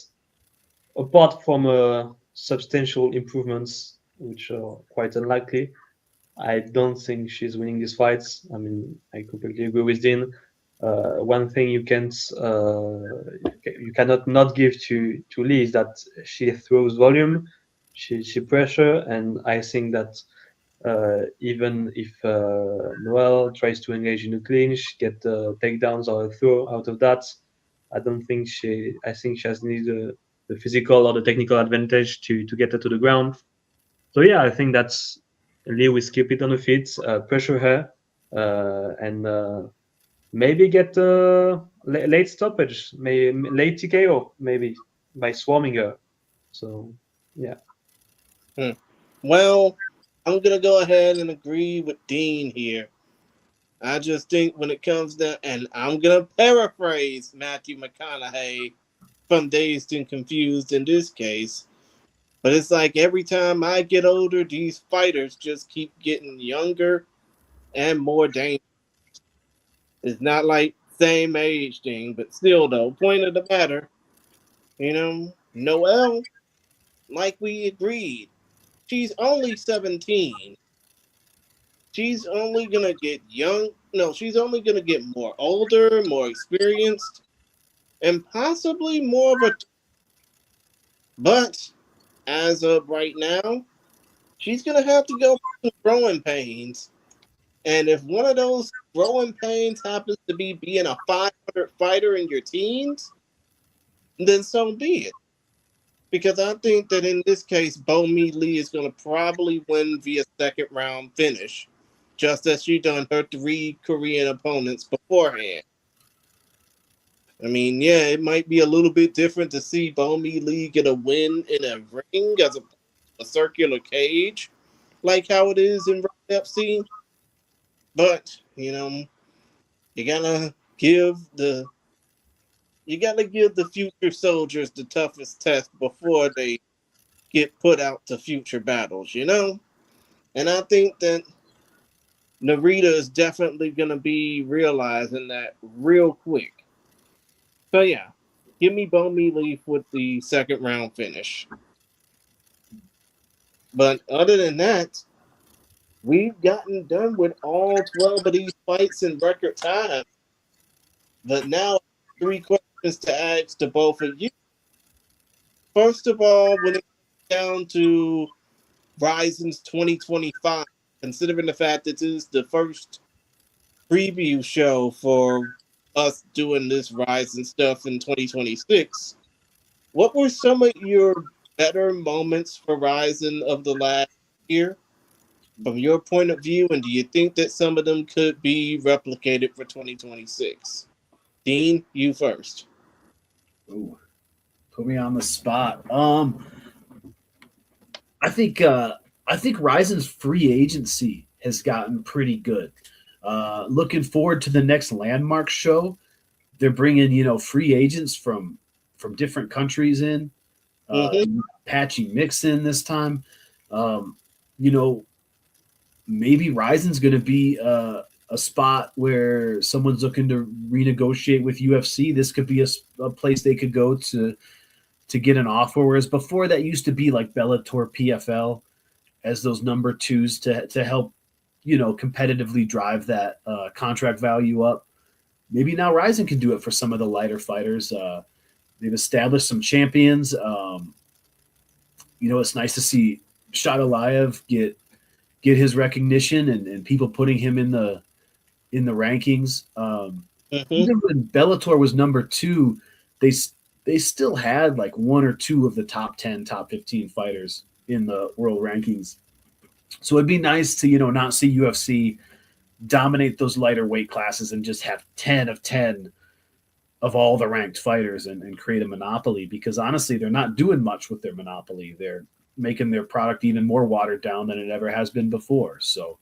apart from substantial improvements, which are quite unlikely, I don't think she's winning these fights. I mean, I completely agree with Dean. One thing you cannot not give to Lee is that she throws volume, she pressure, and I think that even if Noelle tries to engage in a clinch, get takedowns or a throw out of that, I think she has neither the physical or the technical advantage to get her to the ground. So yeah, I think that's Lee will skip it on the feet, pressure her, and maybe get a late stoppage, maybe late TKO, maybe by swarming her. So yeah. Well, I'm going to go ahead and agree with Dean here. I just think when it comes down, and I'm going to paraphrase Matthew McConaughey from Dazed and Confused in this case, but it's like every time I get older, these fighters just keep getting younger and more dangerous. It's not like same age thing, but still though, point of the matter, you know, Noelle, like we agreed, she's only 17. She's only going to get young. No, she's only going to get more older, more experienced, and possibly more of a. But as of right now, she's going to have to go through growing pains. And if one of those growing pains happens to be being a 500 fighter in your teens, then so be it. Because I think that in this case, Bomi Lee is going to probably win via second round finish, just as she done her 3 Korean opponents beforehand. I mean, yeah, it might be a little bit different to see Bomi Lee get a win in a ring as a circular cage, like how it is in FC. But, you know, you gotta give the future soldiers the toughest test before they get put out to future battles, you know? And I think that Narita is definitely going to be realizing that real quick. So, yeah, give me Bomi Lee with the second round finish. But other than that, we've gotten done with all 12 of these fights in record time. But now, 3 questions to ask to both of you. First of all, when it comes down to RIZIN's 2025, considering the fact that this is the first preview show for us doing this RIZIN stuff in 2026, what were some of your better moments for RIZIN of the last year from your point of view, and do you think that some of them could be replicated for 2026? Dean, you first. Ooh, put me on the spot. I think RIZIN's free agency has gotten pretty good. Looking forward to the next landmark show. They're bringing free agents from different countries in. Patchy mix in this time. Maybe RIZIN's going to be a spot where someone's looking to renegotiate with UFC. This could be a place they could go to get an offer. Whereas before that used to be like BELLATOR, PFL as those number twos to help, competitively drive that contract value up. Maybe now RIZIN can do it for some of the lighter fighters. They've established some champions. It's nice to see Shadalayev get his recognition and people putting him in the rankings. Even when BELLATOR was number 2, they still had like 1 or 2 of the top 10, top 15 fighters in the world rankings. So it'd be nice to, not see UFC dominate those lighter weight classes and just have 10 of 10 of all the ranked fighters and create a monopoly, because honestly, they're not doing much with their monopoly. They're making their product even more watered down than it ever has been before. So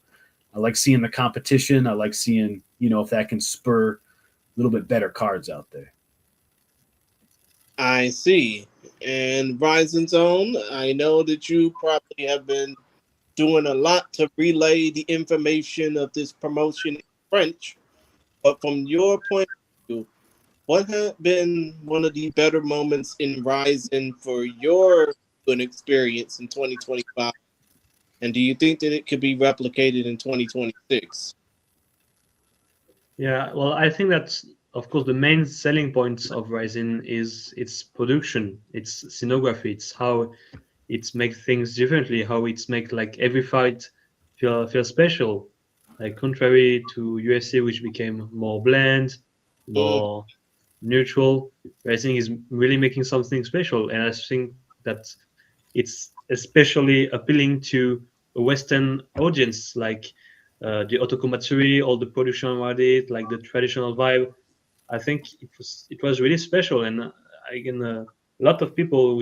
I like seeing the competition. I like seeing, if that can spur a little bit better cards out there. I see. And RIZIN's own, I know that you probably have been doing a lot to relay the information of this promotion in French, but from your point of view, what has been one of the better moments in RIZIN for your good experience in 2025? And do you think that it could be replicated in 2026? Yeah, well, I think that, of course, the main selling points of RIZIN is its production, its scenography, it's how it makes things differently, how it's make like every fight feel special. Like contrary to UFC, which became more bland, more neutral, RIZIN is really making something special, and I think that it's especially appealing to a Western audience, like the Otoko Matsuri, all the production around it, like the traditional vibe. I think it was really special, and again, a lot of people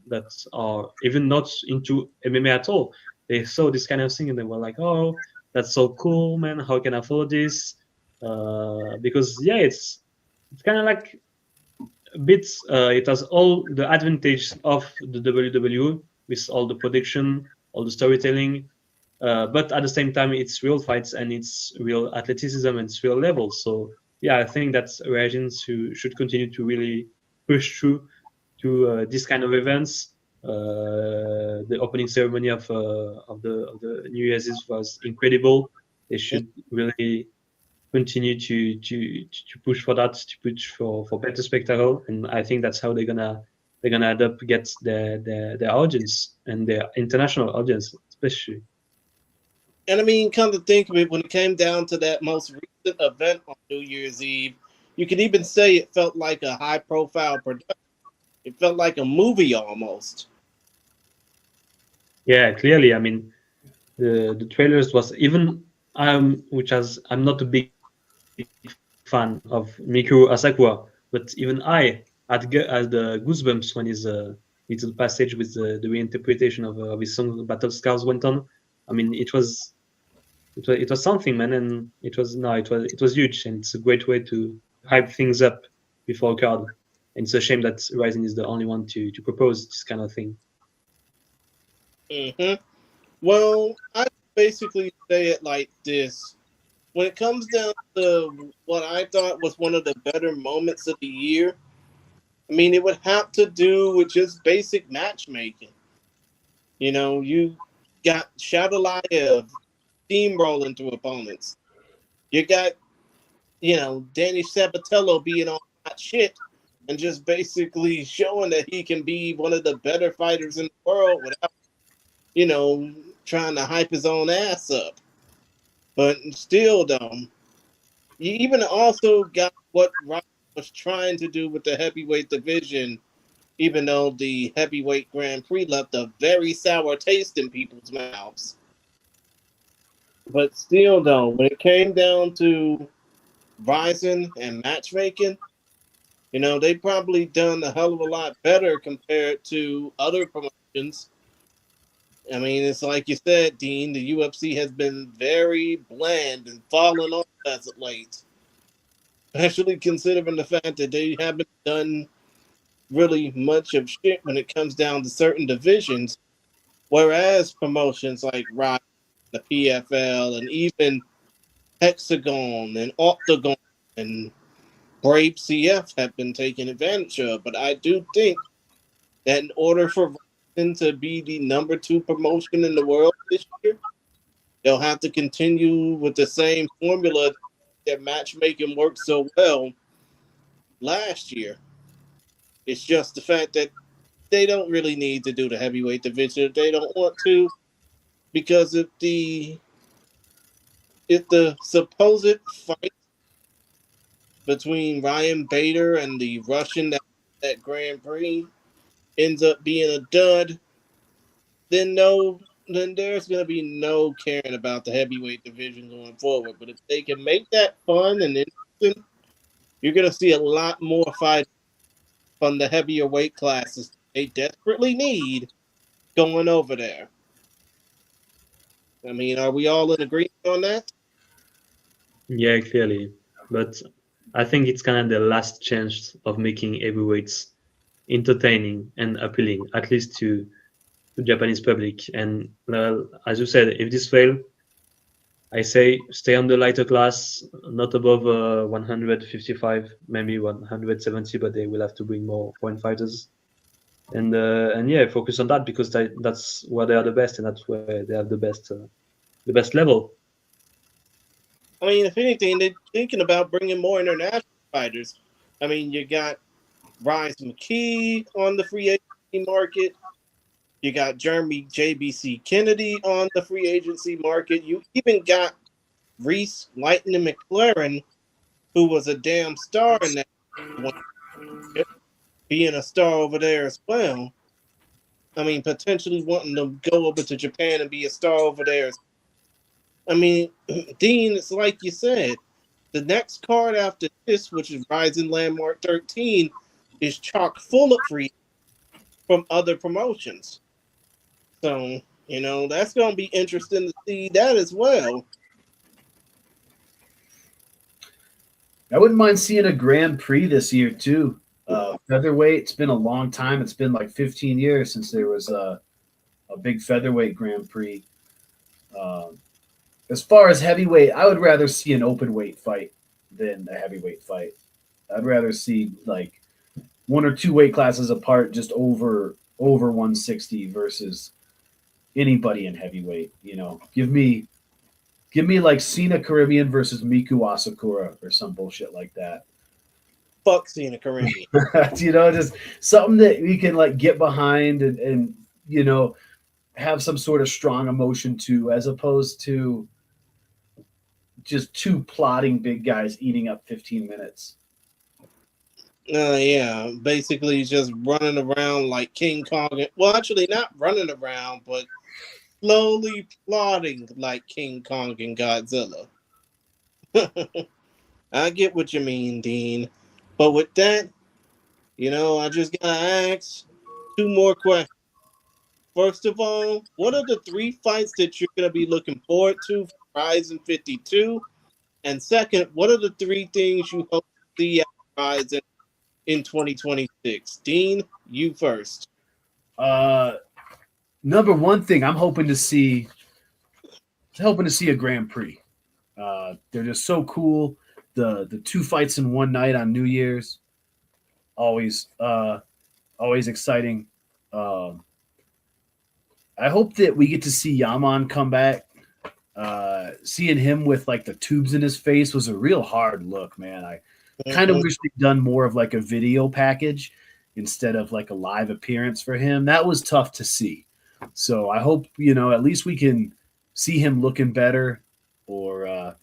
that are even not into MMA at all, they saw this kind of thing and they were like, "Oh, that's so cool, man! How can I follow this?" Because yeah, it's kind of like a bit. It has all the advantage of the WWE with all the production, all the storytelling, but at the same time, it's real fights and it's real athleticism and it's real levels. So yeah, I think that RIZIN should continue to really push through to this kind of events. The opening ceremony of the New Year's Eve was incredible. They should really continue to push for that, to push for better spectacle, and I think that's how they're gonna end up get their audience and their international audience especially. And I mean, come to think of it, when it came down to that most recent event on New Year's Eve, you could even say it felt like a high-profile production. It felt like a movie almost. Yeah, clearly. I mean, the trailers was even which as I'm not a big fan of Miku Asakura, but even I had the goosebumps when his little passage with the reinterpretation of his song "Battle Scars" went on. I mean, it was something, man, and it was huge, and it's a great way to hype things up before a card. And it's a shame that RIZIN is the only one to propose this kind of thing. Well, I basically say it like this. When it comes down to what I thought was one of the better moments of the year, I mean, it would have to do with just basic matchmaking. You got Shadalayev steamrolling through opponents. You got, Danny Sabatello being on hot shit and just basically showing that he can be one of the better fighters in the world without, trying to hype his own ass up. But still, though, You even also got what Rock was trying to do with the heavyweight division, even though the heavyweight Grand Prix left a very sour taste in people's mouths. But still, though, when it came down to RIZIN and matchmaking, they probably done a hell of a lot better compared to other promotions. I mean, it's like you said, Dean, the UFC has been very bland and fallen off as of late. Especially considering the fact that they haven't done really much of shit when it comes down to certain divisions. Whereas promotions like Rock, the PFL, and even Hexagon and Octagon and Brave CF have been taken advantage of. But I do think that in order for RIZIN to be the number 2 promotion in the world this year, they'll have to continue with the same formula that matchmaking worked so well last year. It's just the fact that they don't really need to do the heavyweight division if they don't want to, because if the supposed fight between Ryan Bader and the Russian that Grand Prix ends up being a dud, then there's going to be no caring about the heavyweight division going forward. But if they can make that fun and interesting, you're going to see a lot more fighting from the heavier weight classes they desperately need going over there. I mean, are we all in agreement on that? Yeah, clearly. But I think it's kind of the last chance of making heavyweights entertaining and appealing, at least to the Japanese public. And as you said, if this fail, I say stay on the lighter class, not above 155, maybe 170, but they will have to bring more foreign fighters. And yeah, focus on that, because that's where they are the best, and that's where they have the best level. I mean, if anything, they're thinking about bringing more international fighters. I mean, you got Ryan McKee on the free agency market. You got Jeremy JBC Kennedy on the free agency market. You even got Reese Lightning McLaren, who was a damn star in that one, being a star over there as well. I mean, potentially wanting to go over to Japan and be a star over there. I mean, Dean, it's like you said, the next card after this, which is RIZIN Landmark 13, is chock full of free from other promotions. So, that's going to be interesting to see that as well. I wouldn't mind seeing a Grand Prix this year, too. Featherweight, it's been a long time. It's been like 15 years since there was a big featherweight Grand Prix. As far as heavyweight, I would rather see an open weight fight than a heavyweight fight. I'd rather see like 1 or 2 weight classes apart, just over 160 versus anybody in heavyweight. Give me like Cena Caribbean versus Miku Asakura or some bullshit like that. Fuck Cena Caribbean. Just something that we can like get behind and have some sort of strong emotion to, as opposed to just 2 plotting big guys eating up 15 minutes. Yeah, basically just running around like King Kong. Well, actually not running around, but slowly plotting like King Kong and Godzilla. I get what you mean, Dean. But with that, I just gotta ask 2 more questions. First of all, what are the 3 fights that you're gonna be looking forward to for RIZIN 52? And second, what are the 3 things you hope to see at RIZIN in 2026? Dean, you first. Number one thing, I'm hoping to see a Grand Prix. They're just so cool. The 2 fights in one night on New Year's, always exciting. I hope that we get to see Yaman come back. Seeing him with like the tubes in his face was a real hard look, man. I kind of wish they'd done more of like a video package instead of like a live appearance for him. That was tough to see. So I hope, at least we can see him looking better, or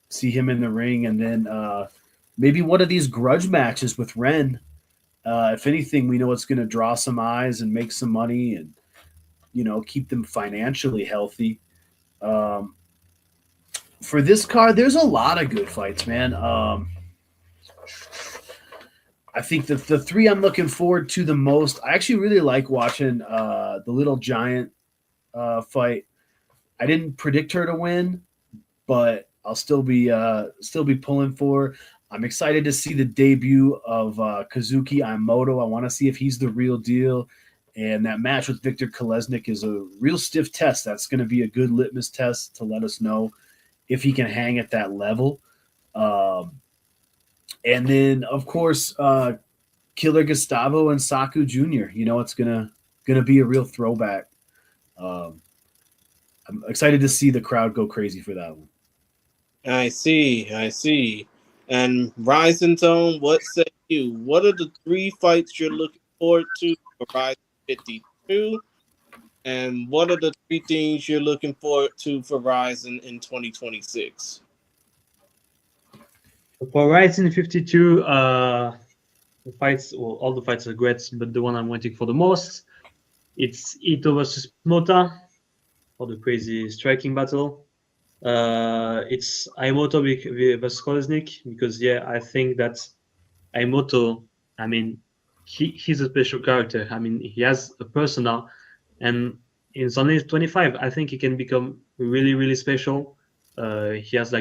see him in the ring, and then maybe one of these grudge matches with Ren. If anything, we know it's going to draw some eyes and make some money, and keep them financially healthy. For this card, there's a lot of good fights, man. I think that the three I'm looking forward to the most, I actually really like watching the Little Giant fight. I didn't predict her to win, but I'll still be pulling for. I'm excited to see the debut of Kazuki Aimoto. I want to see if he's the real deal. And that match with Victor Kolesnik is a real stiff test. That's going to be a good litmus test to let us know if he can hang at that level. And then, of course, Killer Gustavo and Saku Jr. It's gonna be a real throwback. I'm excited to see the crowd go crazy for that one. I see. And RIZIN Zone, what say you? What are the 3 fights you're looking forward to for RIZIN 52? And what are the 3 things you're looking forward to for RIZIN in 2026? For RIZIN 52, all the fights are great, but the one I'm waiting for the most, it's Ito versus Mota for the crazy striking battle. It's Aimoto versus Kolesnik because I think that Aimoto, he's a special character. He has a persona, and he's only 25. I think he can become really, really special. He has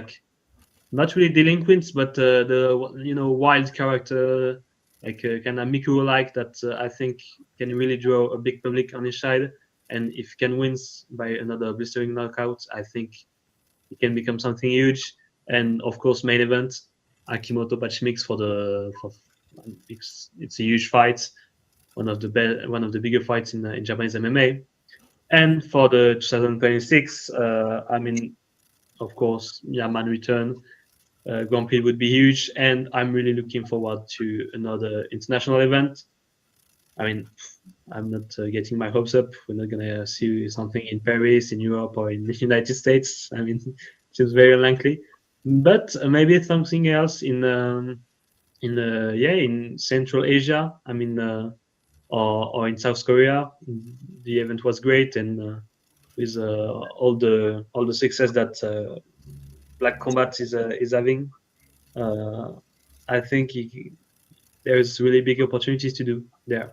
not really delinquents, but the wild character, kind of Mikuro like that. I think can really draw a big public on his side, and if he can win by another blistering knockout, I think it can become something huge. And of course, main event Akimoto Patchy mix for it's a huge fight, one of the bigger fights in Japanese MMA. And for the 2026, of course, Man return. Grand Prix would be huge, and I'm really looking forward to another international event. I'm not getting my hopes up. We're not gonna see something in Paris, in Europe, or in the United States. Seems very unlikely. But maybe something else in Central Asia. Or in South Korea. The event was great, and with all the success that Black Combat is having, I think there's really big opportunities to do there.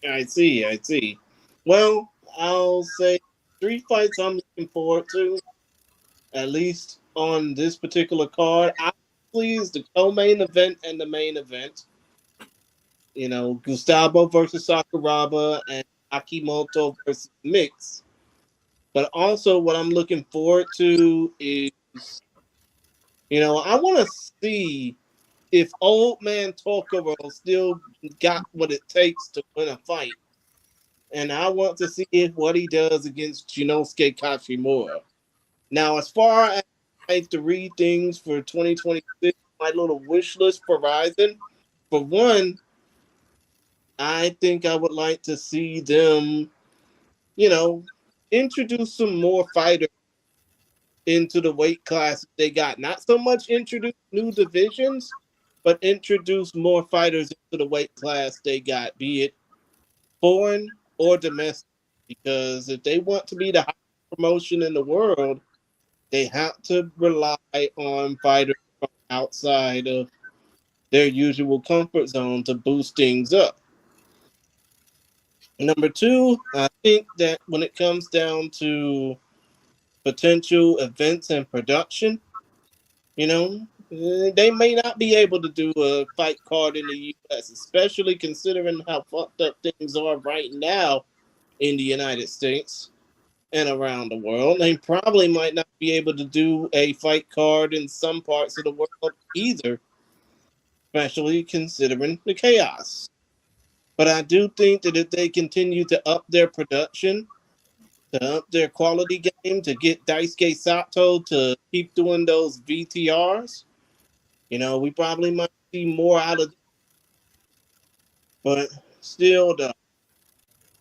I see. Well, I'll say 3 fights I'm looking forward to, at least on this particular card. Obviously, is the co-main event and the main event. Gustavo versus Sakuraba and Akimoto versus Mix. But also, what I'm looking forward to is, I want to see if Old Man Tokoro still got what it takes to win a fight. And I want to see what he does against Shinosuke Kashimura. Now, as far as I have to read things for 2026, my little wish list for RIZIN, for one, I think I would like to see them, introduce some more fighters into the weight class they got. Not so much introduce new divisions, but introduce more fighters into the weight class they got, be it foreign or domestic. Because if they want to be the highest promotion in the world, they have to rely on fighters from outside of their usual comfort zone to boost things up. Number 2, I think that when it comes down to potential events and production, they may not be able to do a fight card in the U.S., especially considering how fucked up things are right now in the United States and around the world. They probably might not be able to do a fight card in some parts of the world either, especially considering the chaos. But I do think that if they continue to up their production, to up their quality game, to get Daisuke Sato to keep doing those VTRs, we probably might see more out of them. But still, though,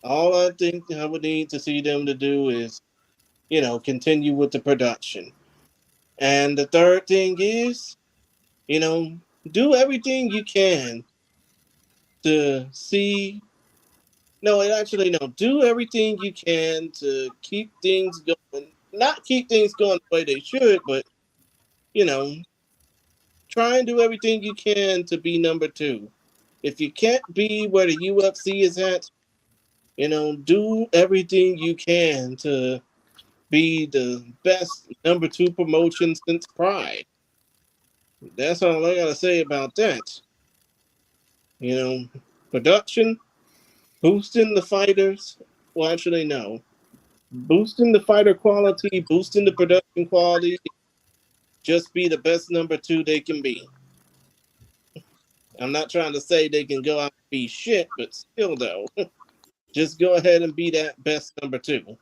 all I think I would need to see them to do is, continue with the production. And the third thing is, do everything you can to see. No, actually, no. Do everything you can to keep things going. Not keep things going the way they should, but, you know, try and do everything you can to be number two. If you can't be where the UFC is at, do everything you can to be the best number two promotion since Pride. That's all I gotta say about that. Production, boosting the fighters. Well, actually, no. Boosting the fighter quality, boosting the production quality. Just be the best number two they can be. I'm not trying to say they can go out and be shit, but still, though, just go ahead and be that best number two.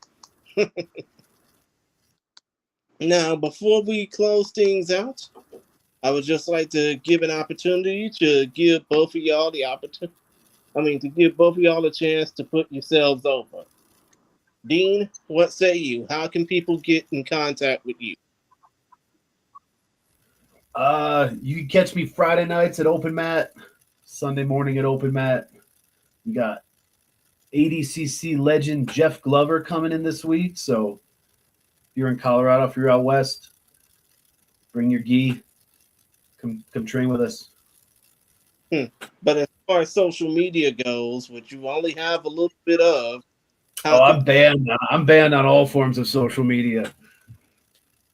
Now, before we close things out, I would just like to give an opportunity to give both of y'all the opportunity. To give both of y'all a chance to put yourselves over. Dean, what say you? How can people get in contact with you? You can catch me Friday nights at Open Mat, Sunday morning at Open Mat. We got ADCC legend Jeff Glover coming in this week. So if you're in Colorado, if you're out west, bring your gi. Come train with us. But as far as social media goes, which you only have a little bit of, I'm banned. I'm banned on all forms of social media.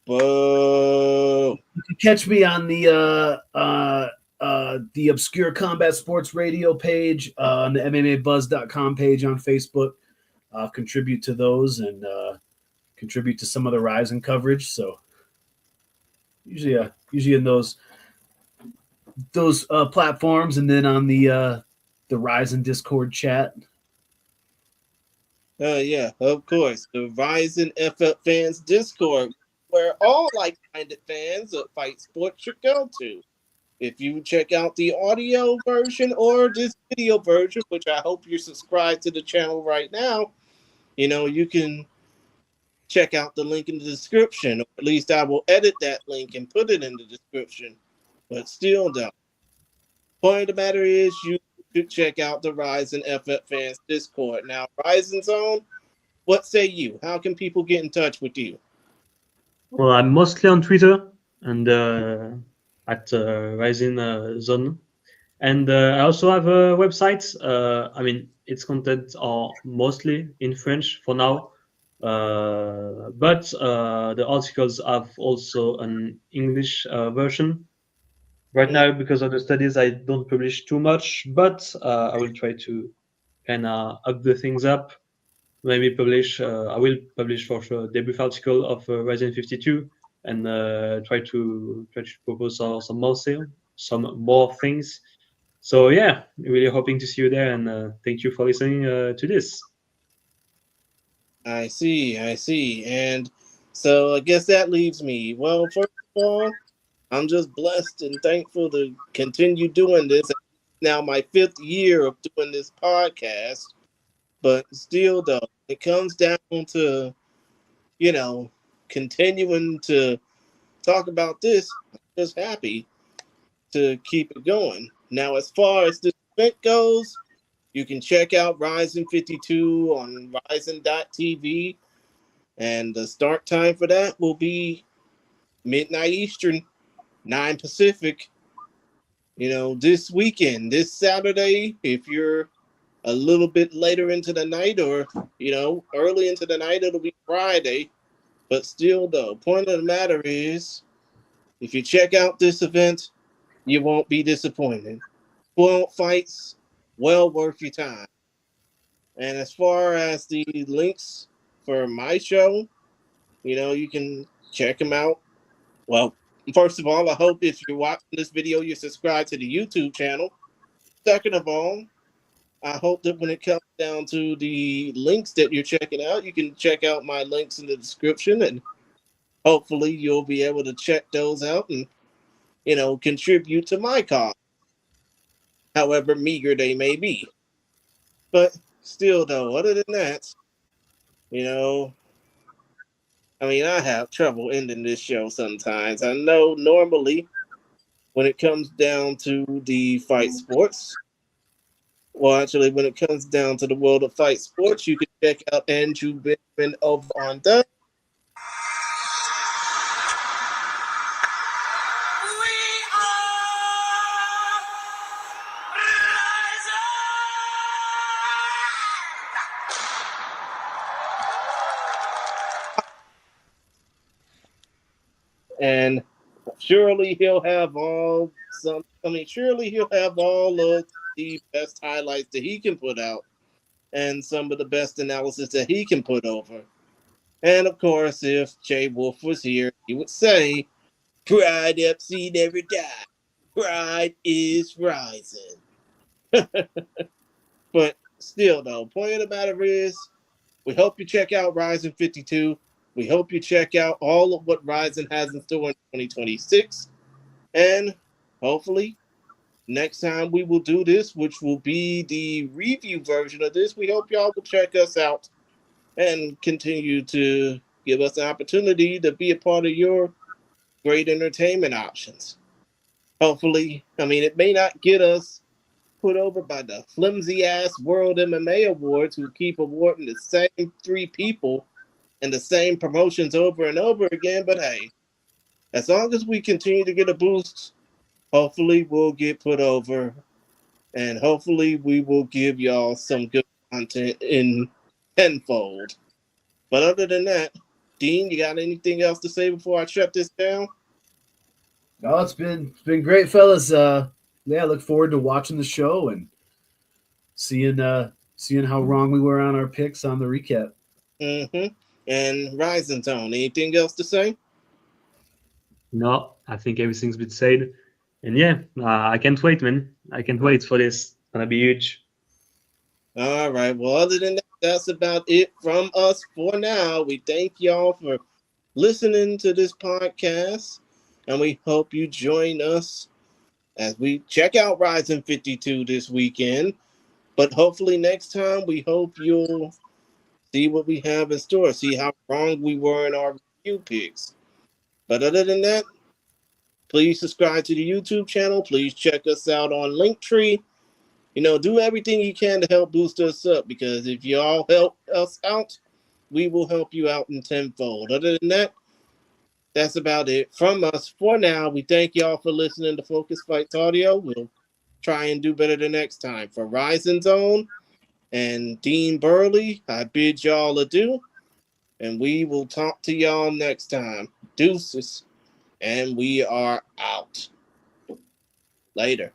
Whoa. You can catch me on the Obscure Combat Sports Radio page, on the MMABuzz.com page on Facebook. Contribute to those and contribute to some of the RIZIN coverage. So usually in those platforms, and then on the RIZIN Discord chat. Yeah, of course. The RIZIN FF Fans Discord, where all like-minded fans of fight sports should go to. If you check out the audio version or this video version, which I hope you're subscribed to the channel right now, you can check out the link in the description, or at least I will edit that link and put it in the description. But still, though, point of the matter is you should check out the RIZIN FF Fans Discord. Now, RIZIN Zone, what say you? How can people get in touch with you? Well, I'm mostly on Twitter and at RIZIN Zone. And I also have a website. Its contents are mostly in French for now. But the articles have also an English version. Right now, because of the studies, I don't publish too much, but I will try to kind of up the things up. Maybe I will publish for sure a debut article of RIZIN 52 and try to propose some more things. So yeah, really hoping to see you there, and thank you for listening to this. I see. And so I guess that leaves me. Well, first of all, I'm just blessed and thankful to continue doing this. Now my 5th year of doing this podcast, but still, though, it comes down to, continuing to talk about this. I'm just happy to keep it going. Now, as far as this event goes, you can check out RIZIN 52 on RIZIN.tv, and the start time for that will be midnight Eastern, 9 Pacific. This weekend, this Saturday, if you're a little bit later into the night or, early into the night, it'll be Friday. But still, though, point of the matter is, if you check out this event, you won't be disappointed. 12 fights, well worth your time. And as far as the links for my show, you can check them out. Well, first of all, I hope if you're watching this video, you're subscribed to the YouTube channel. Second of all, I hope that when it comes down to the links that you're checking out, you can check out my links in the description, and hopefully you'll be able to check those out and, contribute to my cause, however meager they may be. But still, though, other than that, I mean, I have trouble ending this show sometimes. I know normally when it comes down to the fight sports, well, actually, when it comes down to the world of fight sports, you can check out Andrew Benjamin over on the and surely he'll have all some. I mean, surely he'll have all of the best highlights that he can put out, and some of the best analysis that he can put over. And of course, if Jay Wolf was here, he would say, "Pride FC never died. Pride is rising." But still, though, point of the matter is, we hope you check out RIZIN 52. We hope you check out all of what RIZIN has in store in 2026. And hopefully, next time we will do this, which will be the review version of this, we hope y'all will check us out and continue to give us the opportunity to be a part of your great entertainment options. Hopefully, I mean, it may not get us put over by the flimsy ass World MMA Awards who keep awarding the same 3 people and the same promotions over and over again, but hey, as long as we continue to get a boost, hopefully we'll get put over, and hopefully we will give y'all some good content in tenfold. But other than that, Dean, you got anything else to say before I shut this down? No, it's been great, fellas. Yeah, I look forward to watching the show and seeing how wrong we were on our picks on the recap. Mm-hmm. And RIZIN Tone, anything else to say? No, I think everything's been said. And yeah, I can't wait, man. I can't wait for this. It's gonna be huge. All right. Well, other than that, that's about it from us for now. We thank y'all for listening to this podcast, and we hope you join us as we check out RIZIN 52 this weekend. But hopefully next time, we hope you'll see what we have in store, see how wrong we were in our review picks. But other than that, please subscribe to the YouTube channel. Please check us out on Linktree. You know, do everything you can to help boost us up, because if you all help us out, we will help you out in tenfold. Other than that, that's about it from us for now. We thank y'all for listening to Focus Fights Audio. We'll try and do better the next time. For RIZIN Zone and Dean Burley, I bid y'all adieu, and we will talk to y'all next time. Deuces, and we are out. Later.